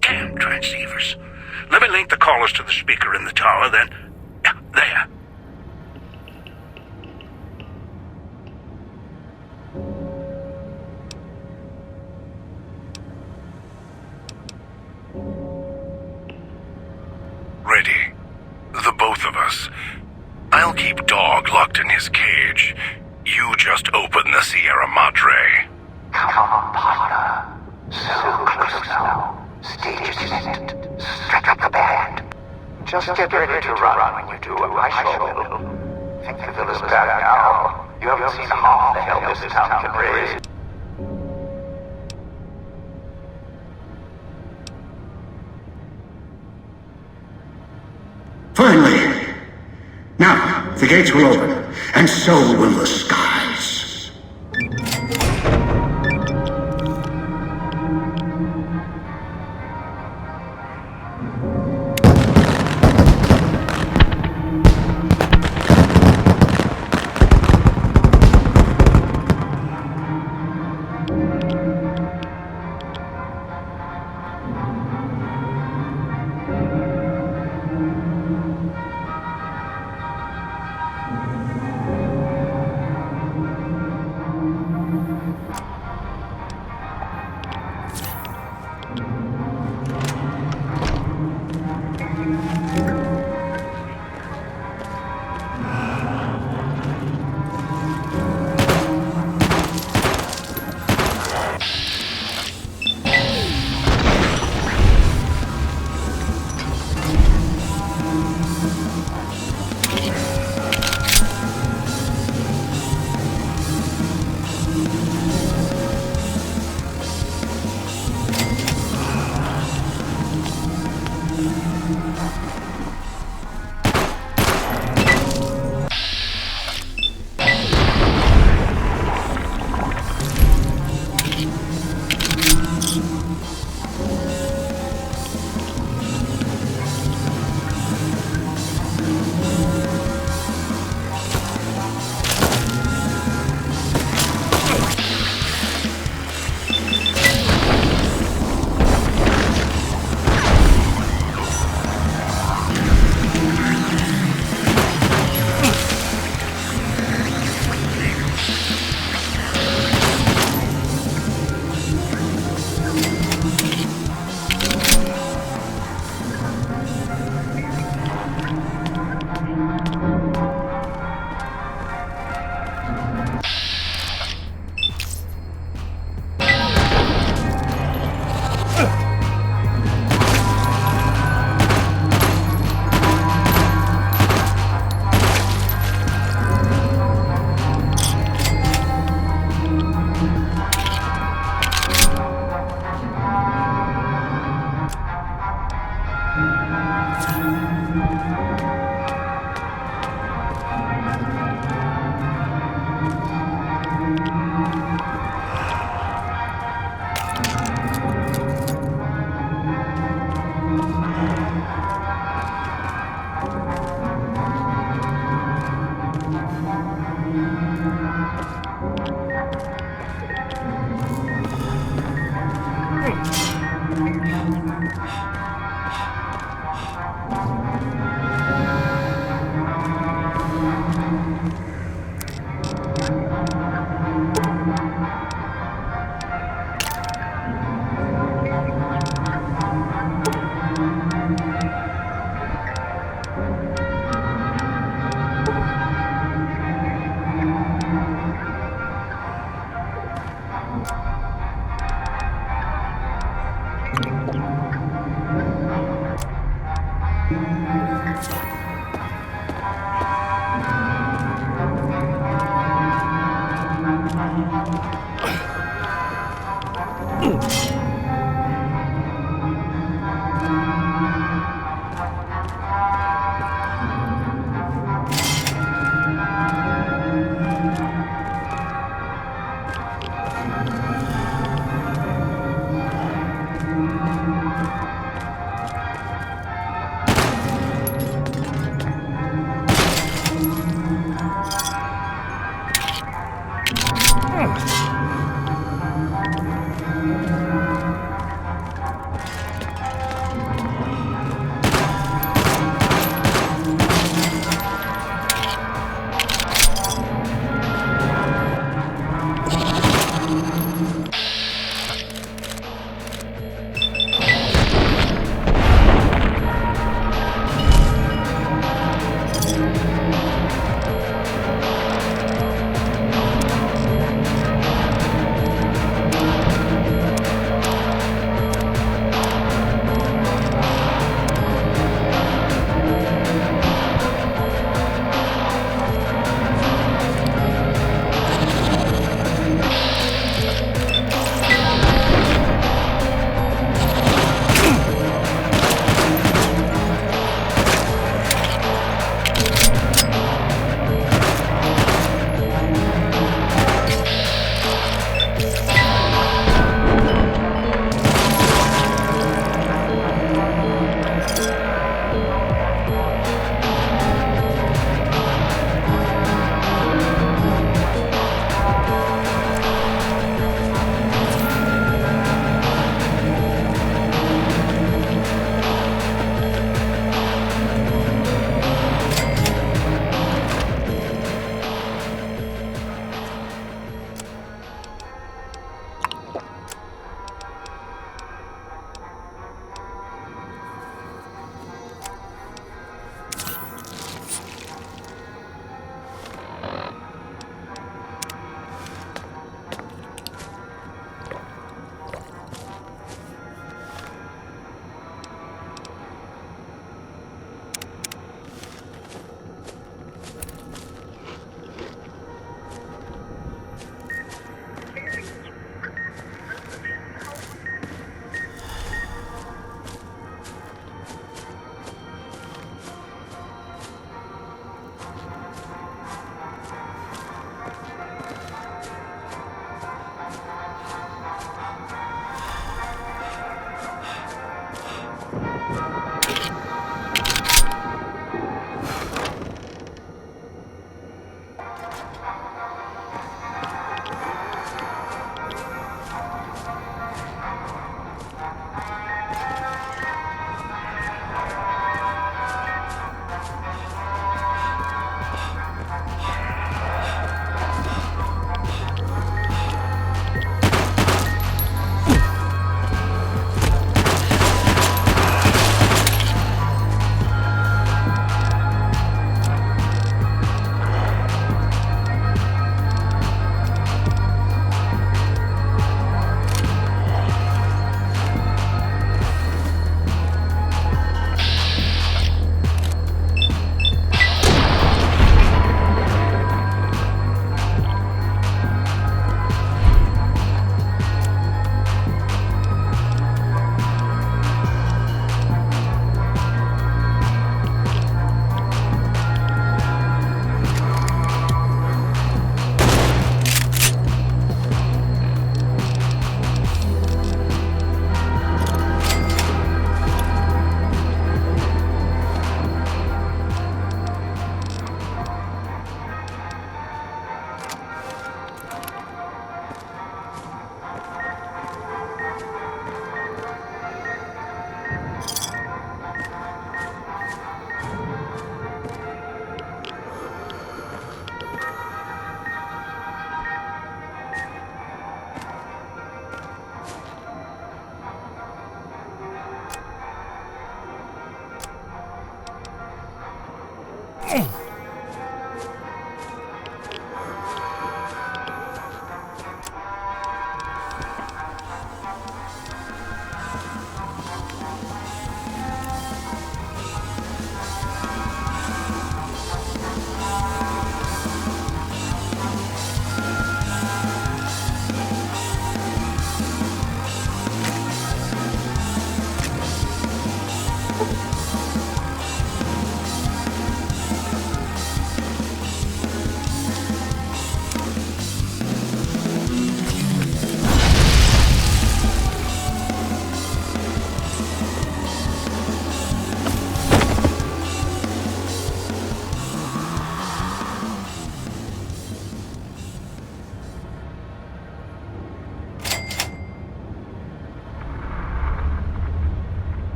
Damn transceivers. Let me link the callers to the speaker in the tower, then... Yeah, there. Ready. The both of us. I'll keep Dog locked in his cage. You just open the Sierra Madre. Come on, partner. So close now. Stage is set. Strike up the band. Just get ready to run when you do, I sure will. Think the villa's bad now. You haven't seen half the hell this town can raise. Finally! Now, the gates will open, and so will the skies.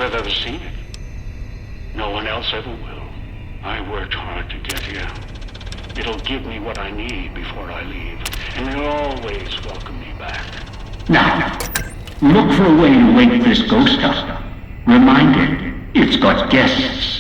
have ever seen it. No one else ever will. I worked hard to get here. It'll give me what I need before I leave, and they'll always welcome me back. Now, look for a way to wake this ghost up. Remind it, it's got guests.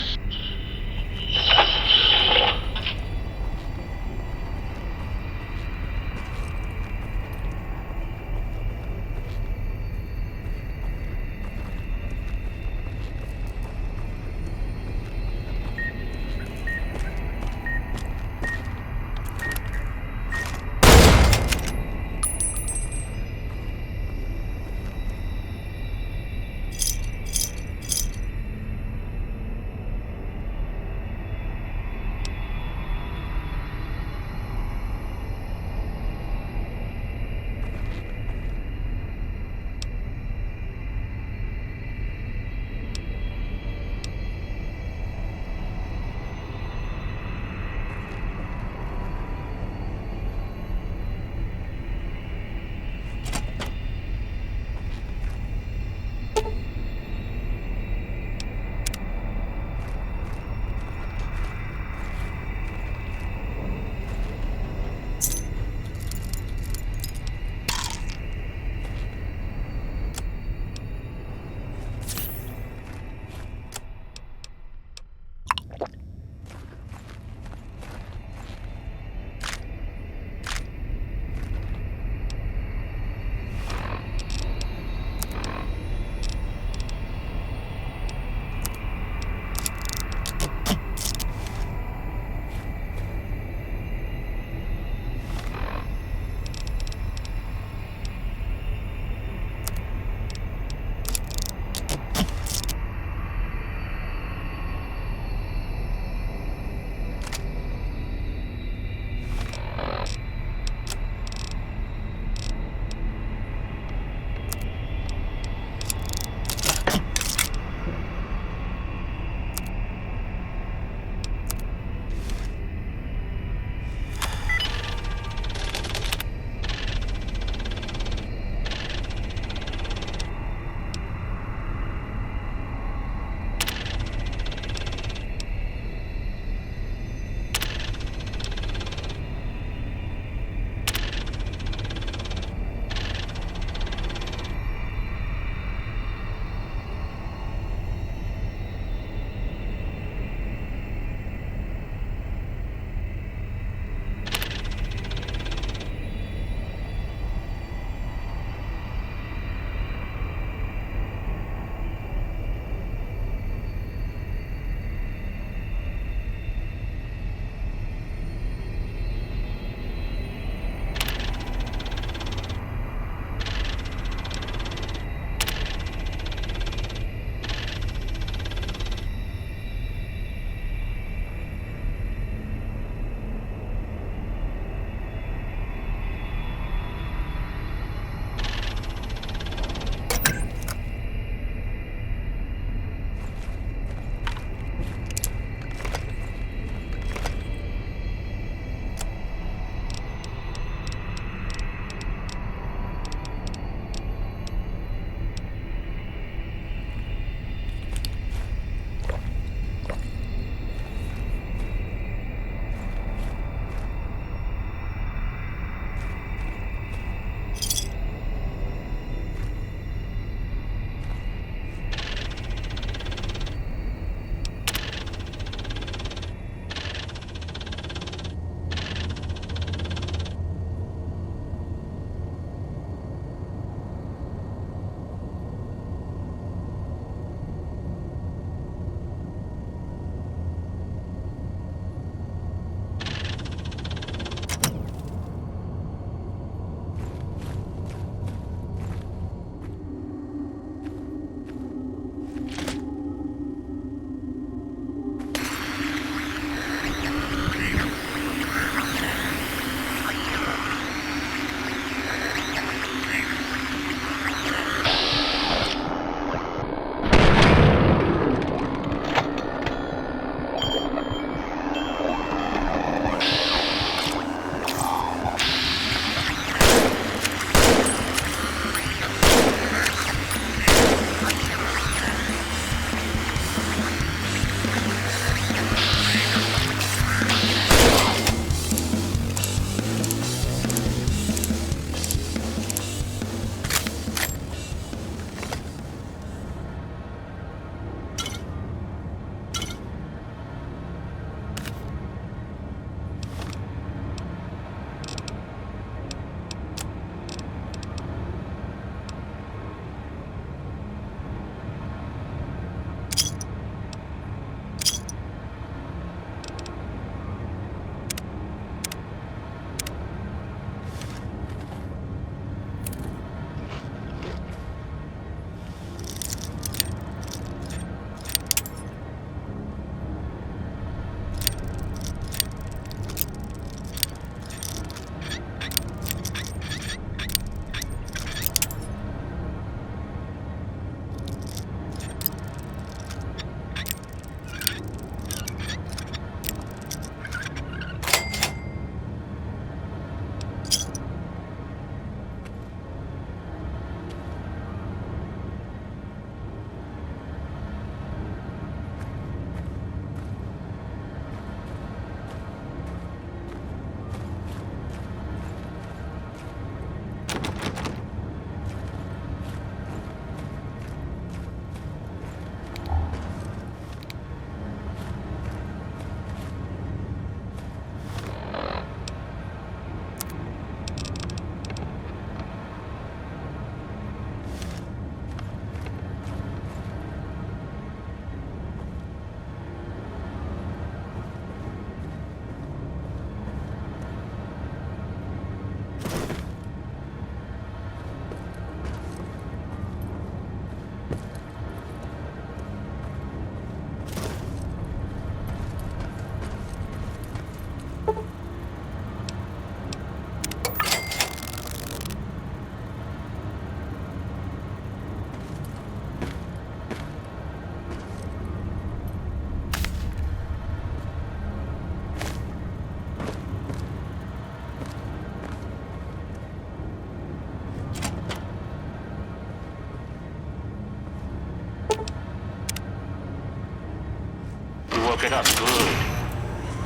broke it up good.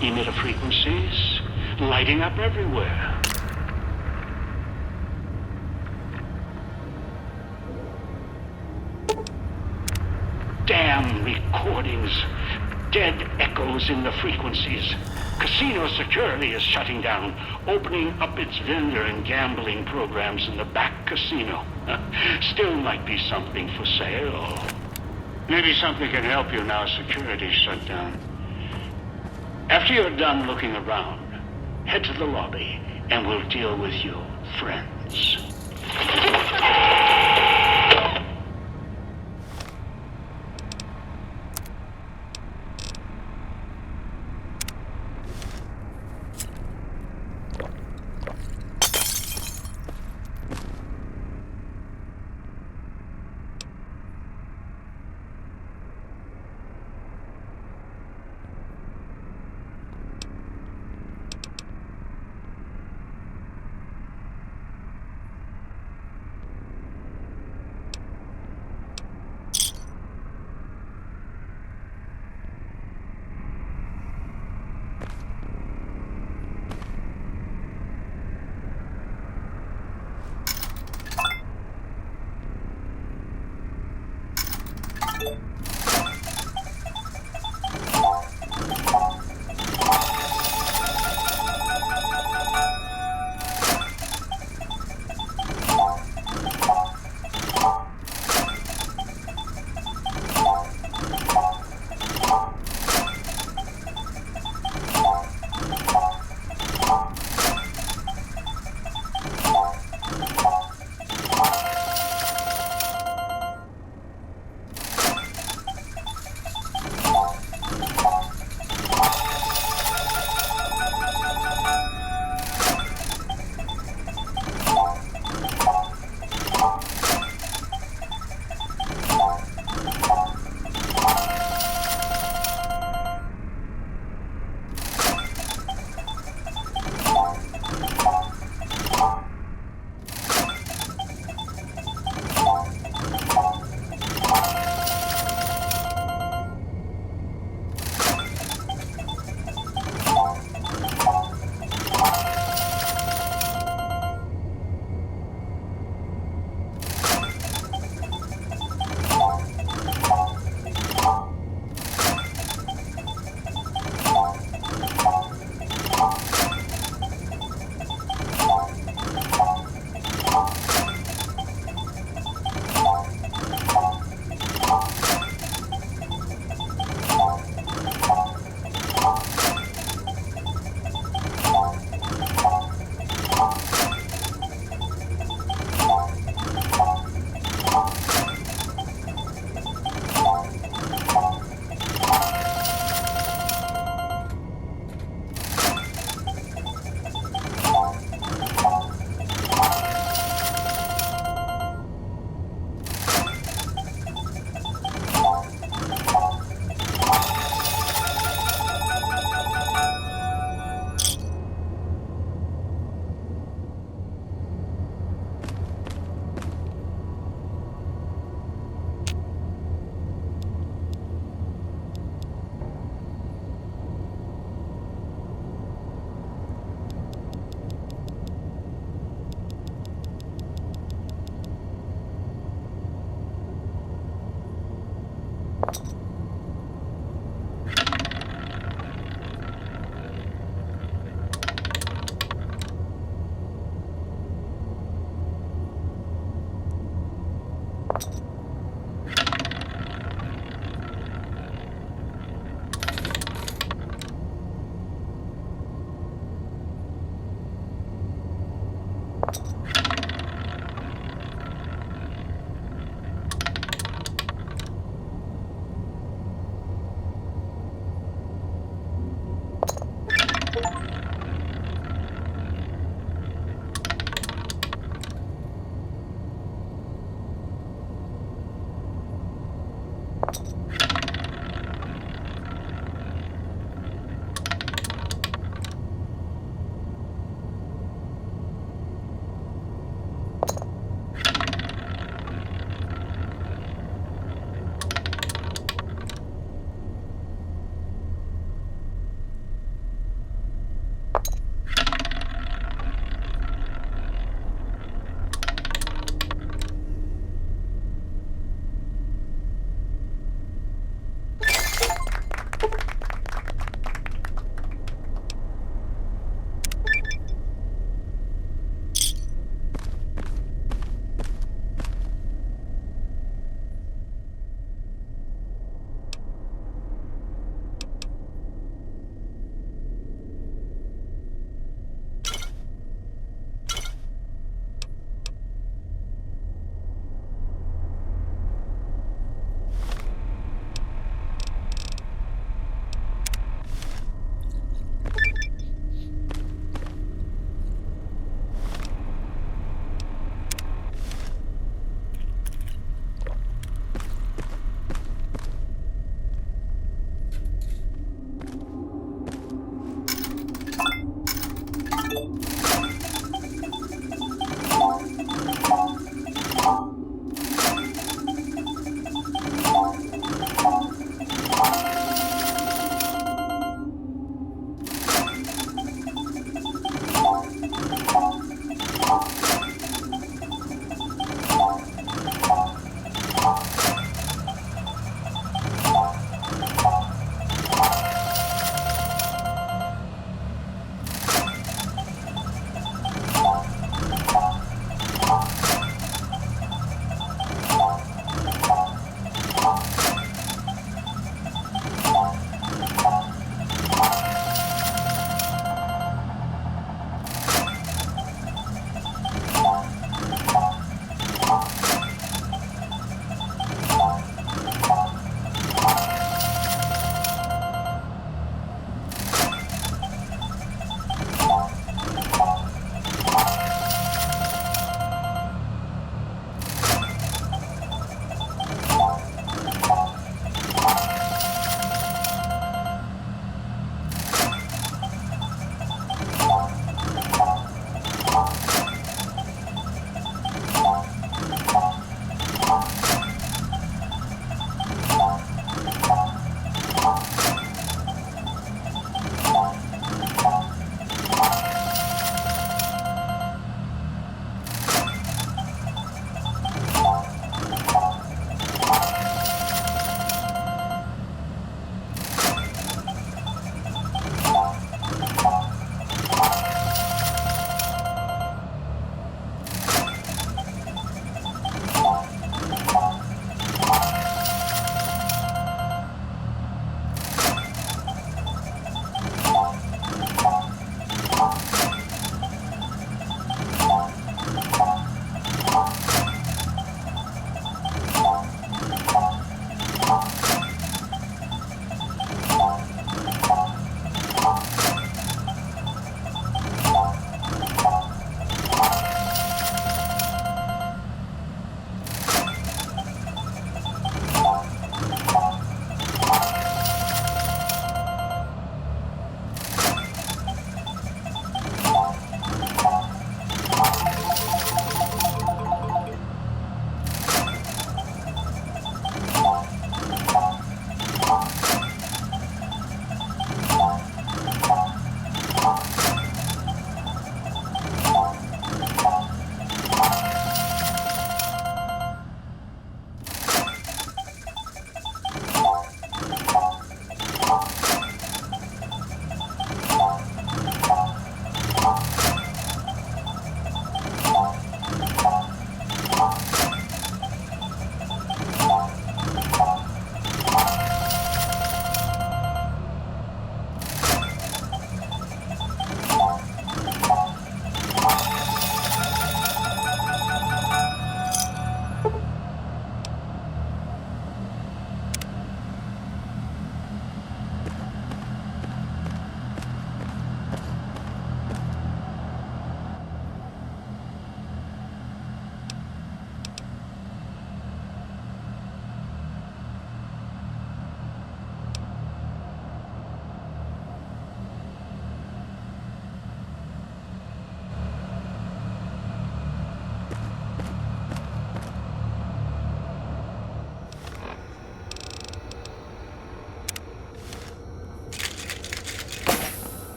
Emitter frequencies, lighting up everywhere. Damn recordings. Dead echoes in the frequencies. Casino security is shutting down, opening up its vendor and gambling programs in the back casino. Still might be something for sale. Maybe something can help you now security's shut down. After you're done looking around, head to the lobby and we'll deal with you, friends.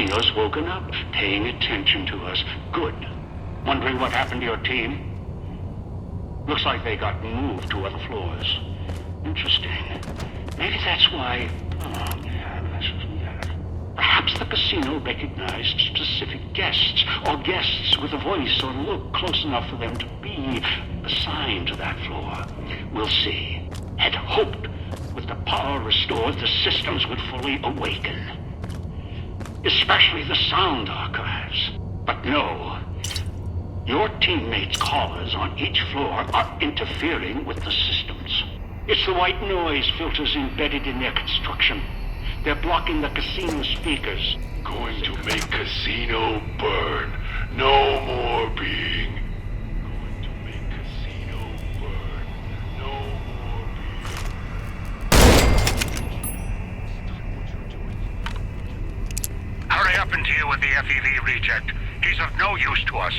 casino's woken up, paying attention to us. Good. Wondering what happened to your team? Looks like they got moved to other floors. Interesting. Maybe that's why... Oh, yeah. Perhaps the casino recognized specific guests, or guests with a voice or look close enough for them to be assigned to that floor. We'll see. Had hoped with the power restored, the systems would fully awaken. Especially the sound archives. But no. Your teammates' callers on each floor are interfering with the systems. It's the white noise filters embedded in their construction. They're blocking the casino speakers. Going to make casino burn. No more being. Going to make casino burn. No more being. Stop what you're doing. Hurry up and deal with the FEV reject. He's of no use to us.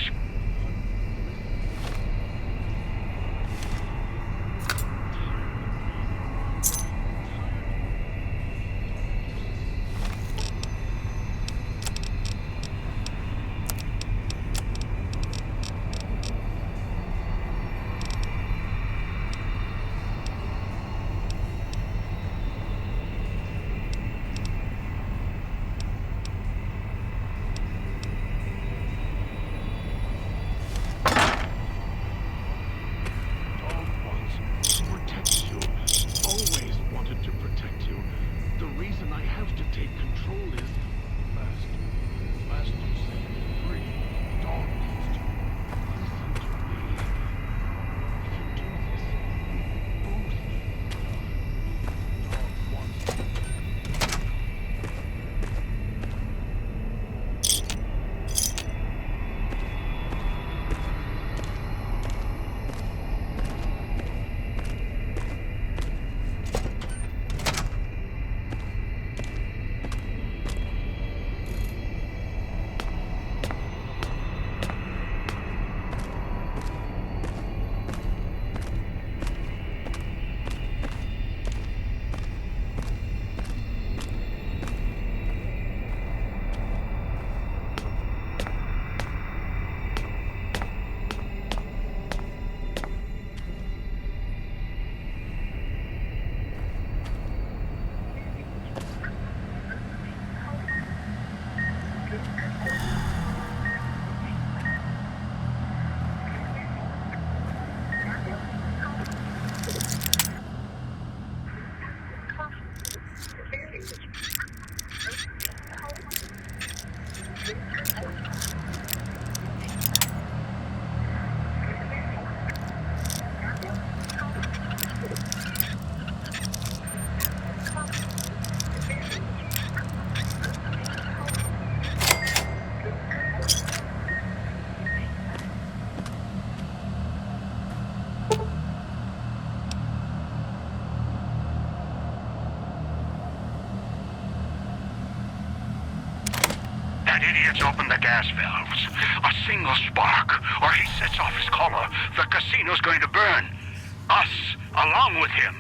That idiot's opened the gas valves. A single spark, or he sets off his collar. The casino's going to burn. Us, along with him.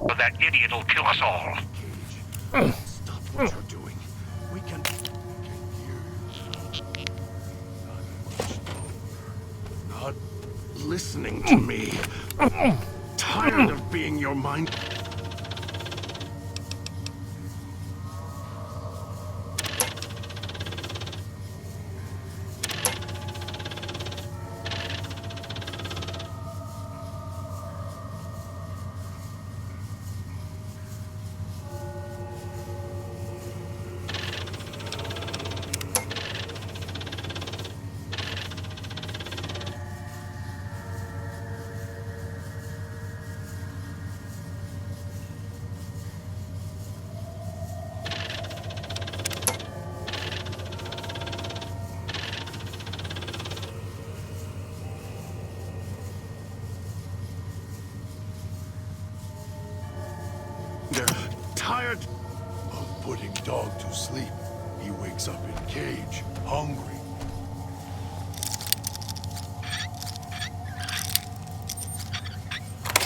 But that idiot'll kill us all. Stop what you're doing. We can hear you. Not listening to me. Tired of being your mind. They're tired of putting dog to sleep. He wakes up in cage, hungry.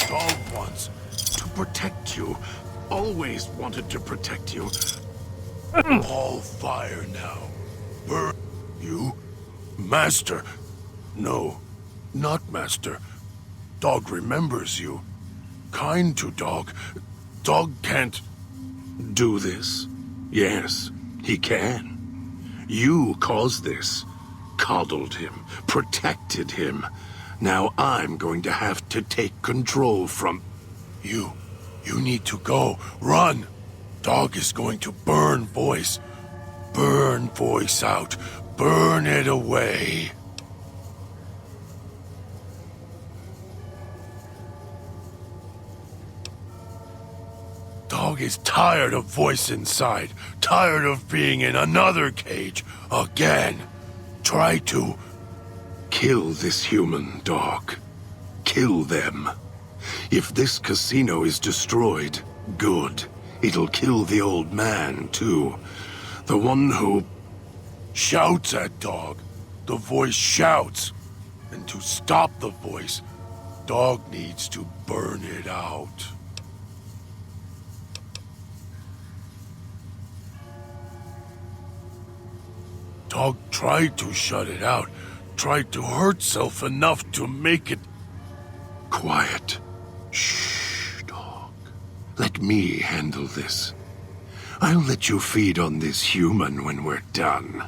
Dog wants to protect you. always wanted to protect you. All fire now. Burn you? Master. No, not Master. Dog remembers you. Kind to Dog. Dog can't... Do this? Yes, he can. You caused this. Coddled him. Protected him. Now I'm going to have to take control from... You need to go. Run! Dog is going to burn Voice. Burn Voice out. Burn it away. Dog is tired of Voice inside. Tired of being in another cage. Again. Try to... Kill this human, Dog. Kill them. If this casino is destroyed, good. It'll kill the old man, too. The one who... Shouts at Dog. The Voice shouts. And to stop the Voice, Dog needs to burn it out. Dog tried to shut it out. Tried to hurt self enough to make it... Quiet. Shh, Dog. Let me handle this. I'll let you feed on this human when we're done.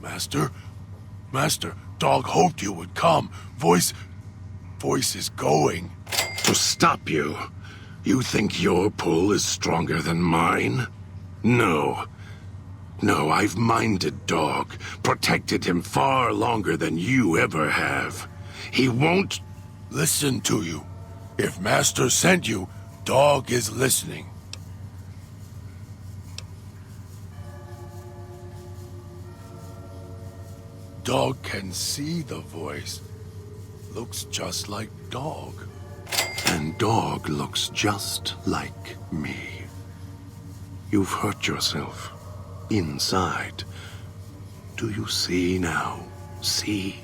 Master? Master, Dog hoped you would come. Voice is going. To stop you? You think your pull is stronger than mine? No. No, I've minded Dog. Protected him far longer than you ever have. He won't... Listen to you. If Master sent you, Dog is listening. Dog can see the Voice. Looks just like Dog. And Dog looks just like me. You've hurt yourself. Inside. Do you see now? See?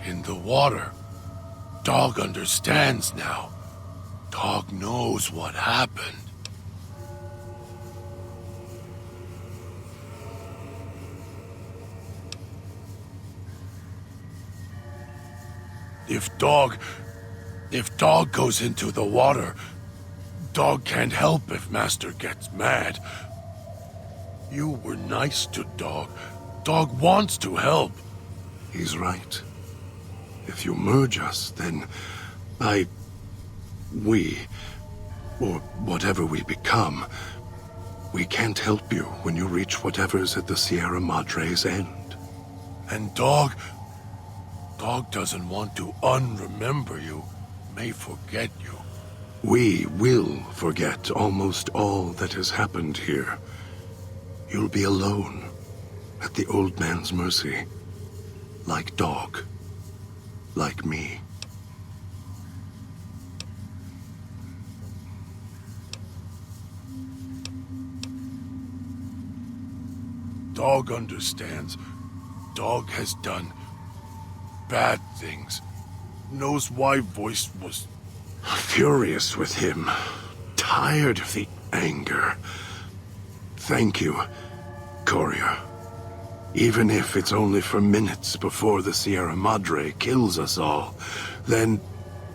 In the water. Dog understands now. Dog knows what happened. If Dog goes into the water, Dog can't help if Master gets mad. You were nice to Dog. Dog wants to help. He's right. If you merge us, then we, or whatever we become, we can't help you when you reach whatever's at the Sierra Madre's end. And Dog doesn't want to unremember you, may forget you. We will forget almost all that has happened here. You'll be alone, at the old man's mercy, like Dog, like me. Dog understands. Dog has done bad things. Knows why Voice was... Furious with him. Tired of the anger. Thank you, Courier. Even if it's only for minutes before the Sierra Madre kills us all, then...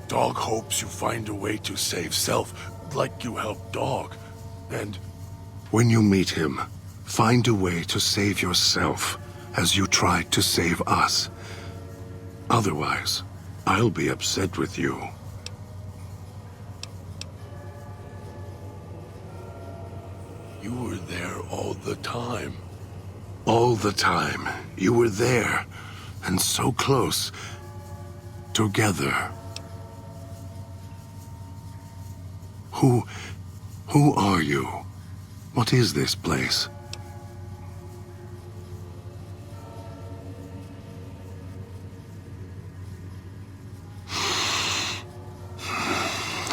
Dog hopes you find a way to save self, like you helped Dog. And... When you meet him, find a way to save yourself, as you tried to save us. Otherwise, I'll be upset with you. You were there all the time. All the time. You were there. And so close. Together. Who are you? What is this place?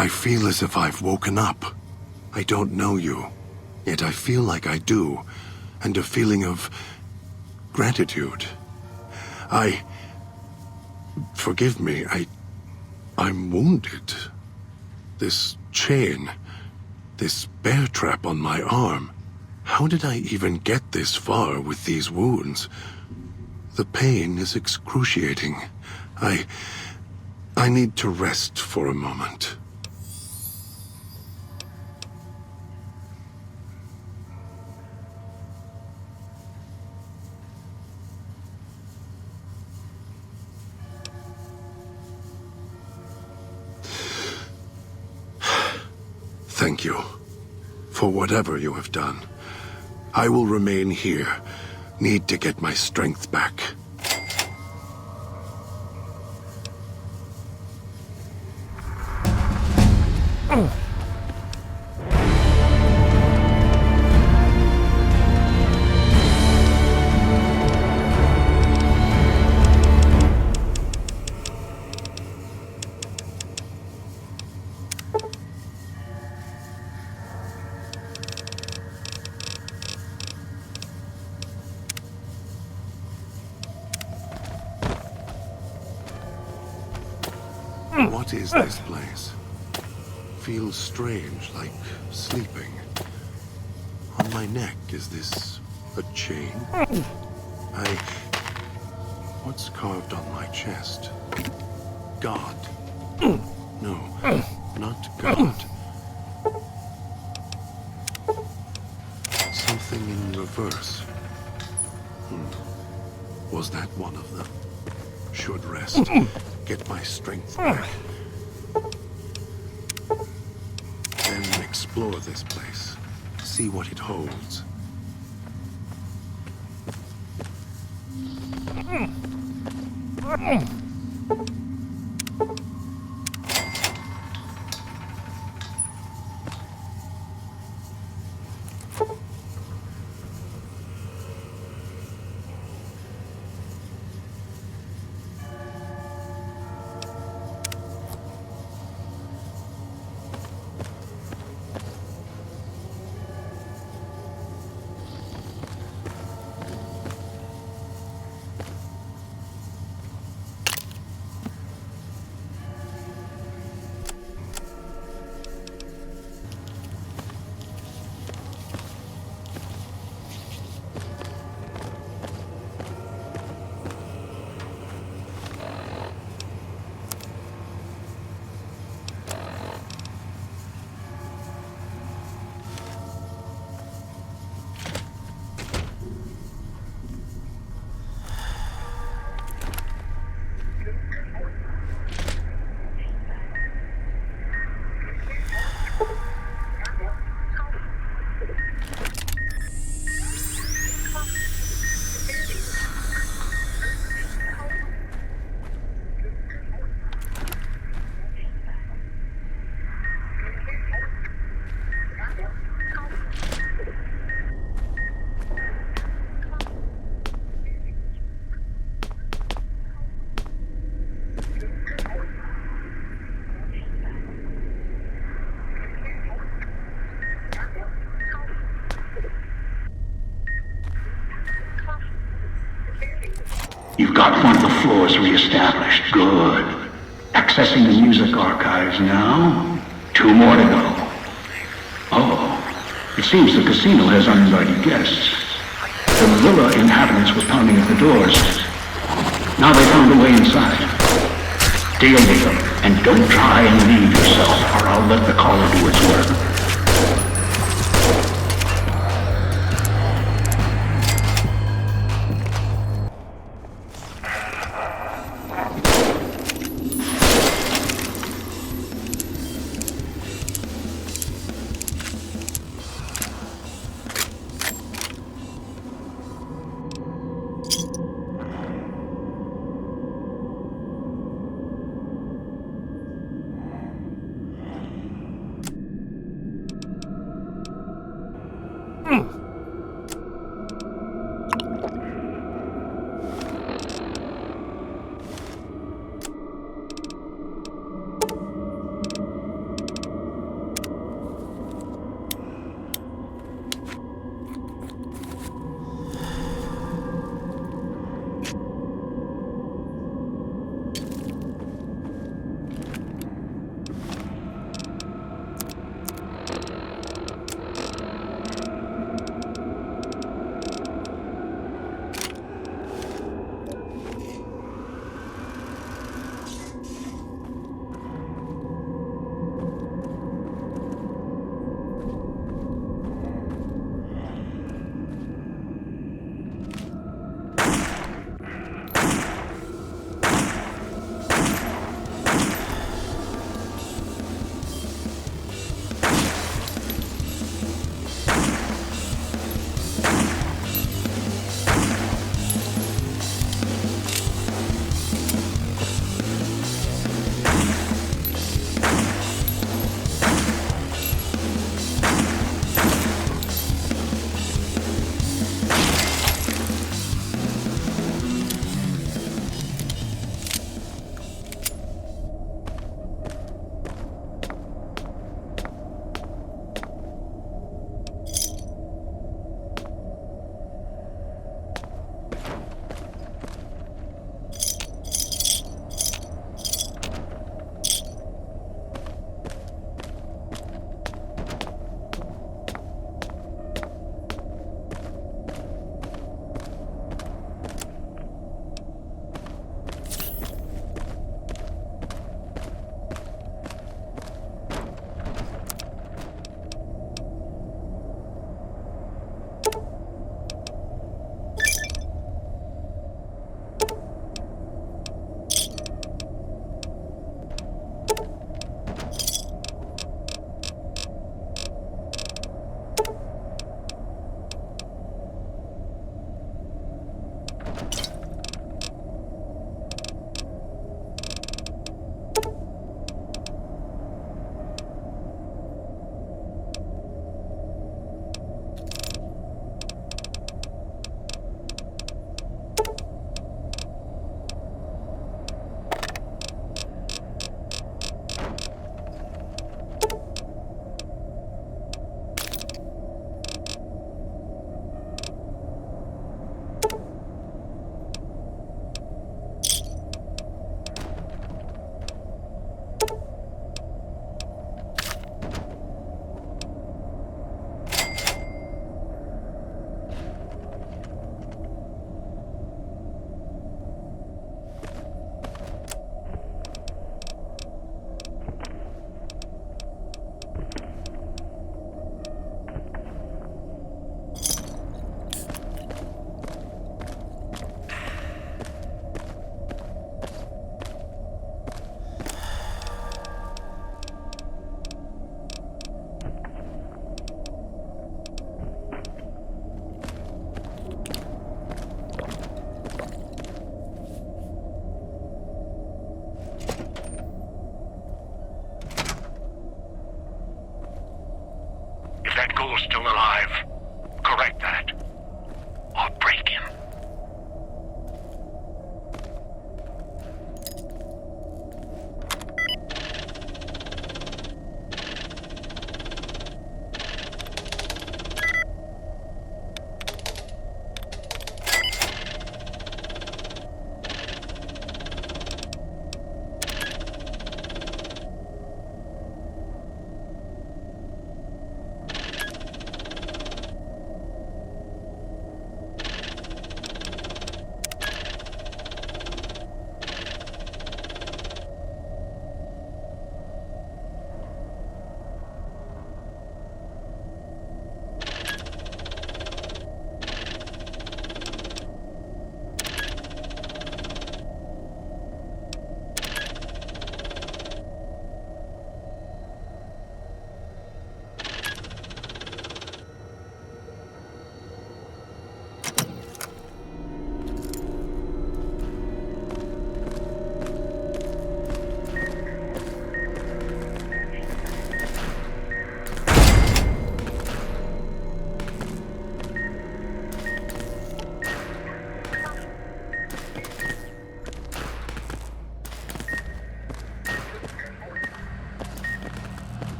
I feel as if I've woken up. I don't know you. Yet I feel like I do, and a feeling of gratitude. Forgive me, I'm wounded. This chain, this bear trap on my arm. How did I even get this far with these wounds? The pain is excruciating. I need to rest for a moment. Thank you for whatever you have done. I will remain here. Need to get my strength back. What is this place? Feels strange, like sleeping. On my neck, is this a chain? What's carved on my chest? God. No, not God. Something in reverse. Was that one of them? Should rest. Get my strength back. Then explore this place. See what it holds. You've got one of the floors reestablished. Good. Accessing the music archives now. 2 more to go. Oh, it seems the casino has uninvited guests. The villa inhabitants were pounding at the doors. Now they found a way inside. Deal with them, and don't try and leave yourself, or I'll let the collar do its work.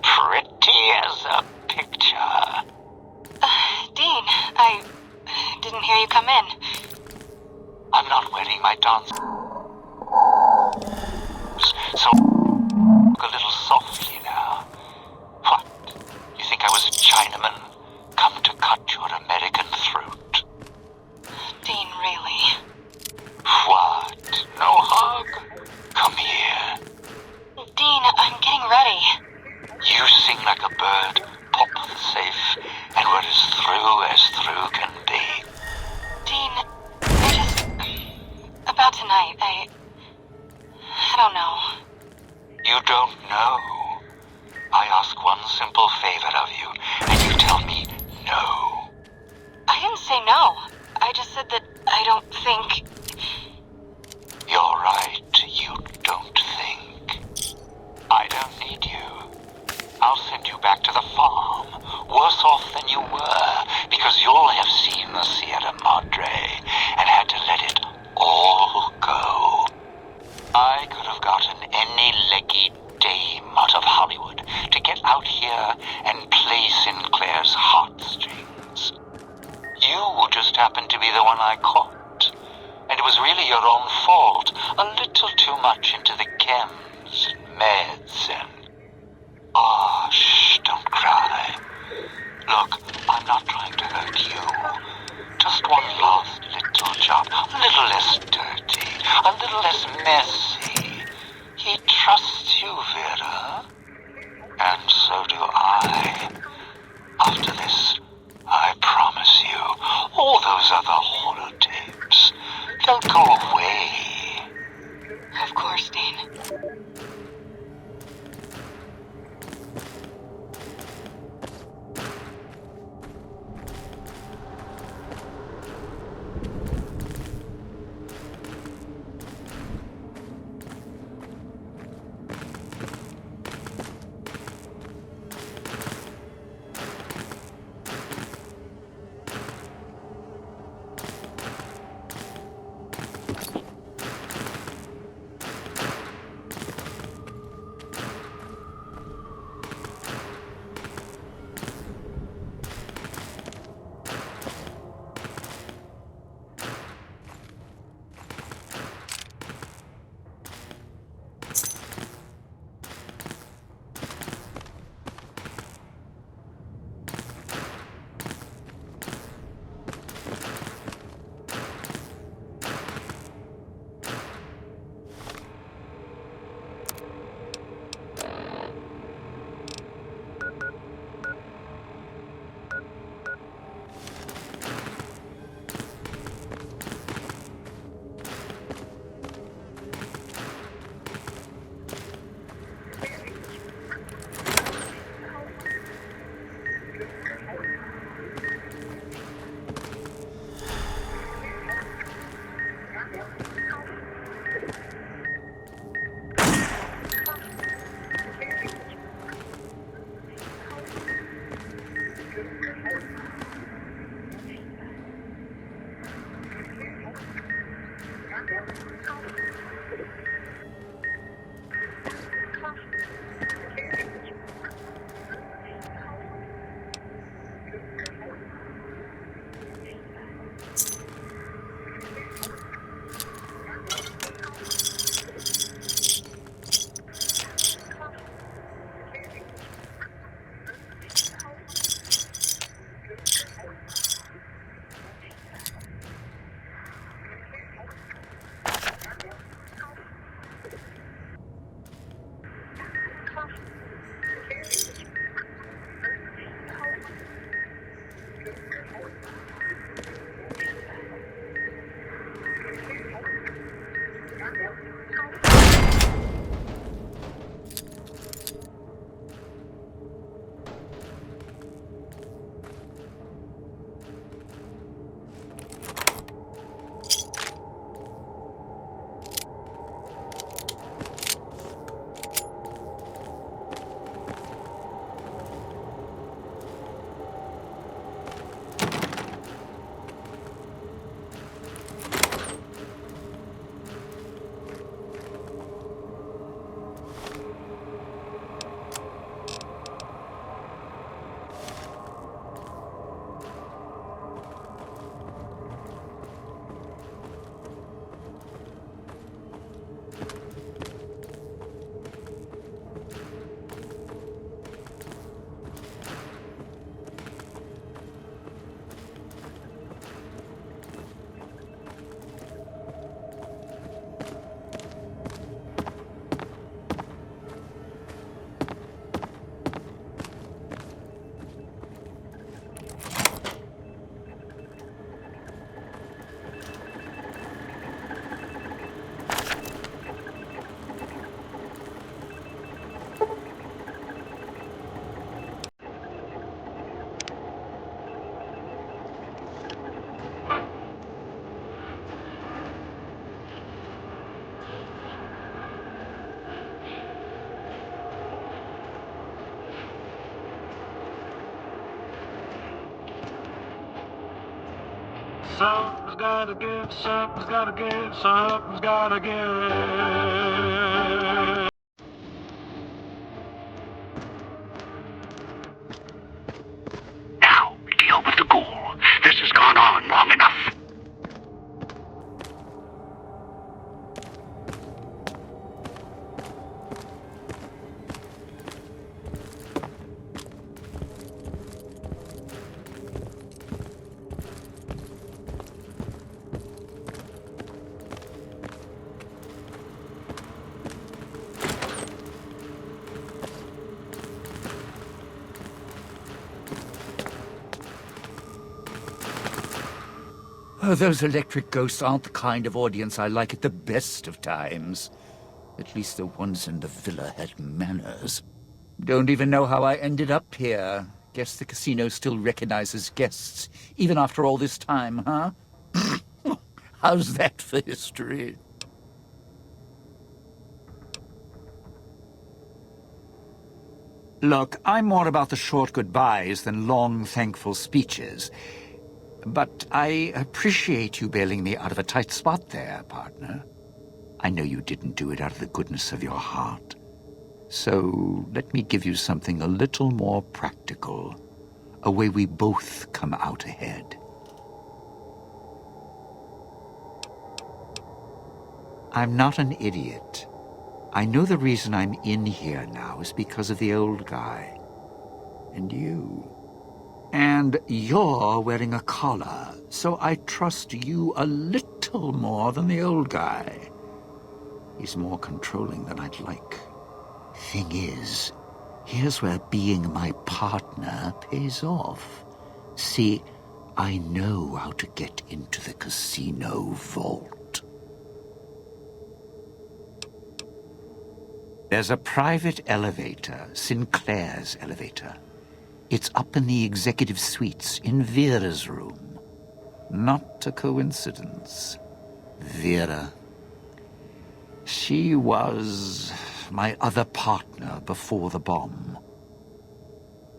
Pretty as a picture. Dean, I didn't hear you come in. I'm not wearing my dance, so a little softly now. What? You think I was a Chinaman come to cut your American throat? Dean, really? What? No hug? Come here. Dean, I'm getting ready. You sing like a bird, pop the safe, and we're as through can be. Dean, about tonight, I don't know. You don't know? I ask one simple favor of you, and you tell me no. I didn't say no. I just said that I don't think... You're right, you don't think. I don't need you. I'll send you back to the farm, worse off than you were, because you'll have seen the Sierra Madre and had to let it all go. I could have gotten any leggy dame out of Hollywood to get out here and play Sinclair's heartstrings. You just happened to be the one I caught, and it was really your own fault, a little too much into the chems and meds and... Oh, shh, don't cry. Look, I'm not trying to hurt you. Just one last Something's gotta give, something's gotta give, something's gotta give. Now, deal with the ghoul. This has gone on long enough. Oh, those electric ghosts aren't the kind of audience I like at the best of times. At least the ones in the villa had manners. Don't even know how I ended up here. Guess the casino still recognizes guests, even after all this time, huh? How's that for history? Look, I'm more about the short goodbyes than long, thankful speeches. But I appreciate you bailing me out of a tight spot there, partner. I know you didn't do it out of the goodness of your heart. So let me give you something a little more practical. A way we both come out ahead. I'm not an idiot. I know the reason I'm in here now is because of the old guy. And you. And you're wearing a collar, so I trust you a little more than the old guy. He's more controlling than I'd like. Thing is, here's where being my partner pays off. See, I know how to get into the casino vault. There's a private elevator, Sinclair's elevator. It's up in the executive suites in Vera's room. Not a coincidence. Vera. She was my other partner before the bomb.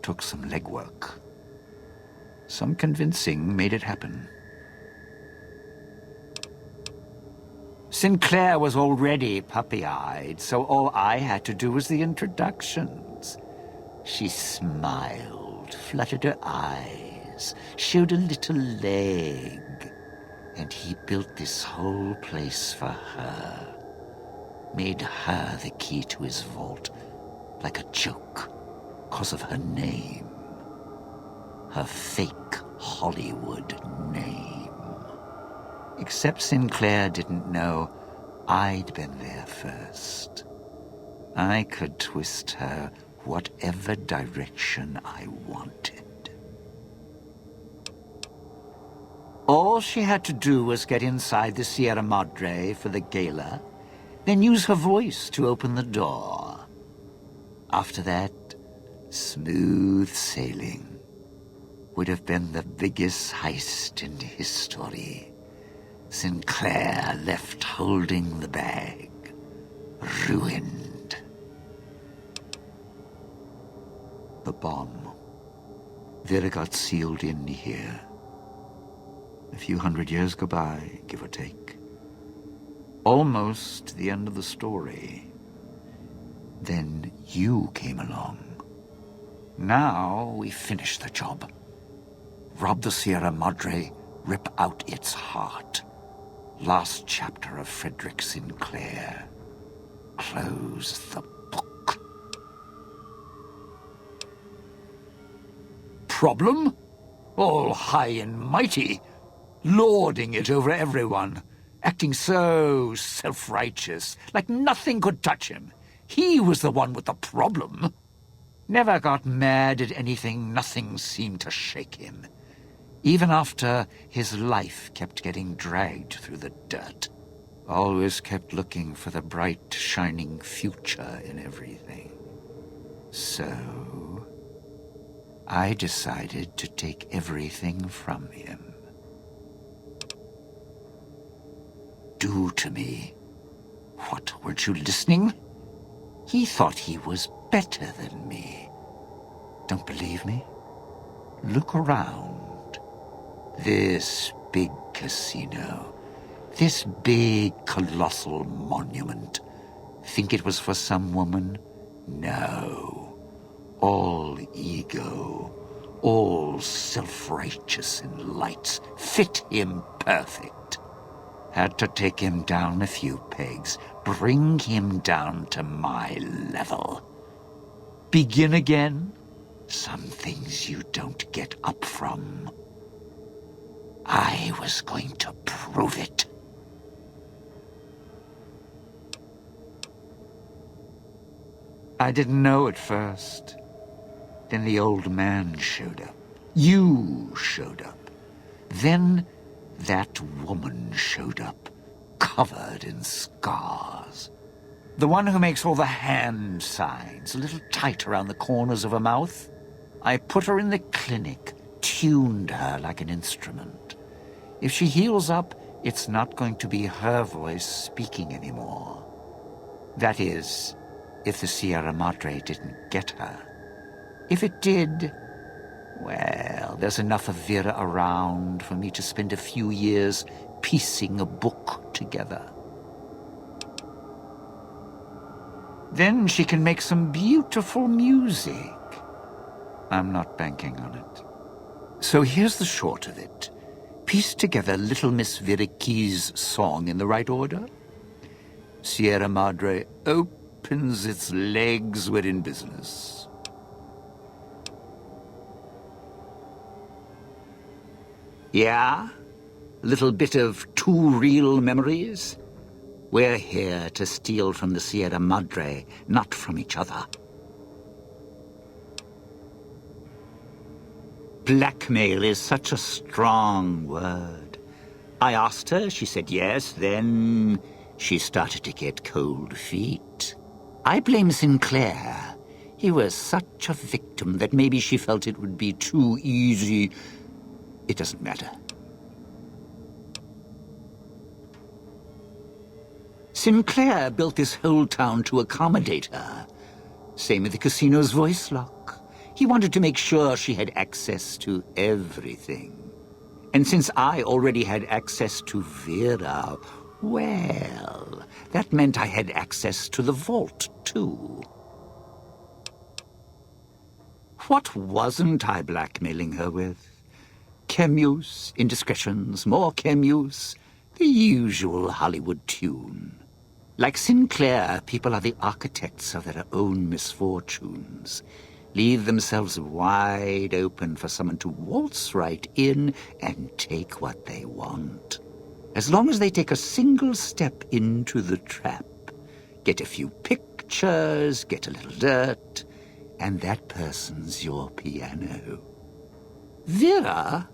Took some legwork. Some convincing made it happen. Sinclair was already puppy-eyed, so all I had to do was the introductions. She smiled, fluttered her eyes, showed a little leg, and he built this whole place for her. Made her the key to his vault, like a joke, 'cause of her name. Her fake Hollywood name. Except Sinclair didn't know I'd been there first. I could twist her whatever direction I wanted. All she had to do was get inside the Sierra Madre for the Gala, then use her voice to open the door. After that, smooth sailing. Would have been the biggest heist in history. Sinclair left holding the bag, ruined. The bomb. Vera got sealed in here. A few hundred years go by, give or take. Almost the end of the story. Then you came along. Now we finish the job. Rob the Sierra Madre, rip out its heart. Last chapter of Frederick Sinclair. Close the book. Problem? All high and mighty, lording it over everyone, acting so self-righteous, like nothing could touch him. He was the one with the problem. Never got mad at anything, nothing seemed to shake him. Even after his life kept getting dragged through the dirt. Always kept looking for the bright, shining future in everything. So, I decided to take everything from him. Do to me. What, weren't you listening? He thought he was better than me. Don't believe me? Look around. This big casino. This big, colossal monument. Think it was for some woman? No. All ego, all self-righteous and lights, fit him perfect. Had to take him down a few pegs, bring him down to my level. Begin again? Some things you don't get up from. I was going to prove it. I didn't know at first. Then the old man showed up. You showed up. Then that woman showed up, covered in scars. The one who makes all the hand signs, a little tight around the corners of her mouth. I put her in the clinic, tuned her like an instrument. If she heals up, it's not going to be her voice speaking anymore. That is, if the Sierra Madre didn't get her. If it did, well, there's enough of Vera around for me to spend a few years piecing a book together. Then she can make some beautiful music. I'm not banking on it. So here's the short of it. Piece together Little Miss E-clipZe's song in the right order. Sierra Madre opens its legs, we're in business. Yeah? A little bit of too real memories? We're here to steal from the Sierra Madre, not from each other. Blackmail is such a strong word. I asked her, she said yes, then she started to get cold feet. I blame Sinclair. He was such a victim that maybe she felt it would be too easy. It doesn't matter. Sinclair built this whole town to accommodate her. Same with the casino's voice lock. He wanted to make sure she had access to everything. And since I already had access to Vera, well, that meant I had access to the vault, too. What wasn't I blackmailing her with? Chem-use, indiscretions, more chem-use, the usual Hollywood tune. Like Sinclair, people are the architects of their own misfortunes. Leave themselves wide open for someone to waltz right in and take what they want. As long as they take a single step into the trap, get a few pictures, get a little dirt, and that person's your piano. Vera?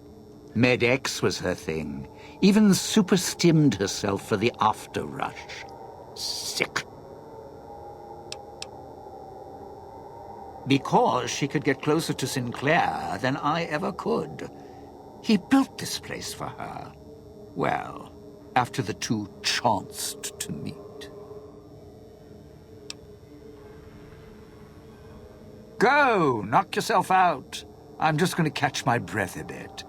Med-X was her thing. Even super-stimmed herself for the after-rush. Sick. Because she could get closer to Sinclair than I ever could. He built this place for her. Well, after the two chanced to meet. Go! Knock yourself out. I'm just going to catch my breath a bit.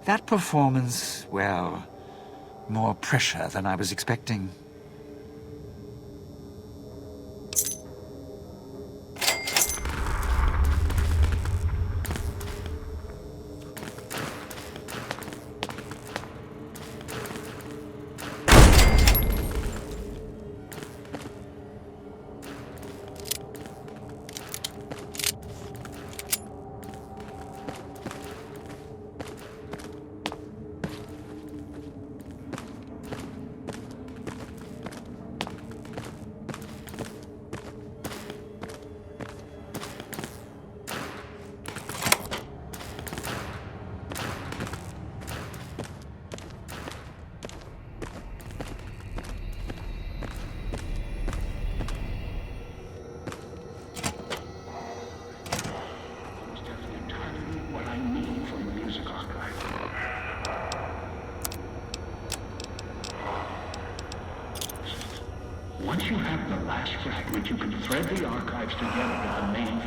That performance, well, more pressure than I was expecting. Once you have the last fragment, you can thread the archives together with the main.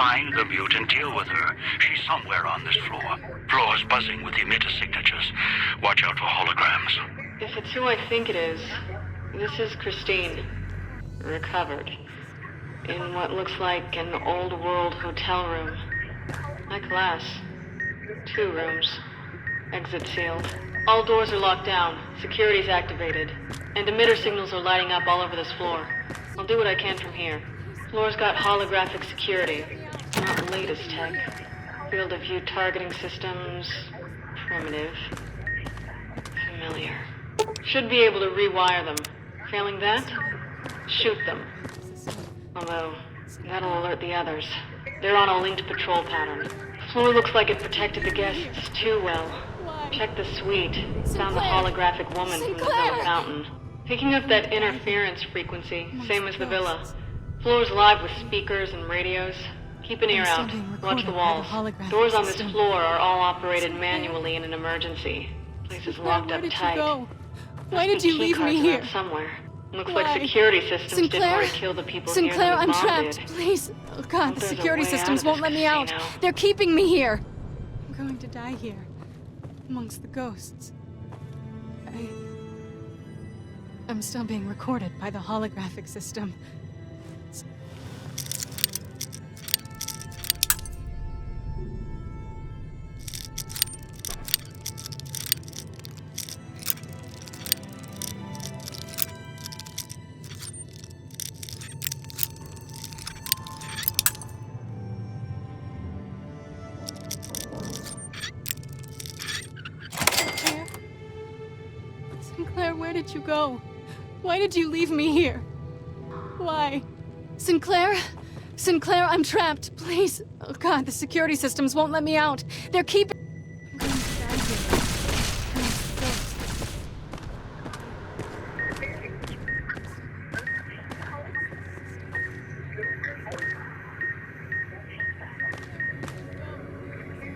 Find the mute and deal with her. She's somewhere on this floor. Floor's buzzing with emitter signatures. Watch out for holograms. If it's who I think it is, this is Christine. Recovered. In what looks like an old world hotel room. High class. 2 rooms. Exit sealed. All doors are locked down. Security's activated. And emitter signals are lighting up all over this floor. I'll do what I can from here. Floor's got holographic security. Not the latest tech. Field of view targeting systems. Primitive. Familiar. Should be able to rewire them. Failing that, shoot them. Although, that'll alert the others. They're on a linked patrol pattern. Floor looks like it protected the guests too well. Check the suite. Found the holographic woman from the Villa fountain. Picking up that interference frequency, same as the Villa. Floor's live with speakers and radios. Keep an ear out. Watch the walls. Doors on this floor are all operated manually in an emergency. Place is locked up tight. Why did you leave me here? Somewhere. Looks like security systems didn't want to kill the people here Sinclair, than the I'm bomb trapped. did. Please. Oh God, the There's a security way out systems of won't this let me out. casino. They're keeping me here. I'm going to die here, amongst the ghosts. I'm still being recorded by the holographic system. Sinclair, where did you go? Why did you leave me here? Why? Sinclair? Sinclair, I'm trapped. Please. Oh God, the security systems won't let me out. They're keeping... I'm going to die here. Amongst the ghosts.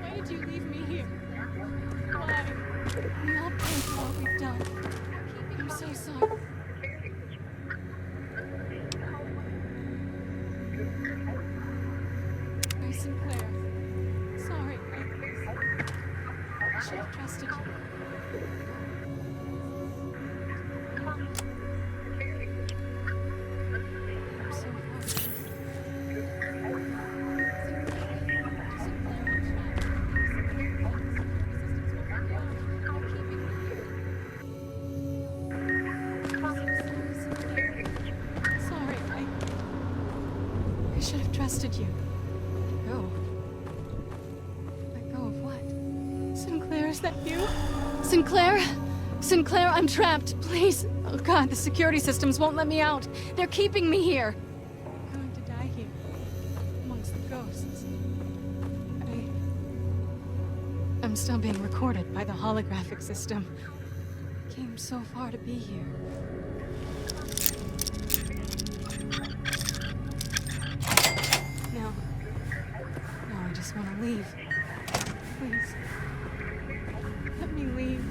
Why did you leave me here? Why? We all pay for what we've done. I'm so sorry. Hey, Sinclair. Sorry. I should have trusted you. I'm so sorry. Sorry, I should have trusted you. Let go. Let go of what? Sinclair, is that you? Sinclair? Sinclair, I'm trapped. Please. Oh God, the security systems won't let me out. They're keeping me here. I'm going to die here. Amongst the ghosts. I'm still being recorded by the holographic system. I came so far to be here. No, I just want to leave. Please. Let me leave.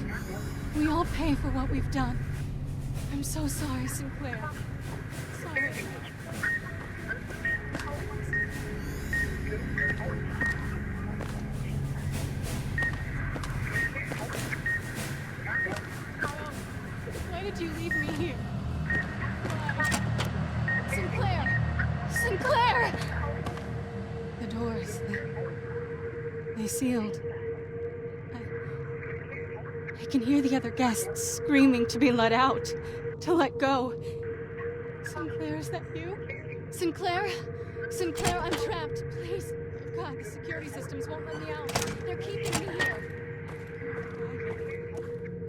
We all pay for what we've done. I'm so sorry, Sinclair. Sorry. Why did you leave me here? Why? Sinclair! Sinclair! The doors, they sealed. I can hear the other guests screaming to be let out, to let go. Sinclair, is that you? Sinclair? Sinclair, I'm trapped. Please. Oh God, the security systems won't let me out. They're keeping me here.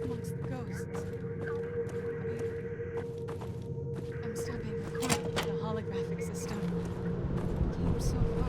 Amongst the ghosts. I'm still being recorded by the holographic system. I came so far.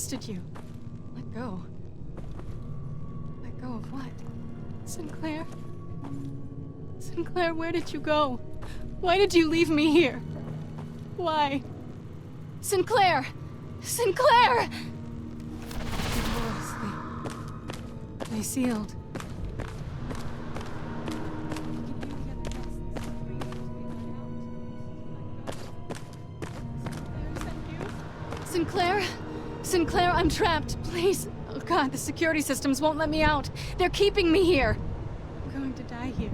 trusted you. Let go. Let go of what? Sinclair? Sinclair, where did you go? Why did you leave me here? Why? Sinclair! Sinclair! The doors, they sealed. Sinclair? Sinclair, I'm trapped. Please. Oh God, the security systems won't let me out. They're keeping me here. I'm going to die here.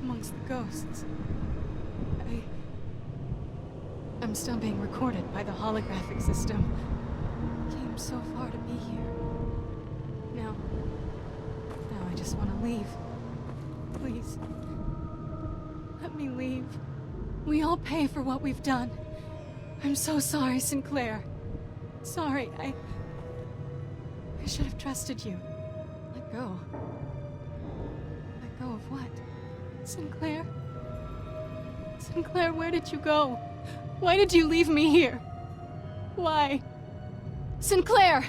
Amongst the ghosts. I'm still being recorded by the holographic system. I came so far to be here. Now I just want to leave. Please. Let me leave. We all pay for what we've done. I'm so sorry, Sinclair. Sorry, I should have trusted you. Let go. Let go of what? Sinclair? Sinclair, where did you go? Why did you leave me here? Why? Sinclair!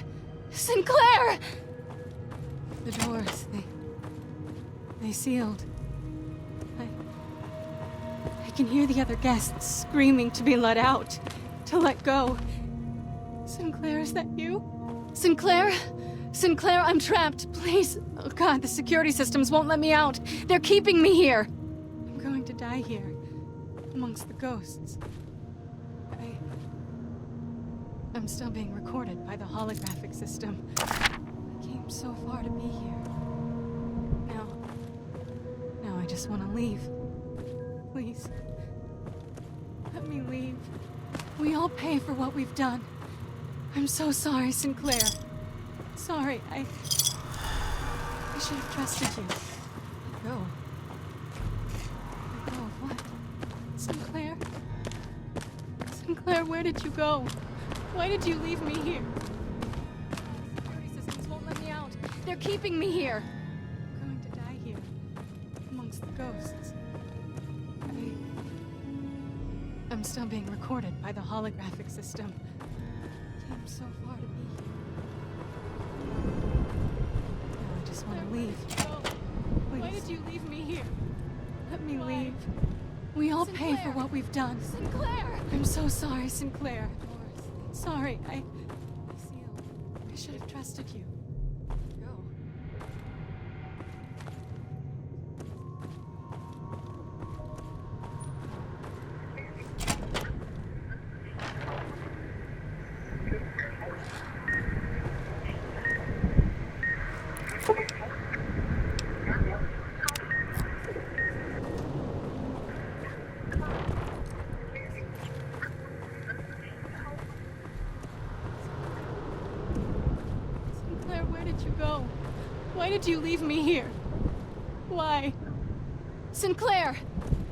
Sinclair! The doors, they sealed. I can hear the other guests screaming to be let out, to let go. Sinclair, is that you? Sinclair? Sinclair, I'm trapped. Please. Oh God, the security systems won't let me out. They're keeping me here. I'm going to die here, amongst the ghosts. I'm still being recorded by the holographic system. I came so far to be here. Now I just want to leave. Please. Let me leave. We all pay for what we've done. I'm so sorry, Sinclair. Sorry, I should have trusted you. Let go. Let go of what? Sinclair? Sinclair, where did you go? Why did you leave me here? Security systems won't let me out. They're keeping me here. I'm going to die here, amongst the ghosts. I'm still being recorded by the holographic system. I came so far to be here. Now I just want to leave. Please. Why did you leave me here? Let me leave. We all pay for what we've done. Sinclair! I'm so sorry, Sinclair. Sorry, I should have trusted you. Go. Why did you leave me here? Why? Sinclair!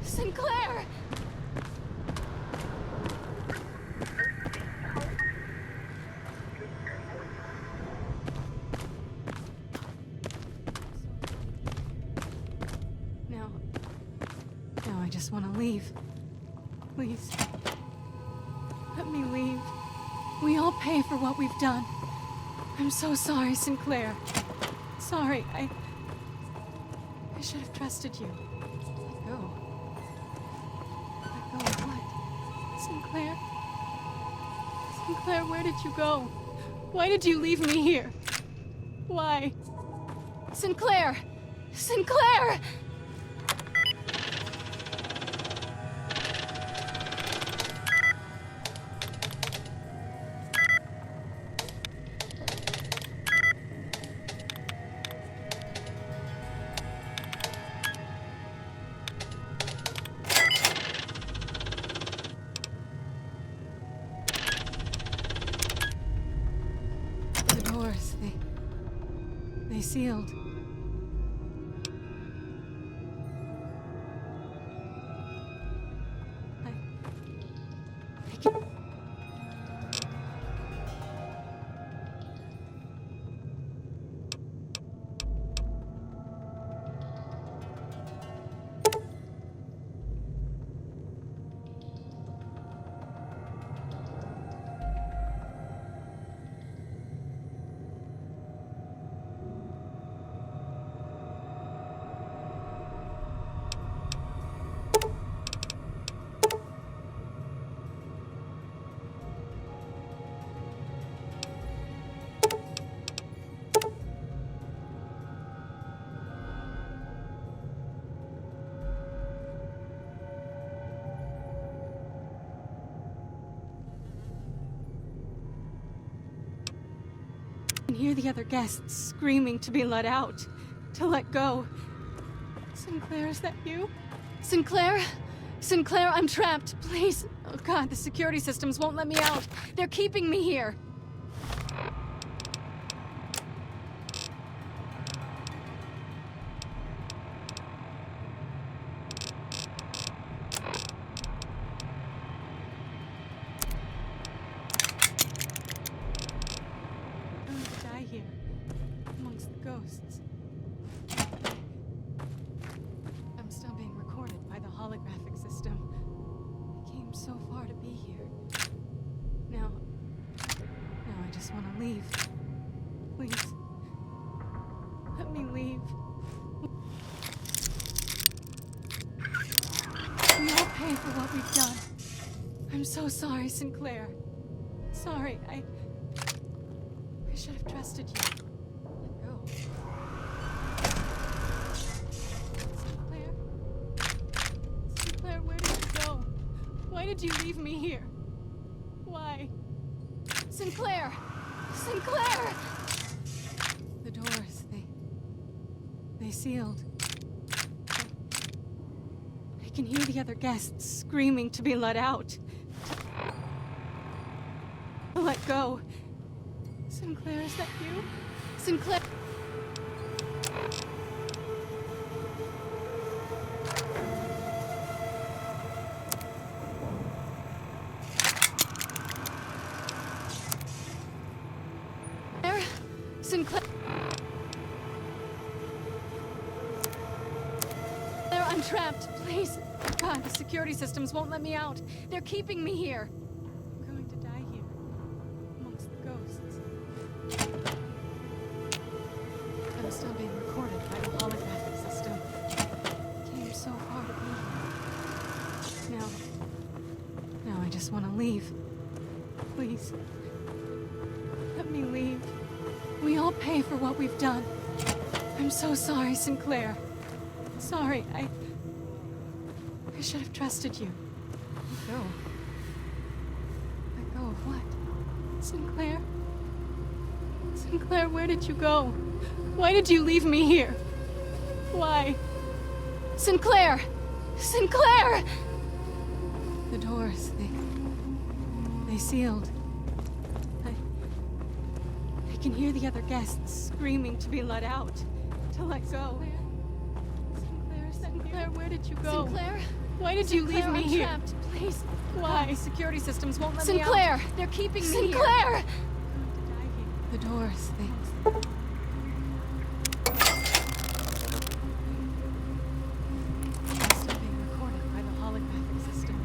Sinclair! Now I just want to leave. Please. Let me leave. We all pay for what we've done. I'm so sorry, Sinclair. Sorry, I should have trusted you. Let go. Let go of what? Sinclair? Sinclair, where did you go? Why did you leave me here? Why? Sinclair! Sinclair! They sealed. I can... hear the other guests screaming to be let out, to let go. Sinclair, is that you? Sinclair? Sinclair, I'm trapped. Please. Oh God, the security systems won't let me out. They're keeping me here. I'm going to die here, amongst the ghosts. I'm still being recorded by the holographic system. I came so far to be here. Now I just want to leave. Please. Let me leave. We all pay for what we've done. I'm so sorry, Sinclair. Sorry, I should have trusted you. Let go. Sinclair? Sinclair, where did you go? Why did you leave me here? Why? Sinclair! Sinclair! The doors, they sealed. I can hear the other guests screaming to be let out. To let go. Sinclair, is that you? Sinclair? Sinclair? I'm trapped. Please. God, the security systems won't let me out. They're keeping me here. I'm going to die here, amongst the ghosts. I'm still being recorded by the holographic system. Came so far to be here. Now I just want to leave. Please. Let me leave. We all pay for what we've done. I'm so sorry, Sinclair. Sorry, I should have trusted you. Let go. Let go of what? Sinclair? Sinclair, where did you go? Why did you leave me here? Why? Sinclair! Sinclair! The doors, they sealed. I can hear the other guests screaming to be let out, to let go. Sinclair, where did you go? Sinclair? Why did you leave me here? Trapped. Please. Why? The security systems won't let me out. Sinclair! They're keeping me here. Sinclair! The doors, they... I'm still being recorded by the holographic system.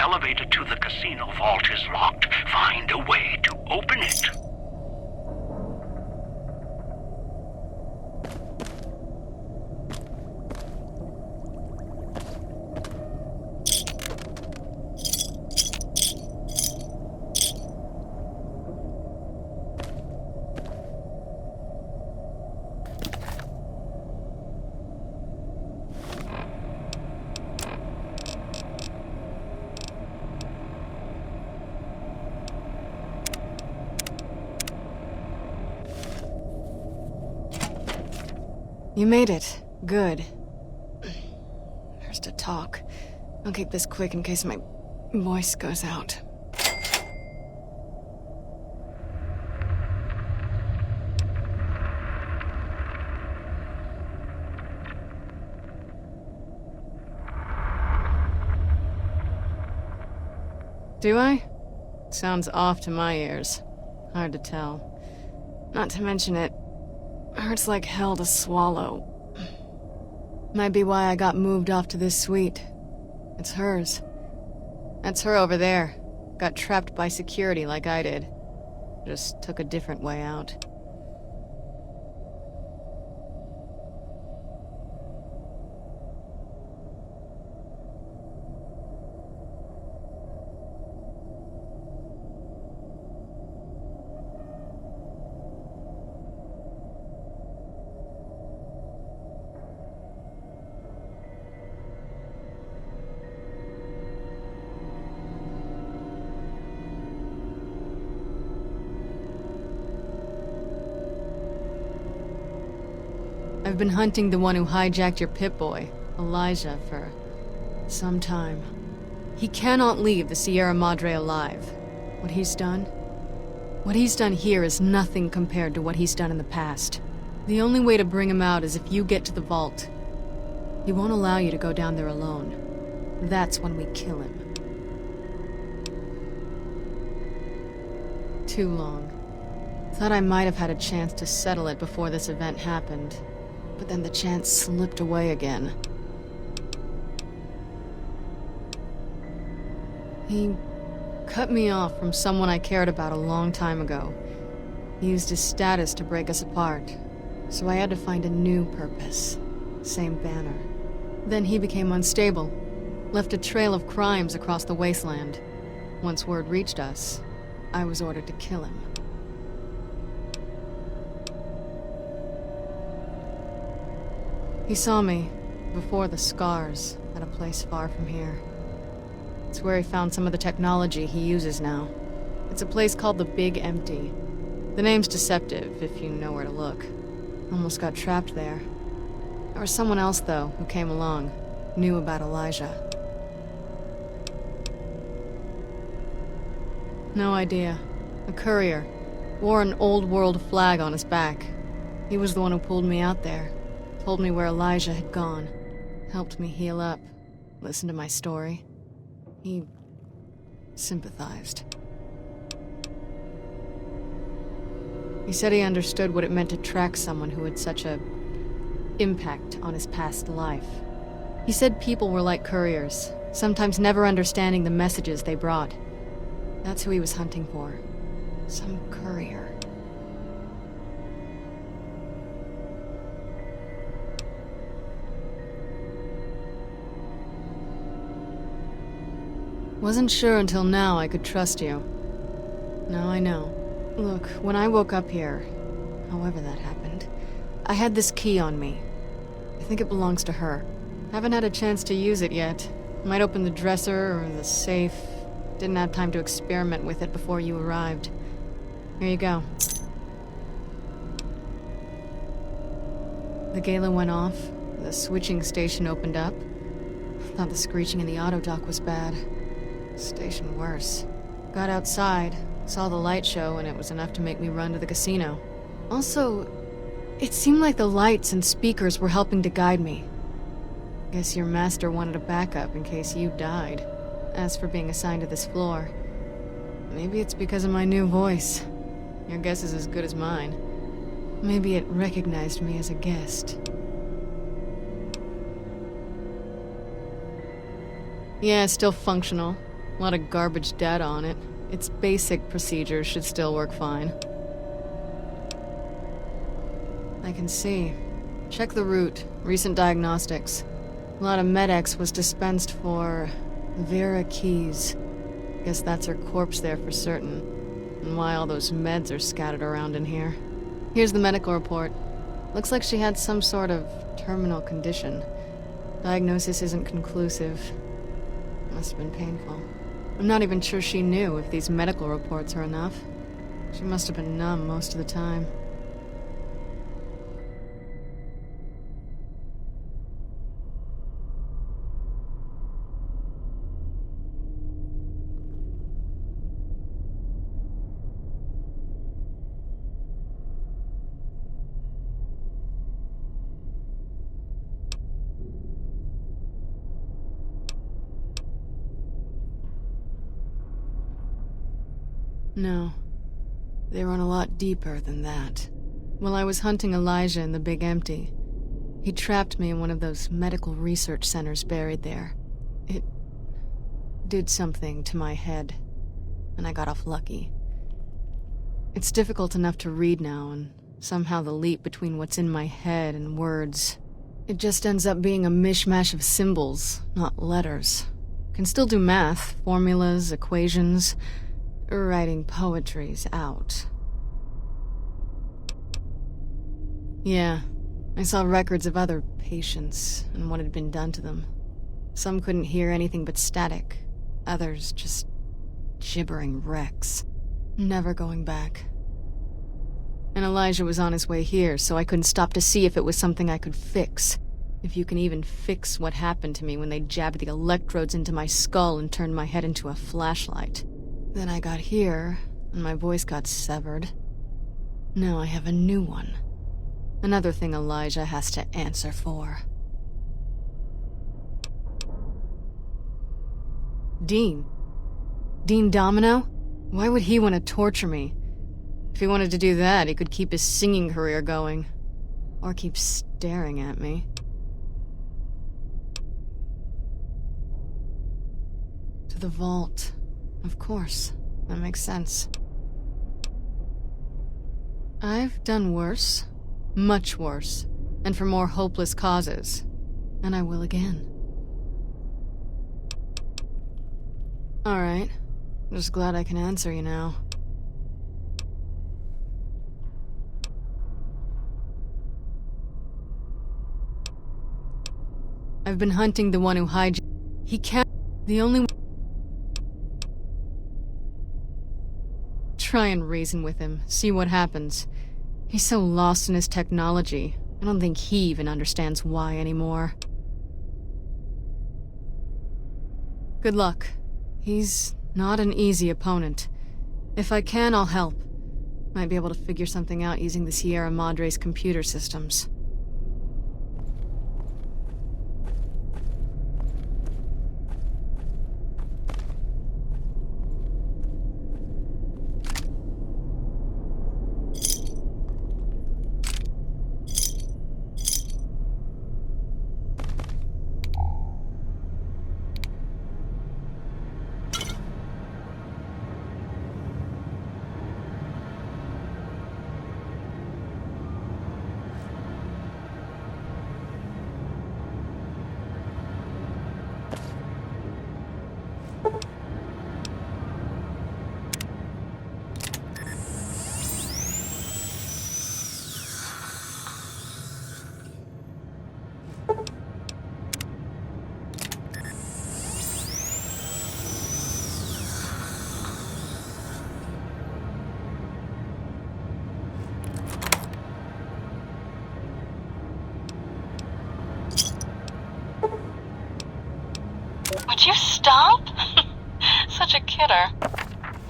elevator to the casino vault is locked. Find a way to open it. You made it. Good. There's to talk. I'll keep this quick in case my voice goes out. Do I? Sounds off to my ears. Hard to tell. Not to mention it hurts like hell to swallow. Might be why I got moved off to this suite. It's hers. That's her over there. Got trapped by security like I did. Just took a different way out. I've been hunting the one who hijacked your Pip-Boy, Elijah, for some time. He cannot leave the Sierra Madre alive. What he's done here is nothing compared to what he's done in the past. The only way to bring him out is if you get to the vault. He won't allow you to go down there alone. That's when we kill him. Too long. Thought I might have had a chance to settle it before this event happened. But then the chance slipped away again. He cut me off from someone I cared about a long time ago. He used his status to break us apart, so I had to find a new purpose. Same banner. Then he became unstable, left a trail of crimes across the wasteland. Once word reached us, I was ordered to kill him. He saw me, before the scars, at a place far from here. It's where he found some of the technology he uses now. It's a place called the Big Empty. The name's deceptive, if you know where to look. Almost got trapped there. There was someone else, though, who came along, knew about Elijah. No idea. A courier. Wore an old world flag on his back. He was the one who pulled me out there. Told me where Elijah had gone. Helped me heal up. Listened to my story. He sympathized. He said he understood what it meant to track someone who had such a impact on his past life. He said people were like couriers, sometimes never understanding the messages they brought. That's who he was hunting for. Some courier. Wasn't sure until now I could trust you. Now I know. Look, when I woke up here, however that happened, I had this key on me. I think it belongs to her. Haven't had a chance to use it yet. Might open the dresser or the safe. Didn't have time to experiment with it before you arrived. Here you go. The Gala went off. The switching station opened up. Thought the screeching in the auto dock was bad. Station worse. Got outside, saw the light show, and it was enough to make me run to the casino. Also, it seemed like the lights and speakers were helping to guide me. Guess your master wanted a backup in case you died. As for being assigned to this floor, maybe it's because of my new voice. Your guess is as good as mine. Maybe it recognized me as a guest. Yeah, still functional. A lot of garbage data on it. Its basic procedures should still work fine. I can see. Check the route. Recent diagnostics. A lot of Med-X was dispensed for vodka. Guess that's her corpse there for certain. And why all those meds are scattered around in here. Here's the medical report. Looks like she had some sort of terminal condition. Diagnosis isn't conclusive. Must have been painful. I'm not even sure she knew if these medical reports are enough. She must have been numb most of the time. No. They run a lot deeper than that. While I was hunting Elijah in the Big Empty, he trapped me in one of those medical research centers buried there. It did something to my head, and I got off lucky. It's difficult enough to read now, and somehow the leap between what's in my head and words, it just ends up being a mishmash of symbols, not letters. Can still do math, formulas, equations. Writing poetry's out. Yeah, I saw records of other patients and what had been done to them. Some couldn't hear anything but static. Others just gibbering wrecks. Never going back. And Elijah was on his way here, so I couldn't stop to see if it was something I could fix. If you can even fix what happened to me when they jabbed the electrodes into my skull and turned my head into a flashlight. Then I got here, and my voice got severed. Now I have a new one. Another thing Elijah has to answer for. Dean? Dean Domino? Why would he want to torture me? If he wanted to do that, he could keep his singing career going. Or keep staring at me. To the vault. Of course. That makes sense. I've done worse. Much worse. And for more hopeless causes. And I will again. Alright. I'm just glad I can answer you now. I've been hunting the one who hijacked. He can't. The only one. Try and reason with him, see what happens. He's so lost in his technology, I don't think he even understands why anymore. Good luck. He's not an easy opponent. If I can, I'll help. Might be able to figure something out using the Sierra Madre's computer systems. Would you stop? Such a kidder.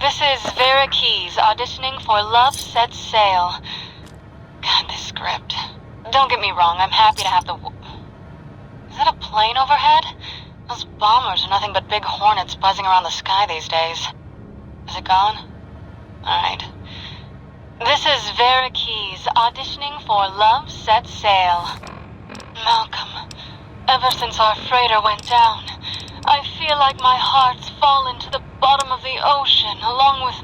This is vodka auditioning for Love Sets Sail. God, this script. Don't get me wrong, I'm happy to have the... Is that a plane overhead? Those bombers are nothing but big hornets buzzing around the sky these days. Is it gone? Alright. This is vodka auditioning for Love Sets Sail. Malcolm, ever since our freighter went down, I feel like my heart's fallen to the bottom of the ocean, along with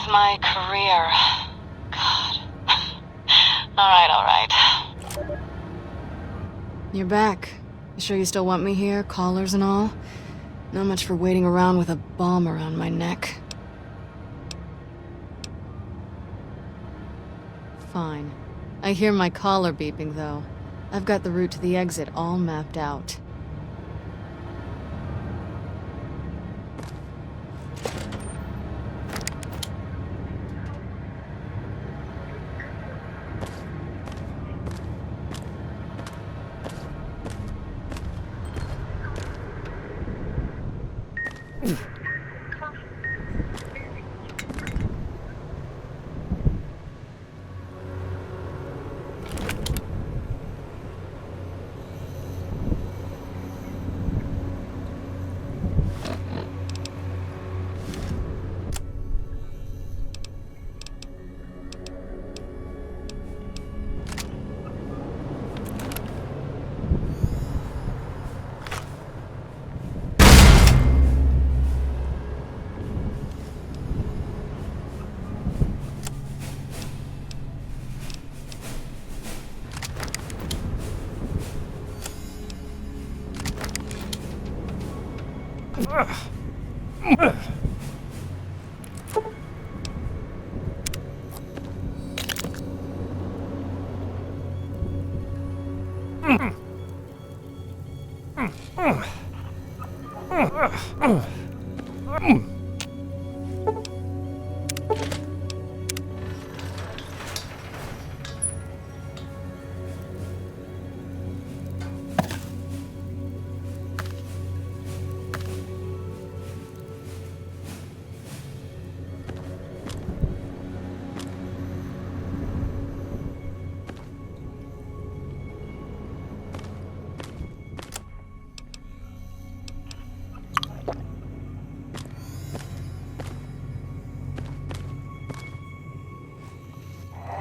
my career. God. Alright. You're back. You sure you still want me here, collars and all? Not much for waiting around with a bomb around my neck. Fine. I hear my collar beeping, though. I've got the route to the exit all mapped out.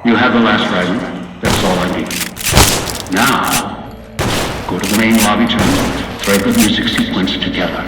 You have the last fragment. That's all I need. Now, go to the main lobby terminal. Thread the music sequence together.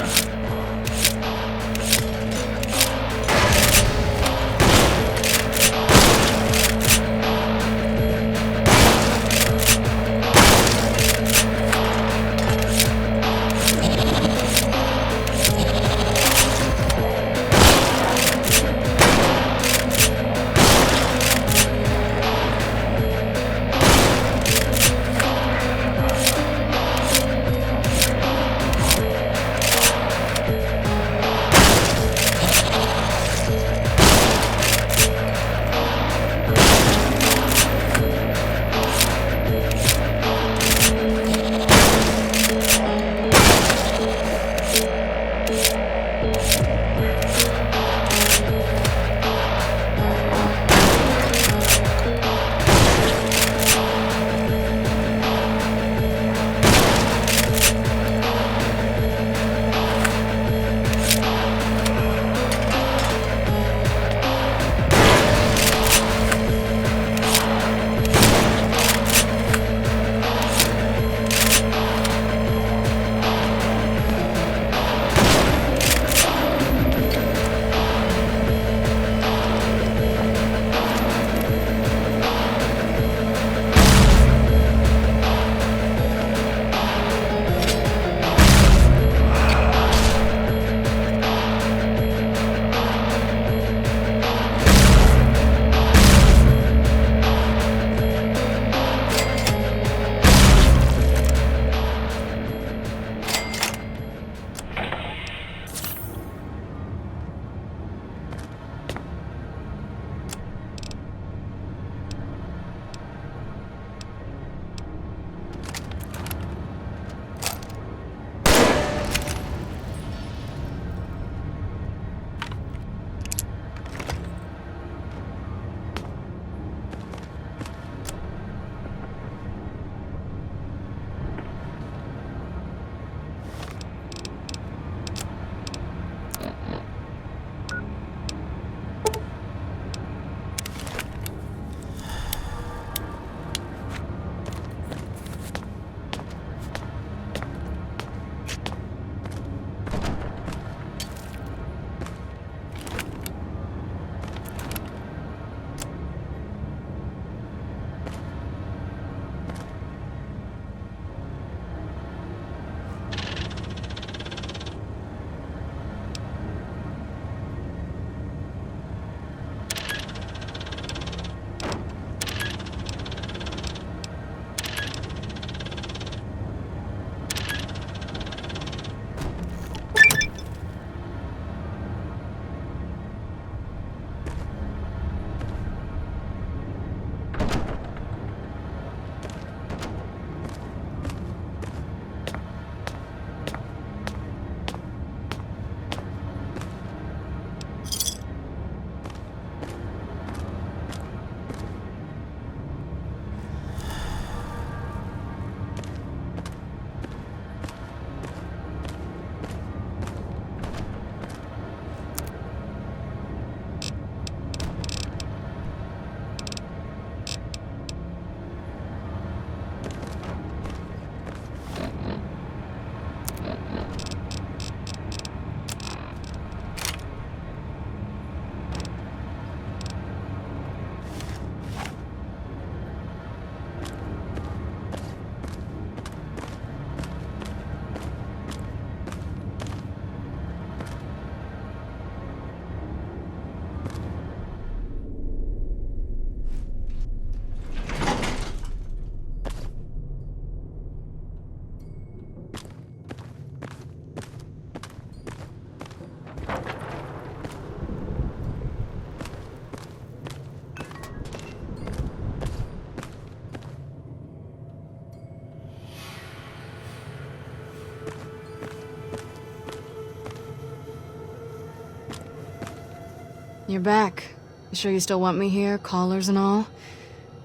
You're back. You sure you still want me here, collars and all?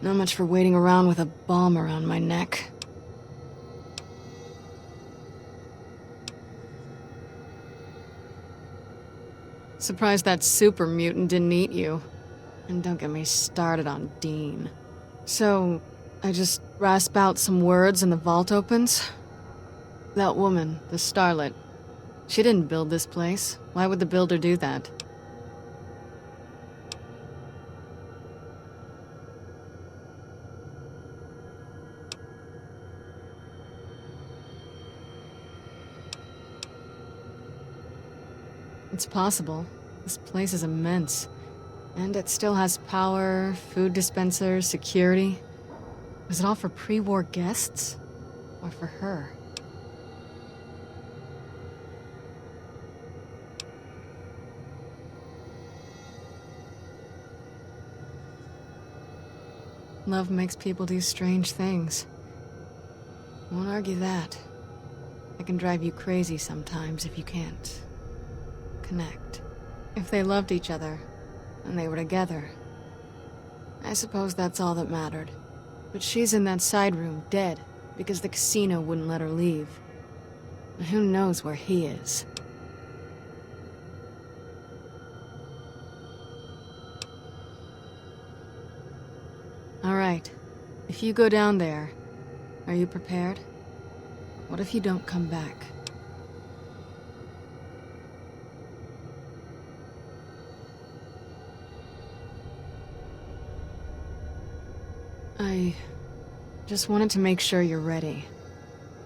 Not much for waiting around with a bomb around my neck. Surprised that super mutant didn't eat you. And don't get me started on Dean. So, I just rasp out some words and the vault opens? That woman, the starlet, she didn't build this place. Why would the builder do that? It's possible. This place is immense. And it still has power, food dispensers, security. Was it all for pre-war guests? Or for her? Love makes people do strange things. Won't argue that. It can drive you crazy sometimes if you can't connect. If they loved each other, and they were together, I suppose that's all that mattered. But she's in that side room, dead, because the casino wouldn't let her leave. And who knows where he is. All right. If you go down there, are you prepared? What if you don't come back? I just wanted to make sure you're ready.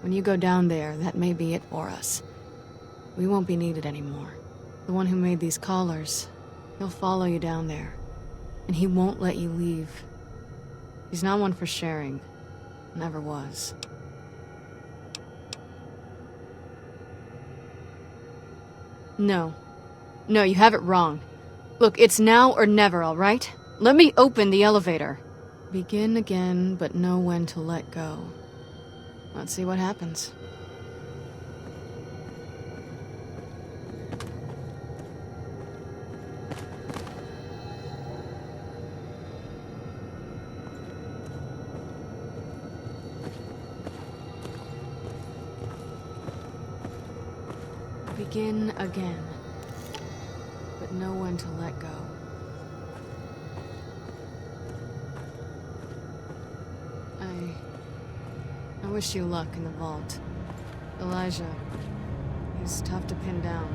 When you go down there, that may be it for us. We won't be needed anymore. The one who made these collars, he'll follow you down there. And he won't let you leave. He's not one for sharing. Never was. No. No, you have it wrong. Look, it's now or never, all right? Let me open the elevator. Begin again, but know when to let go. Let's see what happens. Begin again, but know when to let go. I wish you luck in the vault. Elijah, he's tough to pin down.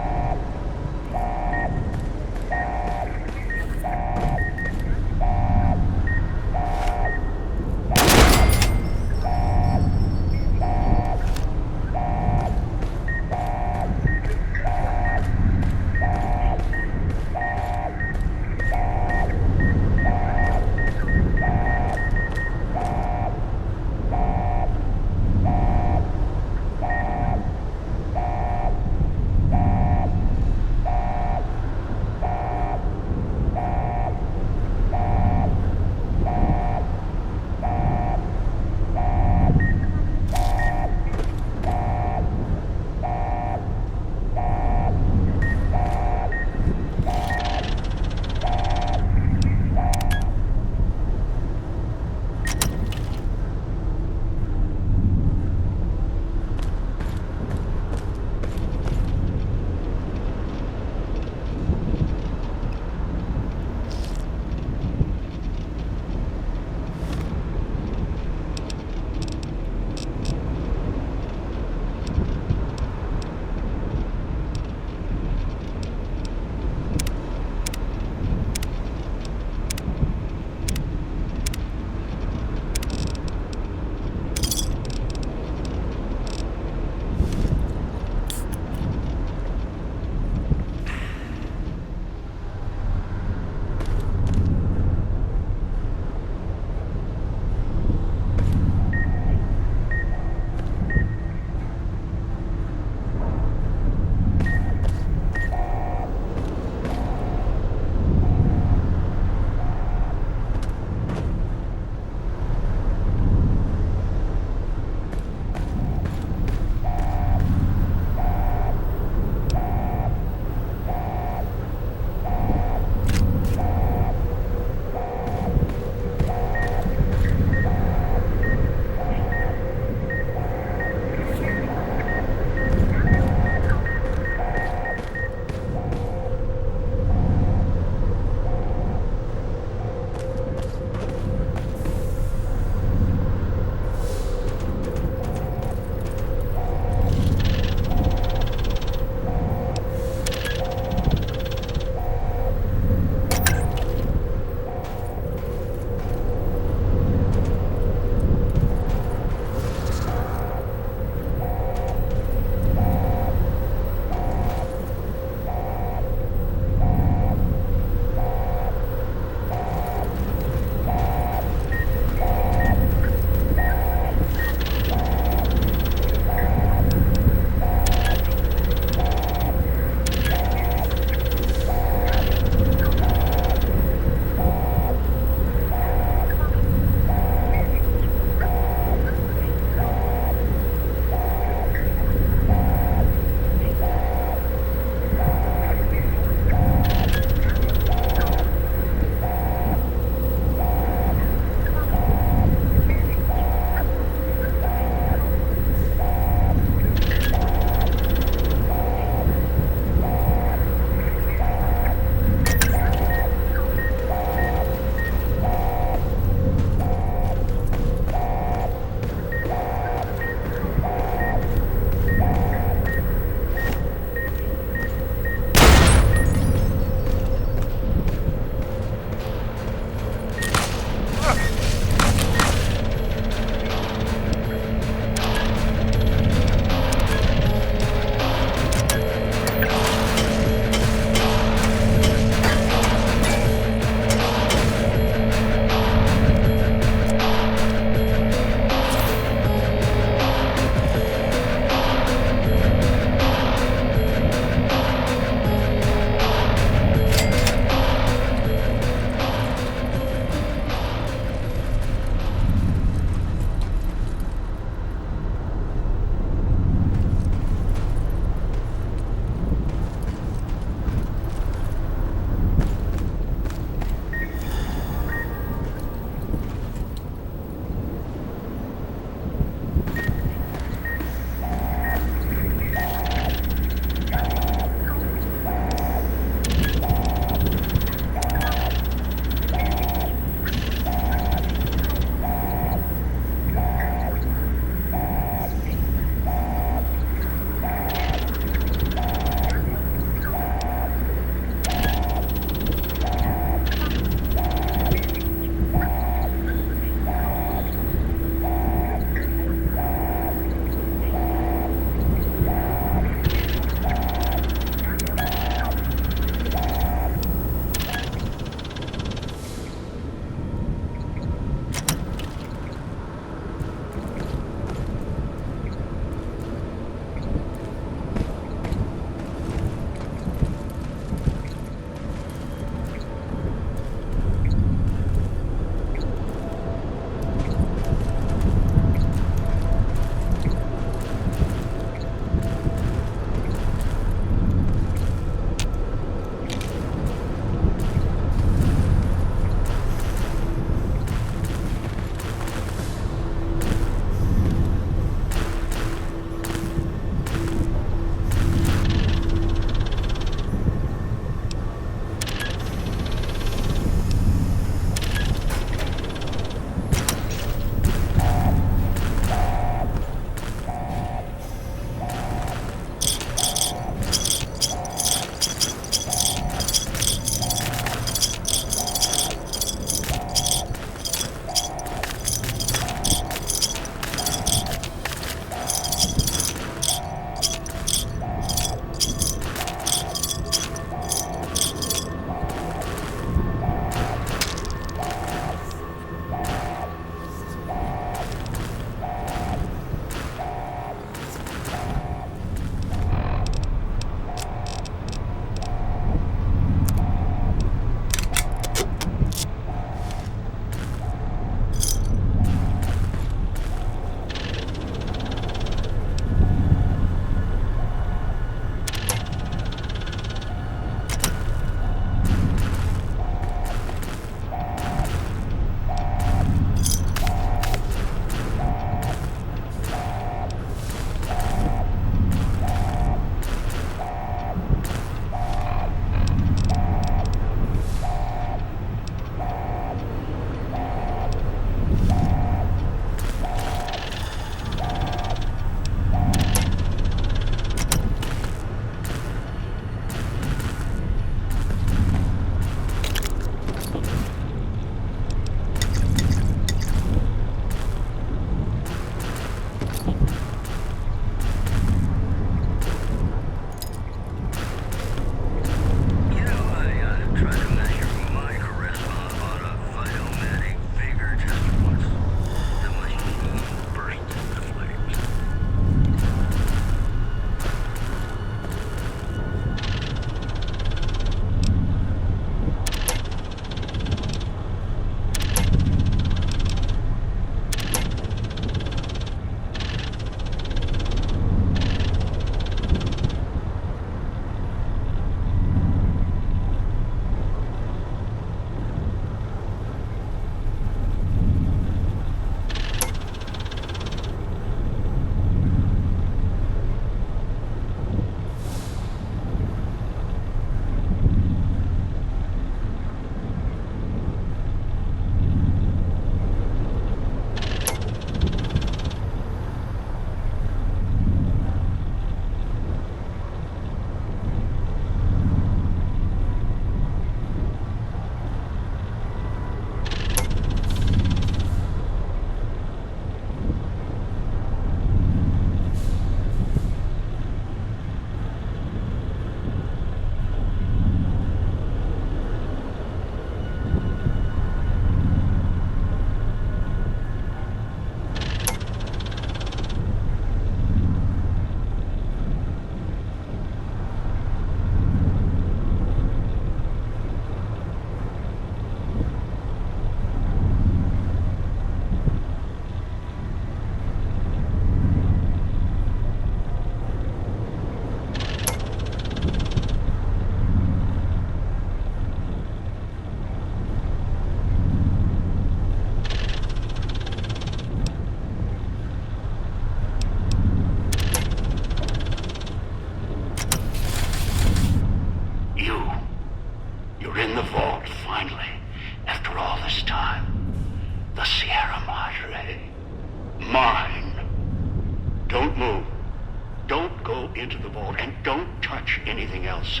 into the vault, and don't touch anything else.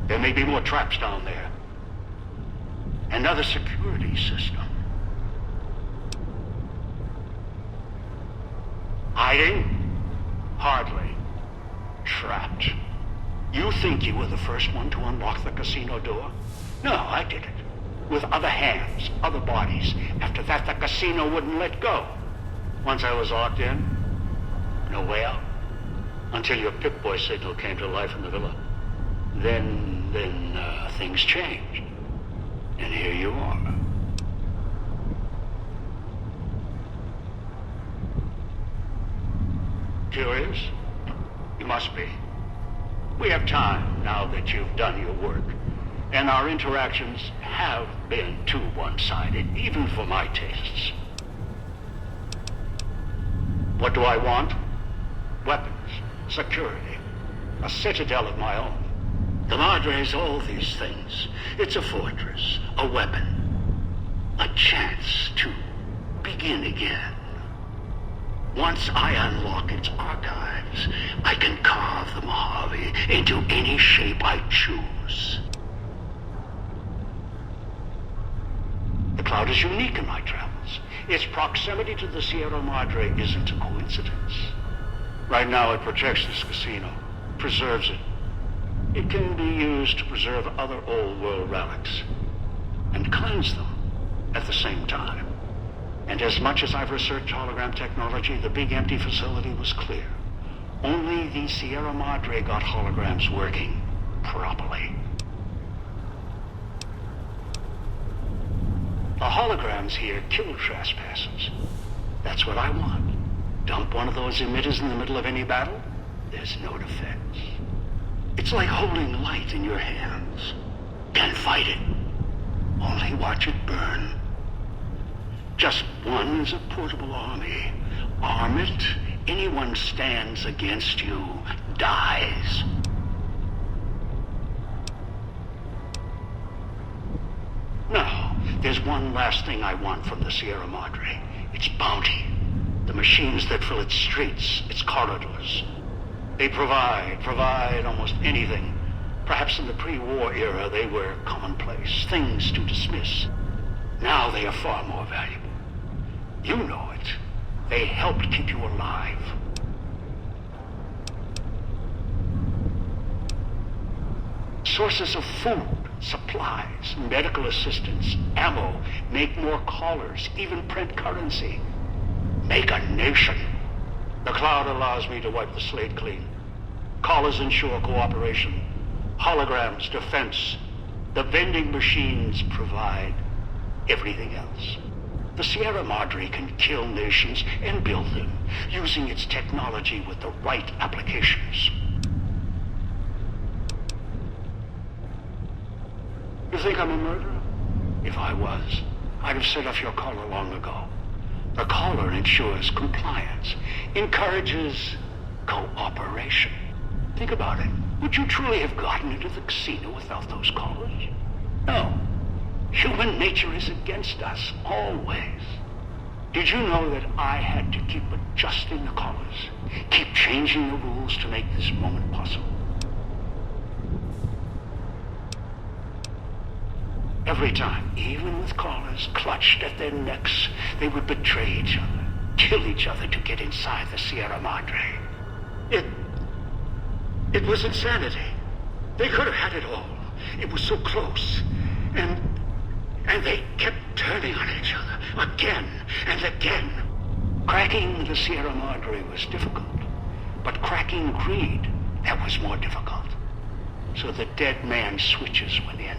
There may be more traps down there. Another security system. Hiding? Hardly. Trapped. You think you were the first one to unlock the casino door? No, I did it. With other hands, other bodies. After that, the casino wouldn't let go. Once I was locked in, no way out. Until your Pip-Boy signal came to life in the villa. Then things changed. And here you are. Curious? You must be. We have time now that you've done your work. And our interactions have been too one-sided, even for my tastes. What do I want? Weapons, security, a citadel of my own. The Madre's all these things. It's a fortress, a weapon, a chance to begin again. Once I unlock its archives, I can carve the Mojave into any shape I choose. The cloud is unique in my travels. Its proximity to the Sierra Madre isn't a coincidence. Right now it protects this casino, preserves it. It can be used to preserve other old world relics, and cleanse them at the same time. And as much as I've researched hologram technology, the big empty facility was clear. Only the Sierra Madre got holograms working properly. The holograms here kill trespassers. That's what I want. Dump one of those emitters in the middle of any battle, there's no defense. It's like holding light in your hands. Can't fight it. Only watch it burn. Just one is a portable army. Arm it, anyone stands against you dies. Now, there's one last thing I want from the Sierra Madre. Its bounty. The machines that fill its streets, its corridors. They provide almost anything. Perhaps in the pre-war era they were commonplace, things to dismiss. Now they are far more valuable. You know it. They helped keep you alive. Sources of food, supplies, medical assistance, ammo, make more callers, even print currency. Make a nation. The cloud allows me to wipe the slate clean. Callers ensure cooperation. Holograms, defense. The vending machines provide everything else. The Sierra Madre can kill nations and build them, using its technology with the right applications. You think I'm a murderer? If I was, I'd have set off your caller long ago. The caller ensures compliance, encourages cooperation. Think about it. Would you truly have gotten into the casino without those callers? No. Human nature is against us, always. Did you know that I had to keep adjusting the callers? Keep changing the rules to make this moment possible? Every time, even with callers clutched at their necks, they would betray each other, kill each other to get inside the Sierra Madre. It was insanity. They could have had it all. It was so close. And they kept turning on each other, again and again. Cracking the Sierra Madre was difficult, but cracking greed, that was more difficult. So the dead man switches went in.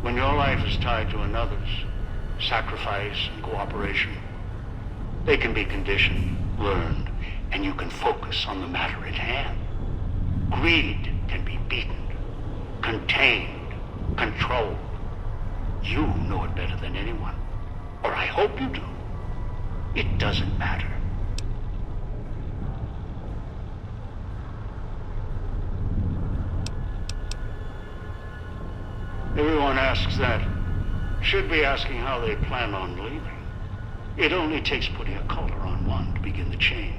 When your life is tied to another's, sacrifice and cooperation, they can be conditioned, learned, and you can focus on the matter at hand. Greed can be beaten, contained, controlled. You know it better than anyone, or I hope you do. It doesn't matter. Everyone asks that. Should be asking how they plan on leaving. It only takes putting a collar on one begin the chain.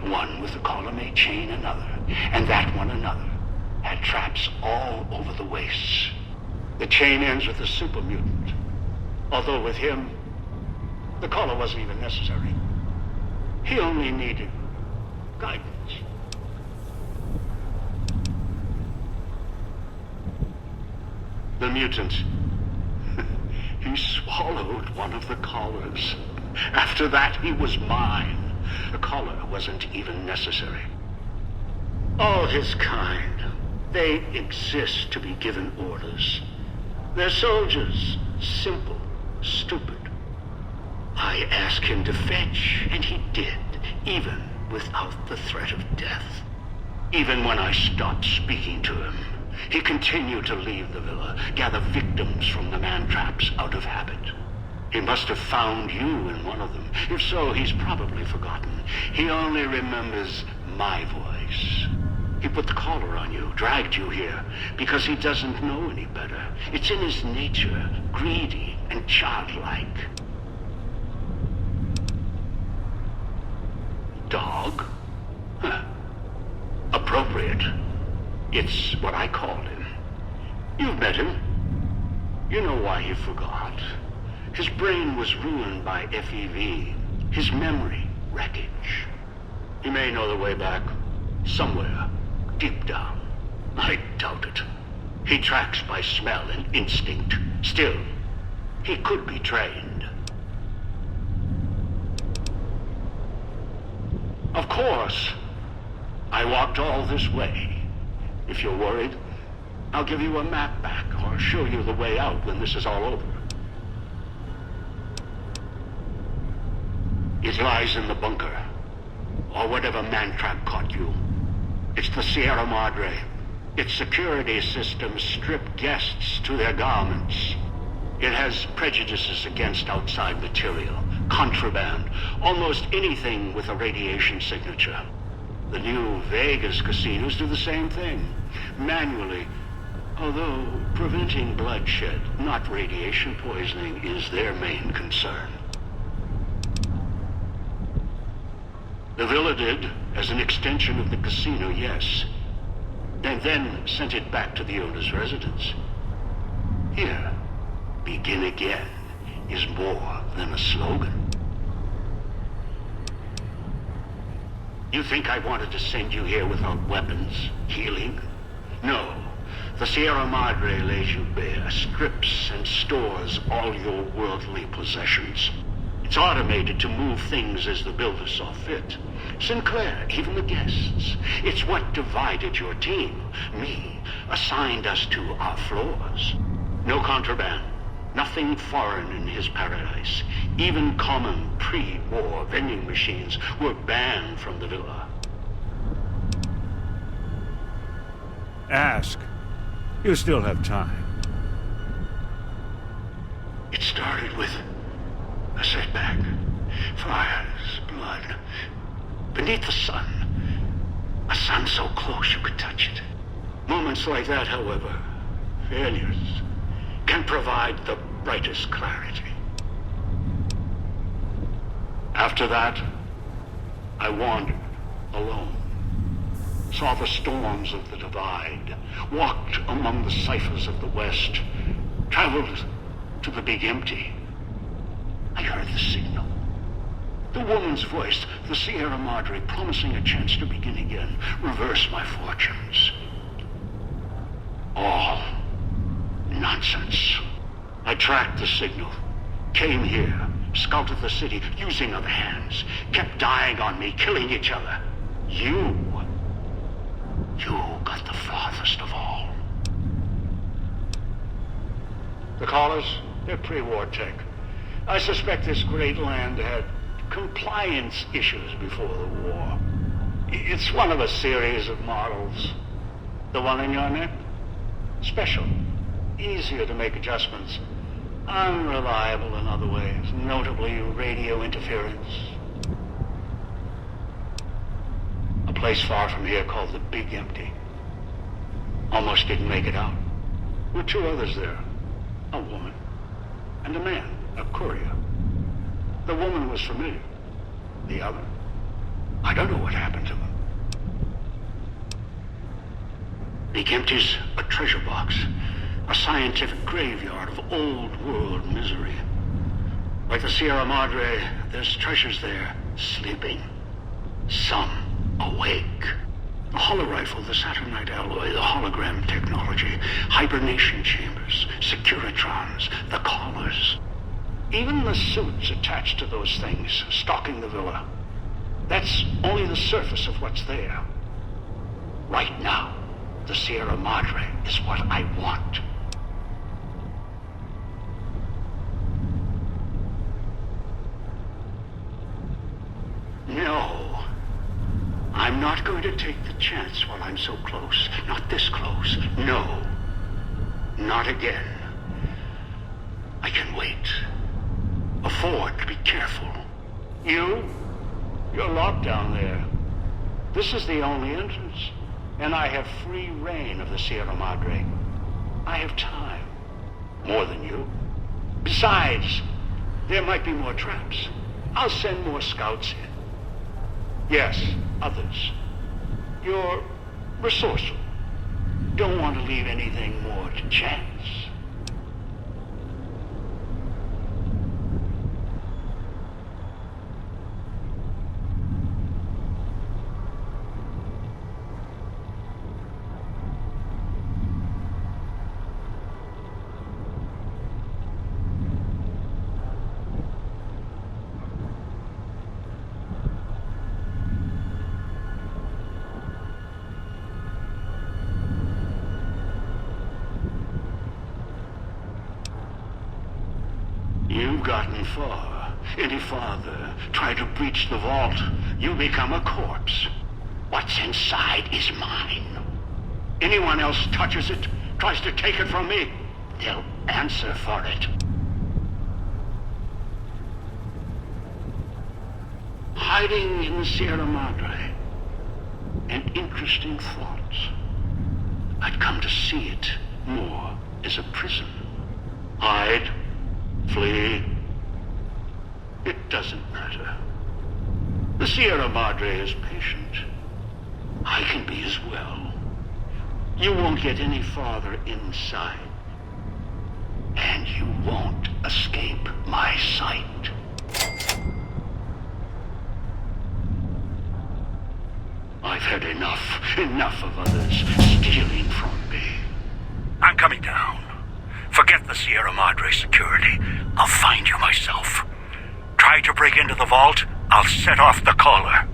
One with the collar may chain another, and that one another. Had traps all over the wastes. The chain ends with the super mutant. Although with him, the collar wasn't even necessary. He only needed guidance. The mutant. He swallowed one of the collars. After that, he was mine. The collar wasn't even necessary. All his kind, they exist to be given orders. They're soldiers, simple, stupid. I asked him to fetch, and he did, even without the threat of death. Even when I stopped speaking to him, he continued to leave the villa, gather victims from the man-traps out of habit. He must have found you in one of them. If so, he's probably forgotten. He only remembers my voice. He put the collar on you, dragged you here, because he doesn't know any better. It's in his nature, greedy and childlike. Dog? Huh. Appropriate. It's what I called him. You've met him. You know why he forgot. His brain was ruined by FEV. His memory, wreckage. He may know the way back. Somewhere. Deep down. I doubt it. He tracks by smell and instinct. Still, he could be trained. Of course. I walked all this way. If you're worried, I'll give you a map back or show you the way out when this is all over. It lies in the bunker, or whatever man-trap caught you. It's the Sierra Madre. Its security systems strip guests to their garments. It has prejudices against outside material, contraband, almost anything with a radiation signature. The new Vegas casinos do the same thing, manually, although preventing bloodshed, not radiation poisoning, is their main concern. The villa did, as an extension of the casino, yes. And then sent it back to the owner's residence. Here, begin again is more than a slogan. You think I wanted to send you here without weapons, healing? No. The Sierra Madre lays you bare, strips and stores all your worldly possessions. It's automated to move things as the builder saw fit. Sinclair, even the guests. It's what divided your team. Me, assigned us to our floors. No contraband. Nothing foreign in his paradise. Even common pre-war vending machines were banned from the villa. Ask. You still have time. It started with a setback. Fires, blood. Beneath the sun. A sun so close you could touch it. Moments like that, however, failures, can provide the brightest clarity. After that, I wandered alone. Saw the storms of the divide, walked among the ciphers of the West, traveled to the big empty. I heard the signal. The woman's voice, the Sierra Madre, promising a chance to begin again, reverse my fortunes. All nonsense. I tracked the signal, came here, scouted the city, using other hands, kept dying on me, killing each other. You got the farthest of all. The callers, they're pre-war tech. I suspect this great land had compliance issues before the war. It's one of a series of models. The one in your neck? Special. Easier to make adjustments. Unreliable in other ways, notably radio interference. A place far from here called the Big Empty. Almost didn't make it out. There were two others there. A woman and a man, a courier. The woman was familiar. The other, I don't know what happened to them. He empties a treasure box, a scientific graveyard of old-world misery. Like the Sierra Madre, there's treasures there, sleeping. Some awake. The holorifle, the Saturnite alloy, the hologram technology, hibernation chambers, securitrons, the collars. Even the suits attached to those things, stalking the villa. That's only the surface of what's there. Right now, the Sierra Madre is what I want. No. I'm not going to take the chance while I'm so close. Not this close. No. Not again. I can wait. Afford to be careful. You're locked down there. This is the only entrance. And I have free reign of the Sierra Madre. I have time. More than you. Besides, there might be more traps. I'll send more scouts in. Yes, others. You're resourceful. Don't want to leave anything more to chance. You've gotten far. Any farther, try to breach the vault, you become a corpse. What's inside is mine. Anyone else touches it, tries to take it from me, they'll answer for it. Hiding in the Sierra Madre. An interesting thought. I'd come to see it more as a prison. Hide. Flee. It doesn't matter. The Sierra Madre is patient. I can be as well. You won't get any farther inside. And you won't escape my sight. I've had enough of others stealing from me. I'm coming down. Forget the Sierra Madre security. I'll find you myself. Try to break into the vault, I'll set off the caller.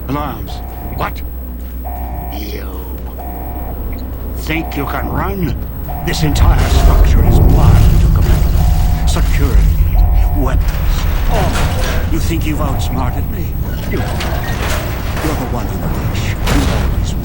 Alarms. What? You think you can run? This entire structure is mine to command. Security, weapons, all. You think you've outsmarted me? You're the one on the leash. You always were.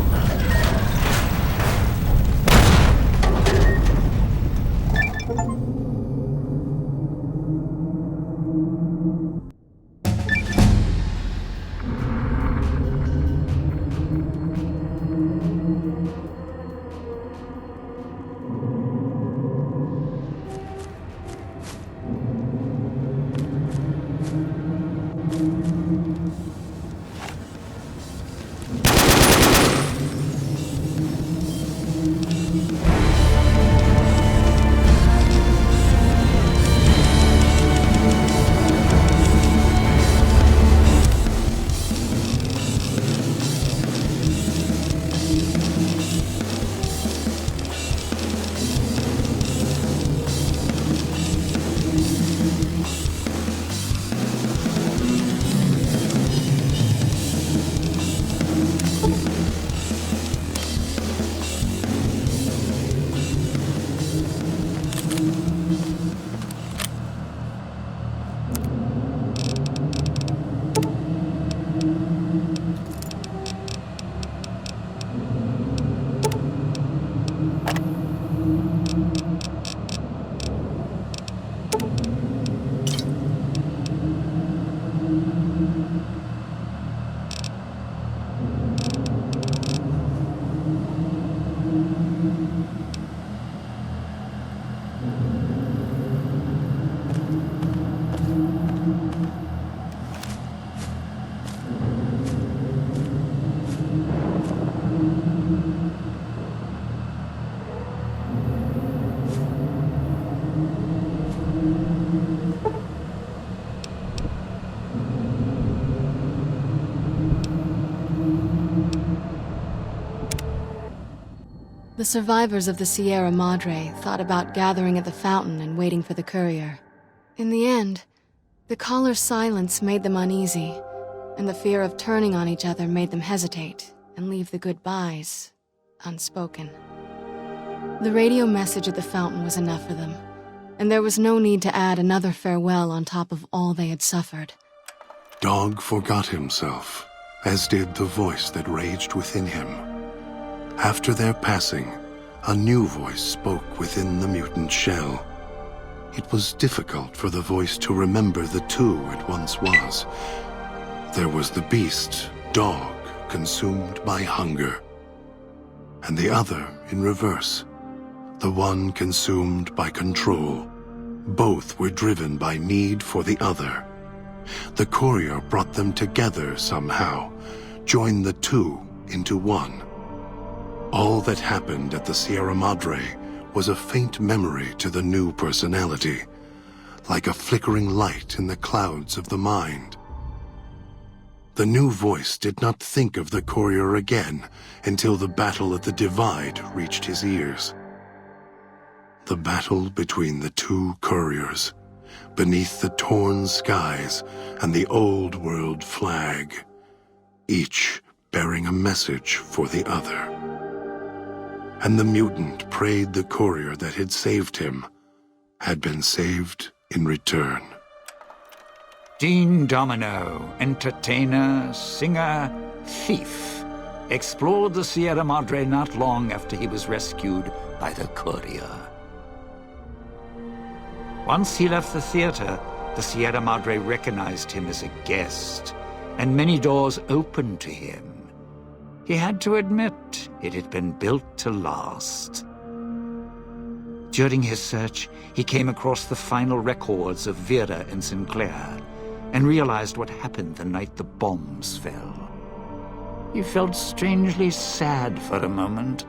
The survivors of the Sierra Madre thought about gathering at the fountain and waiting for the courier. In the end, the caller's silence made them uneasy, and the fear of turning on each other made them hesitate and leave the goodbyes unspoken. The radio message at the fountain was enough for them, and there was no need to add another farewell on top of all they had suffered. Dog forgot himself, as did the voice that raged within him. After their passing, a new voice spoke within the mutant shell. It was difficult for the voice to remember the two it once was. There was the beast, Dog, consumed by hunger, and the other in reverse, the one consumed by control. Both were driven by need for the other. The courier brought them together somehow, joined the two into one. All that happened at the Sierra Madre was a faint memory to the new personality, like a flickering light in the clouds of the mind. The new voice did not think of the courier again until the battle at the Divide reached his ears. The battle between the two couriers, beneath the torn skies and the old world flag, each bearing a message for the other. And the mutant prayed the courier that had saved him had been saved in return. Dean Domino, entertainer, singer, thief, explored the Sierra Madre not long after he was rescued by the courier. Once he left the theater, the Sierra Madre recognized him as a guest, and many doors opened to him. He had to admit it had been built to last. During his search, he came across the final records of Vera and Sinclair, and realized what happened the night the bombs fell. He felt strangely sad for a moment,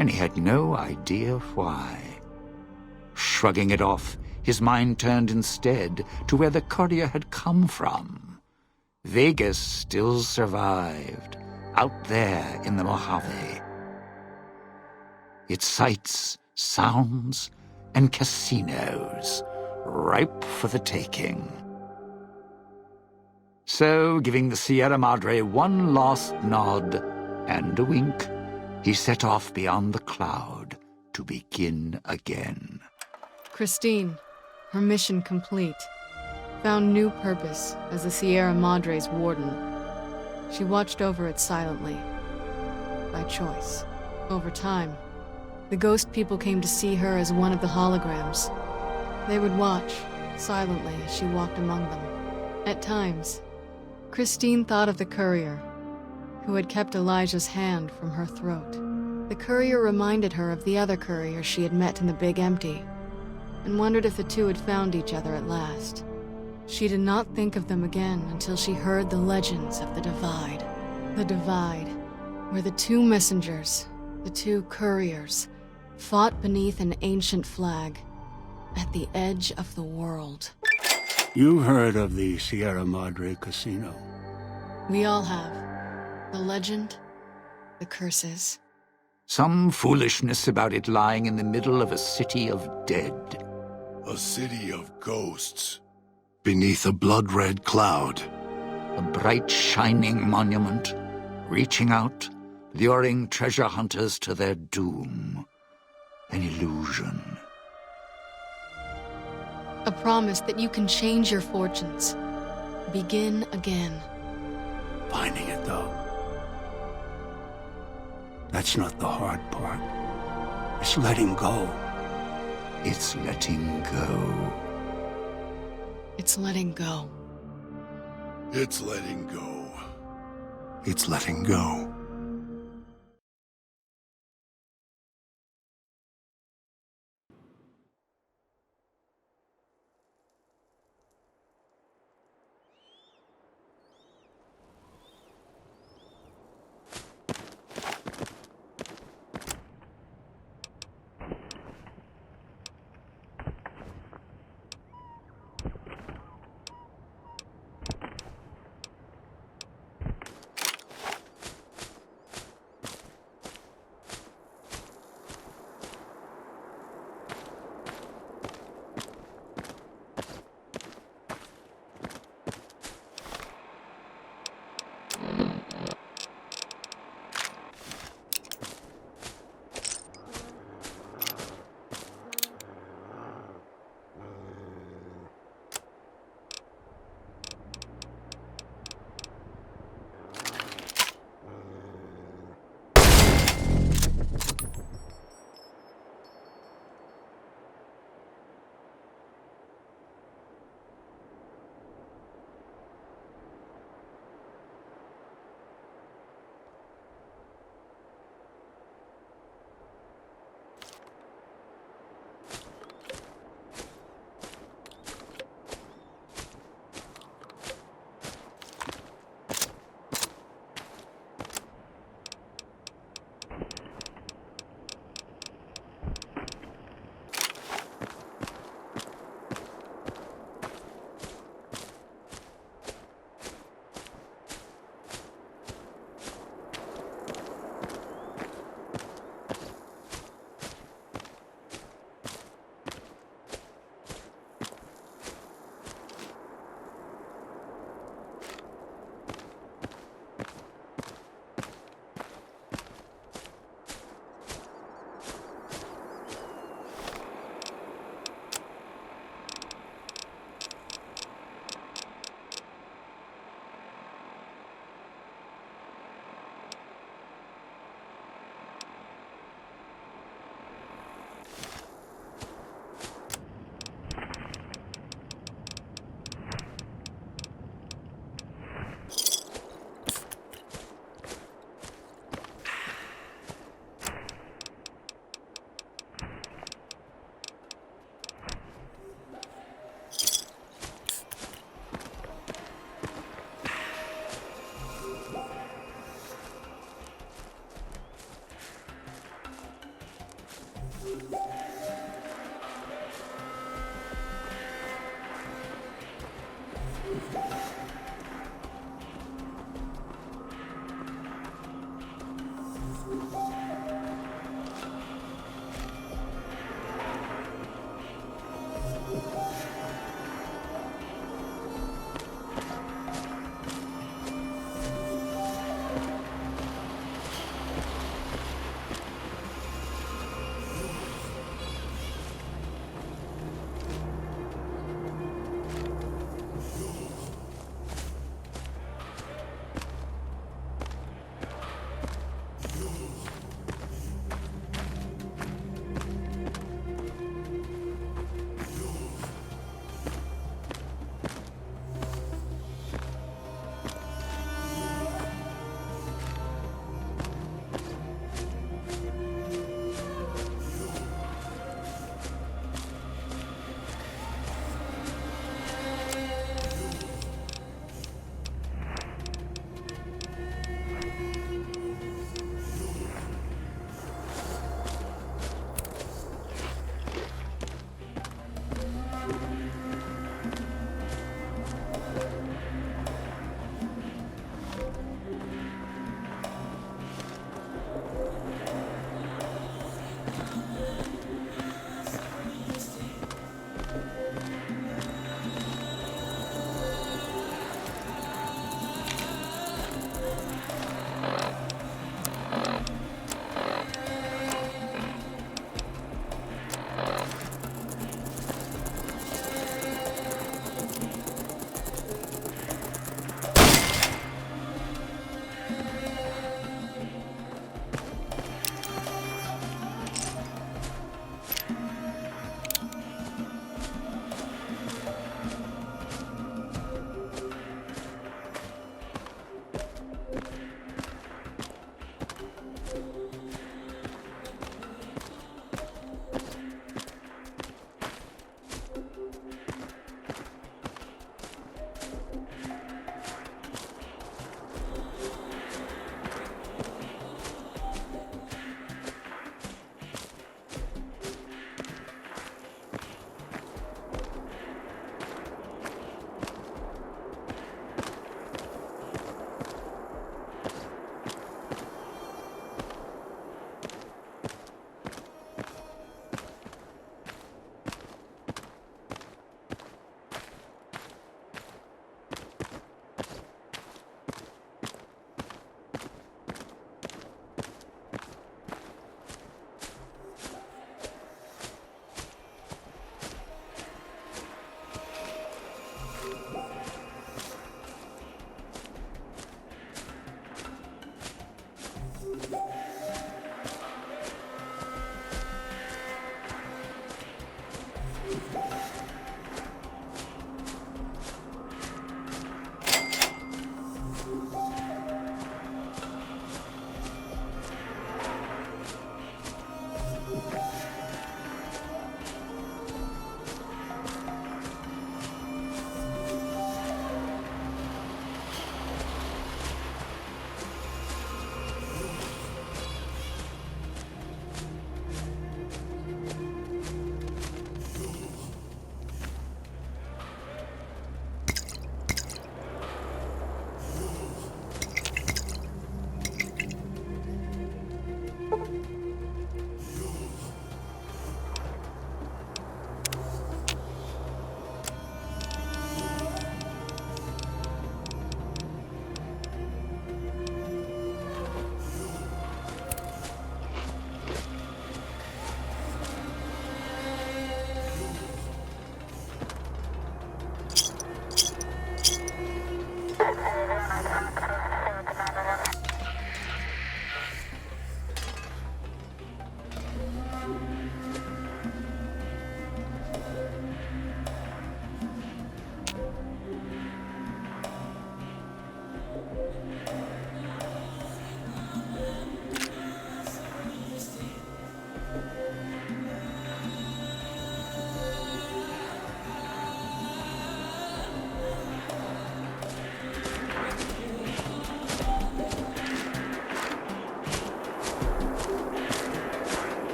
and he had no idea why. Shrugging it off, his mind turned instead to where the courier had come from. Vegas still survived, out there in the Mojave. Its sights, sounds, and casinos, ripe for the taking. So, giving the Sierra Madre one last nod and a wink, he set off beyond the cloud to begin again. Christine, her mission complete, found new purpose as the Sierra Madre's warden. She watched over it silently, by choice. Over time, the ghost people came to see her as one of the holograms. They would watch, silently, as she walked among them. At times, Christine thought of the courier, who had kept Elijah's hand from her throat. The courier reminded her of the other courier she had met in the Big Empty, and wondered if the two had found each other at last. She did not think of them again until she heard the legends of the Divide. The Divide, where the two messengers, the two couriers, fought beneath an ancient flag, at the edge of the world. You heard of the Sierra Madre Casino? We all have. The legend, the curses. Some foolishness about it lying in the middle of a city of dead. A city of ghosts. Beneath a blood-red cloud. A bright, shining monument, reaching out, luring treasure hunters to their doom. An illusion. A promise that you can change your fortunes. Begin again. Finding it, though. That's not the hard part. It's letting go. It's letting go. It's letting go. It's letting go. It's letting go.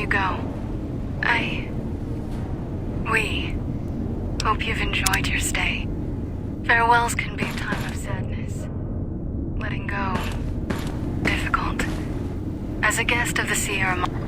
you go, we hope you've enjoyed your stay. Farewells can be a time of sadness. Letting go, difficult. As a guest of the Sierra Madre,